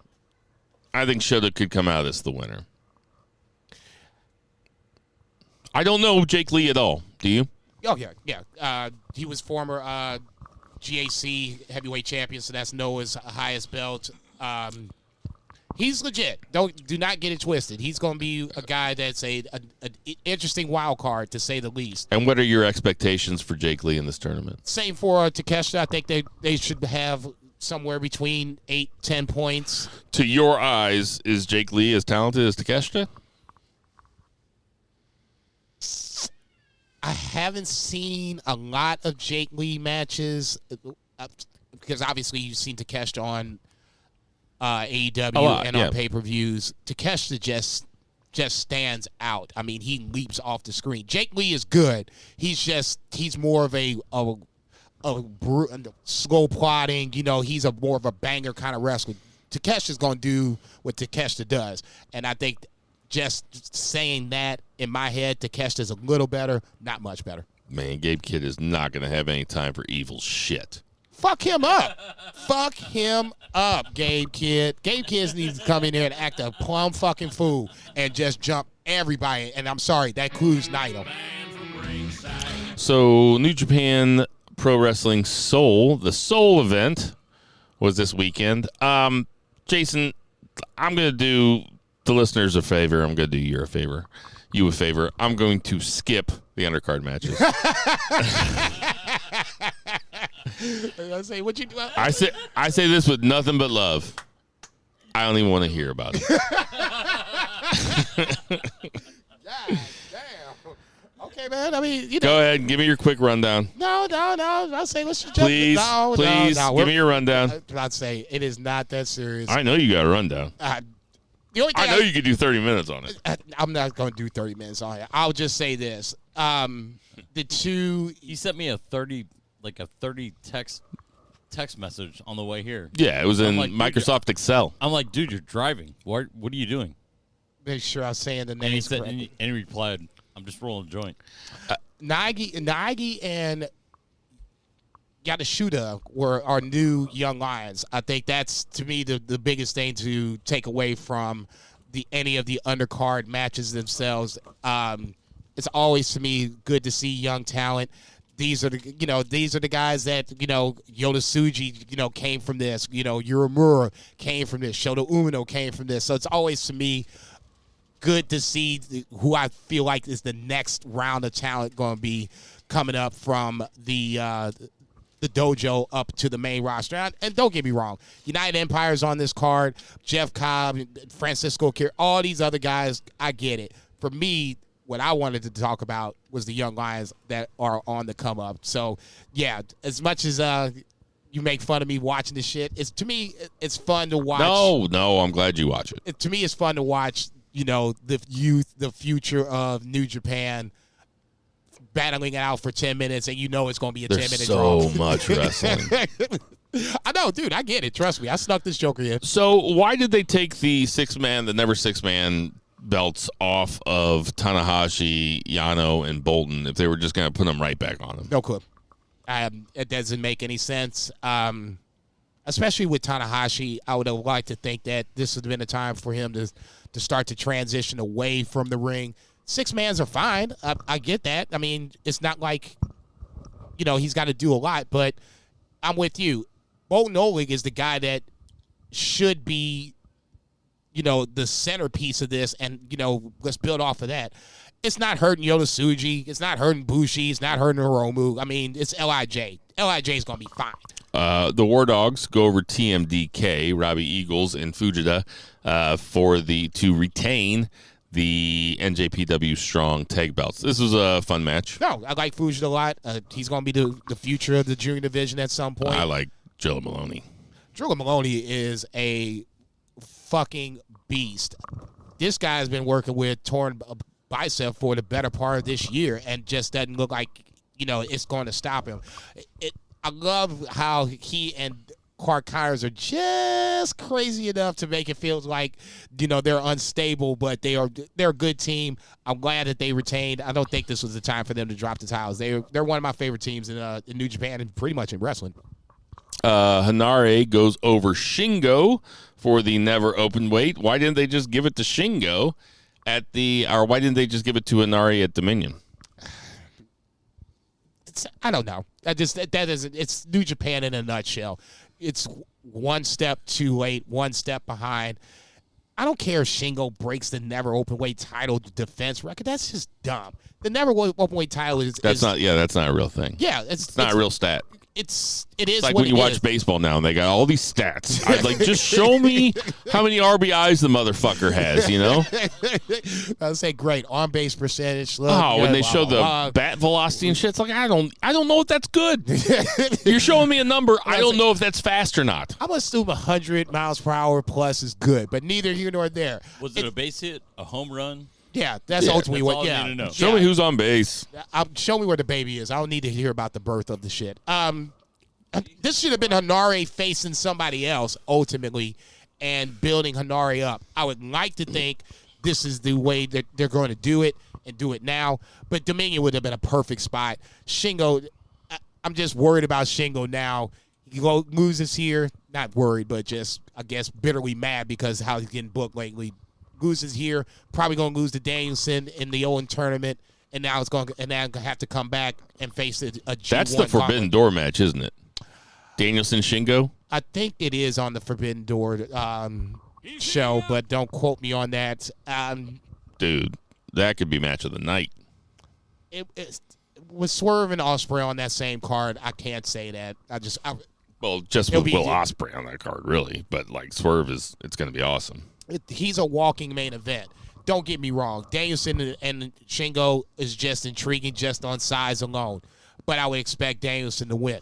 Speaker 3: I think Shota could come out of this the winner. I don't know Jake Lee at all. Do you?
Speaker 4: Oh, yeah. He was former GAC heavyweight champion, so that's Noah's highest belt. He's legit. Do not get it twisted. He's going to be a guy that's an interesting wild card, to say the least.
Speaker 3: And what are your expectations for Jake Lee in this tournament?
Speaker 4: Same for Takeshita. I think they should have somewhere between 8-10 points.
Speaker 3: To your eyes, is Jake Lee as talented as Takeshita?
Speaker 4: I haven't seen a lot of Jake Lee matches because obviously you've seen Takeshita on AEW and on pay-per-views. Takeshita just stands out. I mean, he leaps off the screen. Jake Lee is good. He's more of a slow plotting. He's more of a banger kind of wrestler. Takeshita's going to do what Takeshita does, and I think just saying that in my head, Takeshita's a little better, not much better.
Speaker 3: Man, Gabe Kidd is not going to have any time for evil shit.
Speaker 4: Fuck him up. Fuck him up, Gabe Kidd. Gabe Kidd needs to come in here and act a plumb fucking fool and just jump everybody. And I'm sorry, that includes Naito.
Speaker 3: So, New Japan Pro Wrestling Seoul, the Seoul event was this weekend. Jason, I'm going to do the listeners a favor. I'm going to do you a favor. I'm going to skip the undercard matches.
Speaker 4: I say, what you do?
Speaker 3: I say this with nothing but love. I don't even want to hear about it.
Speaker 4: God damn. Okay, man. I mean,
Speaker 3: Go ahead and give me your quick rundown.
Speaker 4: No. I'll say, let's just
Speaker 3: Please,
Speaker 4: jump.
Speaker 3: please, give me your rundown.
Speaker 4: I'd say it is not that serious.
Speaker 3: I know you got a rundown.
Speaker 4: The only thing
Speaker 3: I know you could do 30 minutes on it.
Speaker 4: I'm not going to do 30 minutes on it. I'll just say this. The two...
Speaker 2: He sent me a 30 text message on the way here.
Speaker 3: Yeah, it was in
Speaker 2: like,
Speaker 3: Microsoft Excel.
Speaker 2: I'm like, dude, you're driving. What are you doing?
Speaker 4: Make sure I'm saying the
Speaker 2: And he
Speaker 4: names
Speaker 2: said,
Speaker 4: correctly.
Speaker 2: and he replied, I'm just rolling a joint.
Speaker 4: Nagi and Yadashuda were our new young lions. I think that's, to me, the biggest thing to take away from any of the undercard matches themselves. It's always, to me, good to see young talent. These are the guys that, Yoda Tsuji, came from this. Uemura came from this. Shota Umino came from this. So it's always, to me, good to see who I feel like is the next round of talent going to be coming up from the dojo up to the main roster. And don't get me wrong, United Empire's on this card. Jeff Cobb, Francisco Kier, all these other guys, I get it. For me, what I wanted to talk about was the young lions that are on the come up. So, yeah, as much as you make fun of me watching this shit, to me, it's fun to watch.
Speaker 3: No, I'm glad you watch it.
Speaker 4: To me, it's fun to watch, the youth, the future of New Japan battling it out for 10 minutes, and it's going to be a 10-minute draw.
Speaker 3: So much wrestling.
Speaker 4: I know, dude. I get it. Trust me. I snuck this joker in.
Speaker 3: So why did they take the never six-man belts off of Tanahashi, Yano, and Bolton if they were just going to put them right back on them?
Speaker 4: No clue. It doesn't make any sense. Especially with Tanahashi, I would have liked to think that this would have been a time for him to start to transition away from the ring. Six-mans are fine. I get that. I mean, it's not like, he's got to do a lot, but I'm with you. Bolton Oleg is the guy that should be, the centerpiece of this, and, let's build off of that. It's not hurting Yoda Tsuji. It's not hurting Bushi. It's not hurting Hiromu. I mean, it's LIJ. LIJ is going to be fine.
Speaker 3: The War Dogs go over TMDK, Robbie Eagles, and Fujita to retain the NJPW Strong Tag Belts. This was a fun match.
Speaker 4: No, I like Fujita a lot. He's going to be the future of the junior division at some point.
Speaker 3: I like Joe Maloney.
Speaker 4: Joe Maloney is a fucking beast. This guy's been working with torn bicep for the better part of this year and just doesn't look like, it's going to stop him. I love how he and Clark Connors are just crazy enough to make it feel like, they're unstable, but they're a good team. I'm glad that they retained. I don't think this was the time for them to drop the titles. They're one of my favorite teams in New Japan and pretty much in wrestling.
Speaker 3: Hanare goes over Shingo for the never open weight. Why didn't they just give it to Shingo? or why didn't they just give it to Inari at Dominion?
Speaker 4: I don't know. It's New Japan in a nutshell. It's one step too late, one step behind. I don't care if Shingo breaks the never openweight title defense record. That's just dumb. The never openweight title is
Speaker 3: that's not a real thing.
Speaker 4: Yeah,
Speaker 3: it's not a real stat.
Speaker 4: It is
Speaker 3: like
Speaker 4: what
Speaker 3: when you watch baseball now and they got all these stats. I was like, just show me how many RBIs the motherfucker has, you know?
Speaker 4: I would say great on base percentage.
Speaker 3: Look, when they show the bat velocity and shit, it's like I don't know if that's good. You're showing me a number. I don't know if that's fast or not.
Speaker 4: I'm gonna assume 100 miles per hour plus is good, but neither here nor there.
Speaker 2: Was it a base hit, a home run?
Speaker 4: Yeah, that's ultimately what.
Speaker 2: Yeah, need to know.
Speaker 3: Show me who's on base.
Speaker 4: Show me where the baby is. I don't need to hear about the birth of the shit. This should have been Hanare facing somebody else ultimately, and building Hanare up. I would like to think this is the way that they're going to do it and do it now. But Dominion would have been a perfect spot. Shingo, I'm just worried about Shingo now. He loses here, not worried, but just I guess bitterly mad because how he's getting booked lately. Loses here, probably going to lose to Danielson in the Owen tournament, and now now have to come back and face a G1.
Speaker 3: That's the Forbidden Door match, isn't it? Danielson Shingo.
Speaker 4: I think it is on the Forbidden Door show, but don't quote me on that.
Speaker 3: Dude, that could be match of the night.
Speaker 4: With Swerve and Ospreay on that same card, I can't say that. Just
Speaker 3: with Will Ospreay on that card, really, but like Swerve it's going to be awesome.
Speaker 4: He's a walking main event. Don't get me wrong. Danielson and Shingo is just intriguing just on size alone. But I would expect Danielson to win,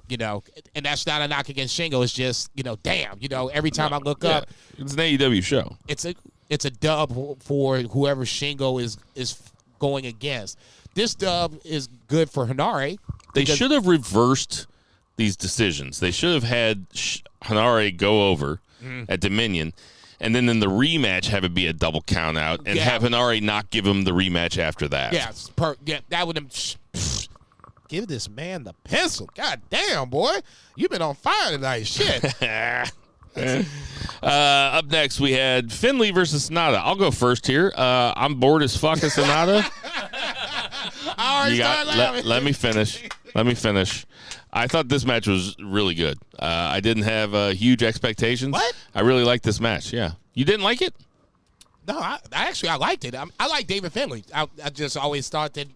Speaker 4: you know. And that's not a knock against Shingo. It's just, damn, every time I look up.
Speaker 3: It's an AEW show.
Speaker 4: It's a dub for whoever Shingo is going against. This dub is good for Hanare.
Speaker 3: They should have reversed these decisions. They should have had Hanare go over at Dominion. And then in the rematch, have it be a double count out and have Hanare not give him the rematch after that.
Speaker 4: That would have. Give this man the pencil. God damn, boy. You've been on fire tonight. Shit.
Speaker 3: Up next, we had Finlay versus Sonata. I'll go first here. I'm bored as fuck of Sonata. Let me finish. I thought this match was really good. I didn't have huge expectations.
Speaker 4: What?
Speaker 3: I really liked this match. Yeah. You didn't like it?
Speaker 4: No, I liked it. I like David Finlay. I just always thought that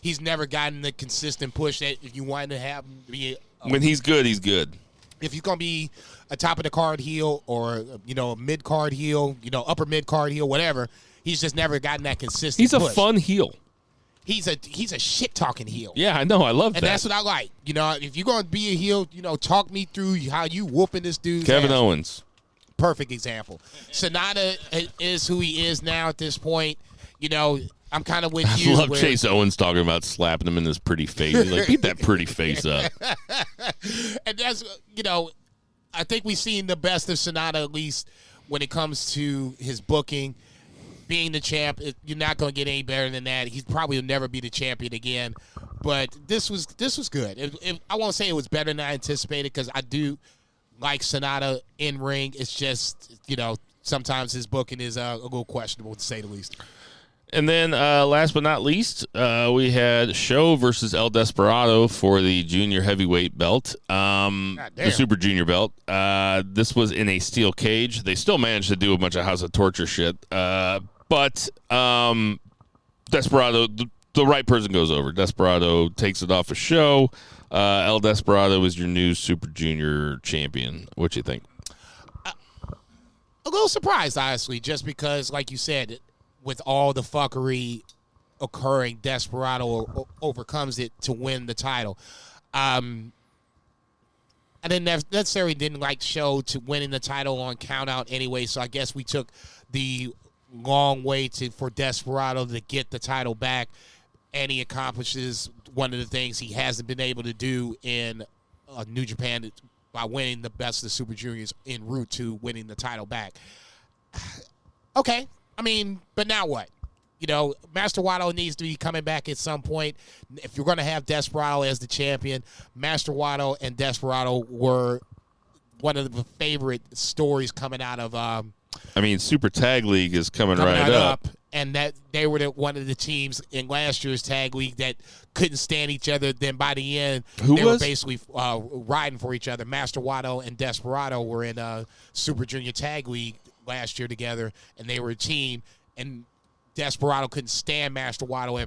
Speaker 4: he's never gotten the consistent push that if you wanted to have him be.
Speaker 3: When he's good, he's good.
Speaker 4: If you're going to be a top of the card heel or, a mid card heel, upper mid card heel, whatever, he's just never gotten that consistent
Speaker 3: He's
Speaker 4: push.
Speaker 3: A fun heel.
Speaker 4: He's a shit talking heel.
Speaker 3: Yeah, I know. I love that.
Speaker 4: And that's what I like. If you're going to be a heel, talk me through how you whooping this dude's
Speaker 3: Kevin
Speaker 4: ass.
Speaker 3: Owens.
Speaker 4: Perfect example. Sonata is who he is now at this point. I'm kind of with you.
Speaker 3: I love Chase Owens talking about slapping him in his pretty face. He's like, beat that pretty face up.
Speaker 4: And that's, I think we've seen the best of Sonata, at least when it comes to his booking. Being the champ, you're not going to get any better than that. He probably will never be the champion again. But this was good. I won't say it was better than I anticipated because I do like Sonata in ring. It's just, sometimes his booking is a little questionable, to say the least.
Speaker 3: And then last but not least, we had Show versus El Desperado for the junior heavyweight belt, the Super Junior belt. This was in a steel cage. They still managed to do a bunch of House of Torture shit. But Desperado, the right person goes over. Desperado takes it off a Show. El Desperado is your new Super Junior champion. What you think?
Speaker 4: A little surprised, honestly, just because, like you said, with all the fuckery occurring, Desperado overcomes it to win the title. I didn't necessarily like Show to winning the title on count out anyway, so I guess we took the long way for Desperado to get the title back, and he accomplishes one of the things he hasn't been able to do in New Japan by winning the best of the Super Juniors en route to winning the title back. Okay. But now what? Master Wato needs to be coming back at some point. If you're going to have Desperado as the champion, Master Wato and Desperado were one of the favorite stories coming out of... Super Tag League is coming right up. and that they were one of the teams in last year's tag league that couldn't stand each other. Then by the end, they were basically riding for each other. Master Wato and Desperado were in Super Junior Tag League last year together, and they were a team. And Desperado couldn't stand Master Wato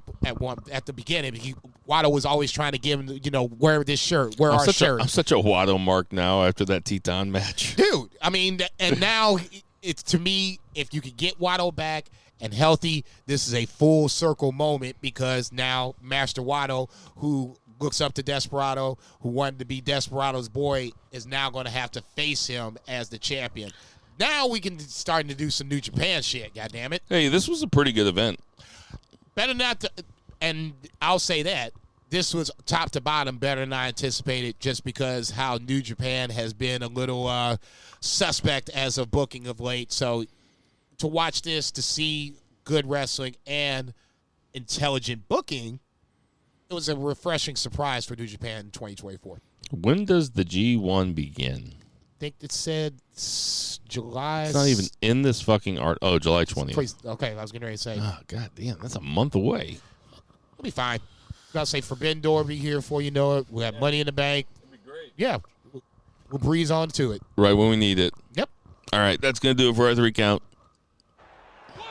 Speaker 4: at the beginning. Wato was always trying to give him, wear this shirt, wear our shirt.
Speaker 3: I'm such a Wato mark now after that Teton match.
Speaker 4: Dude, I mean, and now it's, to me, if you could get Wato back and healthy, this is a full circle moment, because now Master Wato, who looks up to Desperado, who wanted to be Desperado's boy, is now going to have to face him as the champion. Now we can start to do some New Japan shit, goddammit.
Speaker 3: Hey, this was a pretty good event.
Speaker 4: Better not to, and I'll say that. This was top to bottom better than I anticipated, just because how New Japan has been a little suspect as of booking of late. So to watch this, to see good wrestling and intelligent booking, it was a refreshing surprise for New Japan in 2024.
Speaker 3: When does the G1 begin?
Speaker 4: I think it said July.
Speaker 3: It's not even in this fucking art. Oh, July 20th.
Speaker 4: Okay, I was getting ready to say.
Speaker 3: Oh, God damn, that's a month away.
Speaker 4: It'll be fine. I'll say Forbidden Door will be here before you know it. We'll have Money in the Bank.
Speaker 2: It'll be great.
Speaker 4: Yeah. We'll breeze on to it.
Speaker 3: Right when we need it.
Speaker 4: Yep.
Speaker 3: All right, that's going to do it for our 3 count.
Speaker 5: 1,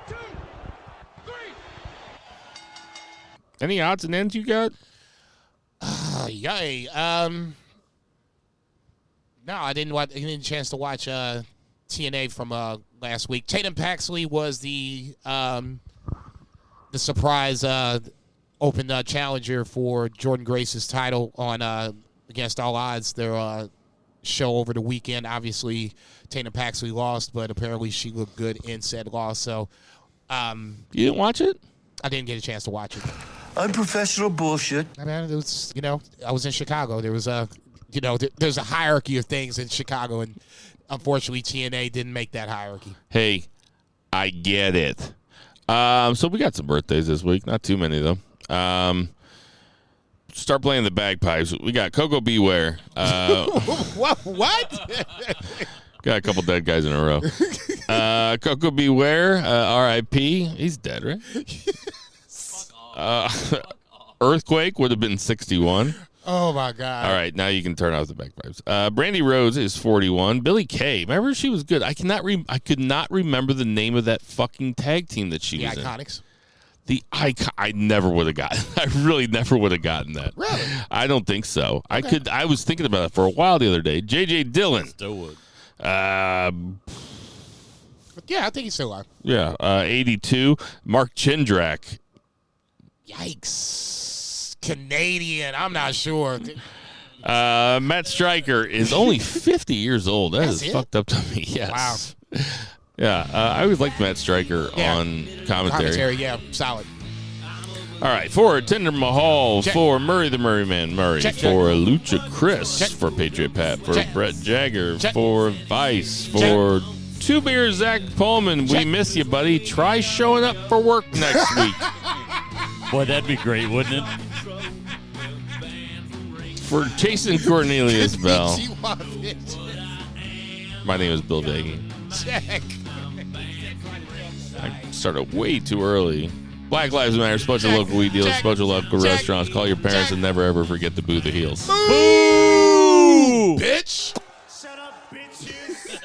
Speaker 5: 2, 3.
Speaker 3: Any odds and ends you got?
Speaker 4: Yay. No, I didn't get a chance to watch TNA from last week. Tatum Paxley was the surprise open challenger for Jordan Grace's title on Against All Odds. Their show over the weekend. Obviously, Tatum Paxley lost, but apparently she looked good in said loss. So,
Speaker 3: you didn't watch it?
Speaker 4: I didn't get a chance to watch it.
Speaker 6: Unprofessional bullshit.
Speaker 4: I mean, it was, I was in Chicago. There was there's a hierarchy of things in Chicago, and unfortunately, TNA didn't make that hierarchy.
Speaker 3: Hey, I get it. So we got some birthdays this week. Not too many, though. Start playing the bagpipes. We got Coco Beware.
Speaker 4: What?
Speaker 3: Got a couple dead guys in a row. Coco Beware, R.I.P. He's dead, right? Earthquake would have been 61.
Speaker 4: Oh, my God.
Speaker 3: All right, now you can turn off the bagpipes. Brandy Rose is 41. Billie Kay, remember she was good. I could not remember the name of that fucking tag team that she was
Speaker 4: Iconics.
Speaker 3: in. The Iconics. I never would have gotten. I really never would have gotten that.
Speaker 4: Really?
Speaker 3: I don't think so. Okay. I was thinking about it for a while the other day. J.J. Dillon.
Speaker 2: Still would.
Speaker 4: Yeah, I think he's still alive.
Speaker 3: Yeah, 82. Mark Chindrak.
Speaker 4: Yikes. Canadian. I'm not sure.
Speaker 3: Matt Stryker is only 50 years old. That is fucked up to me. Yes.
Speaker 4: Wow.
Speaker 3: Yeah, I always liked Matt Stryker on commentary.
Speaker 4: Yeah, solid.
Speaker 3: All right, for Tinder Mahal,
Speaker 4: Check.
Speaker 3: for Murray the Murray Man Murray,
Speaker 4: Check.
Speaker 3: for Lucha Chris,
Speaker 4: Check.
Speaker 3: for Patriot Pat, for
Speaker 4: Check.
Speaker 3: Brett Jagger,
Speaker 4: Check.
Speaker 3: for Vice, for Two Beer Zach Pullman.
Speaker 4: Check.
Speaker 3: We miss you, buddy. Try showing up for work next week.
Speaker 2: Boy, that'd be great, wouldn't it?
Speaker 3: For Jason Cornelius Bell,
Speaker 4: You want it.
Speaker 3: my name is Bill Vagey.
Speaker 4: Check.
Speaker 3: I started way too early. Black Lives Matter, Special Local Weed Dealers,
Speaker 4: Check.
Speaker 3: Special Local
Speaker 4: Check.
Speaker 3: Restaurants. Call your parents
Speaker 4: Check.
Speaker 3: and never ever forget to boo the heels.
Speaker 4: Boo! Bitch.
Speaker 5: Shut up, bitches.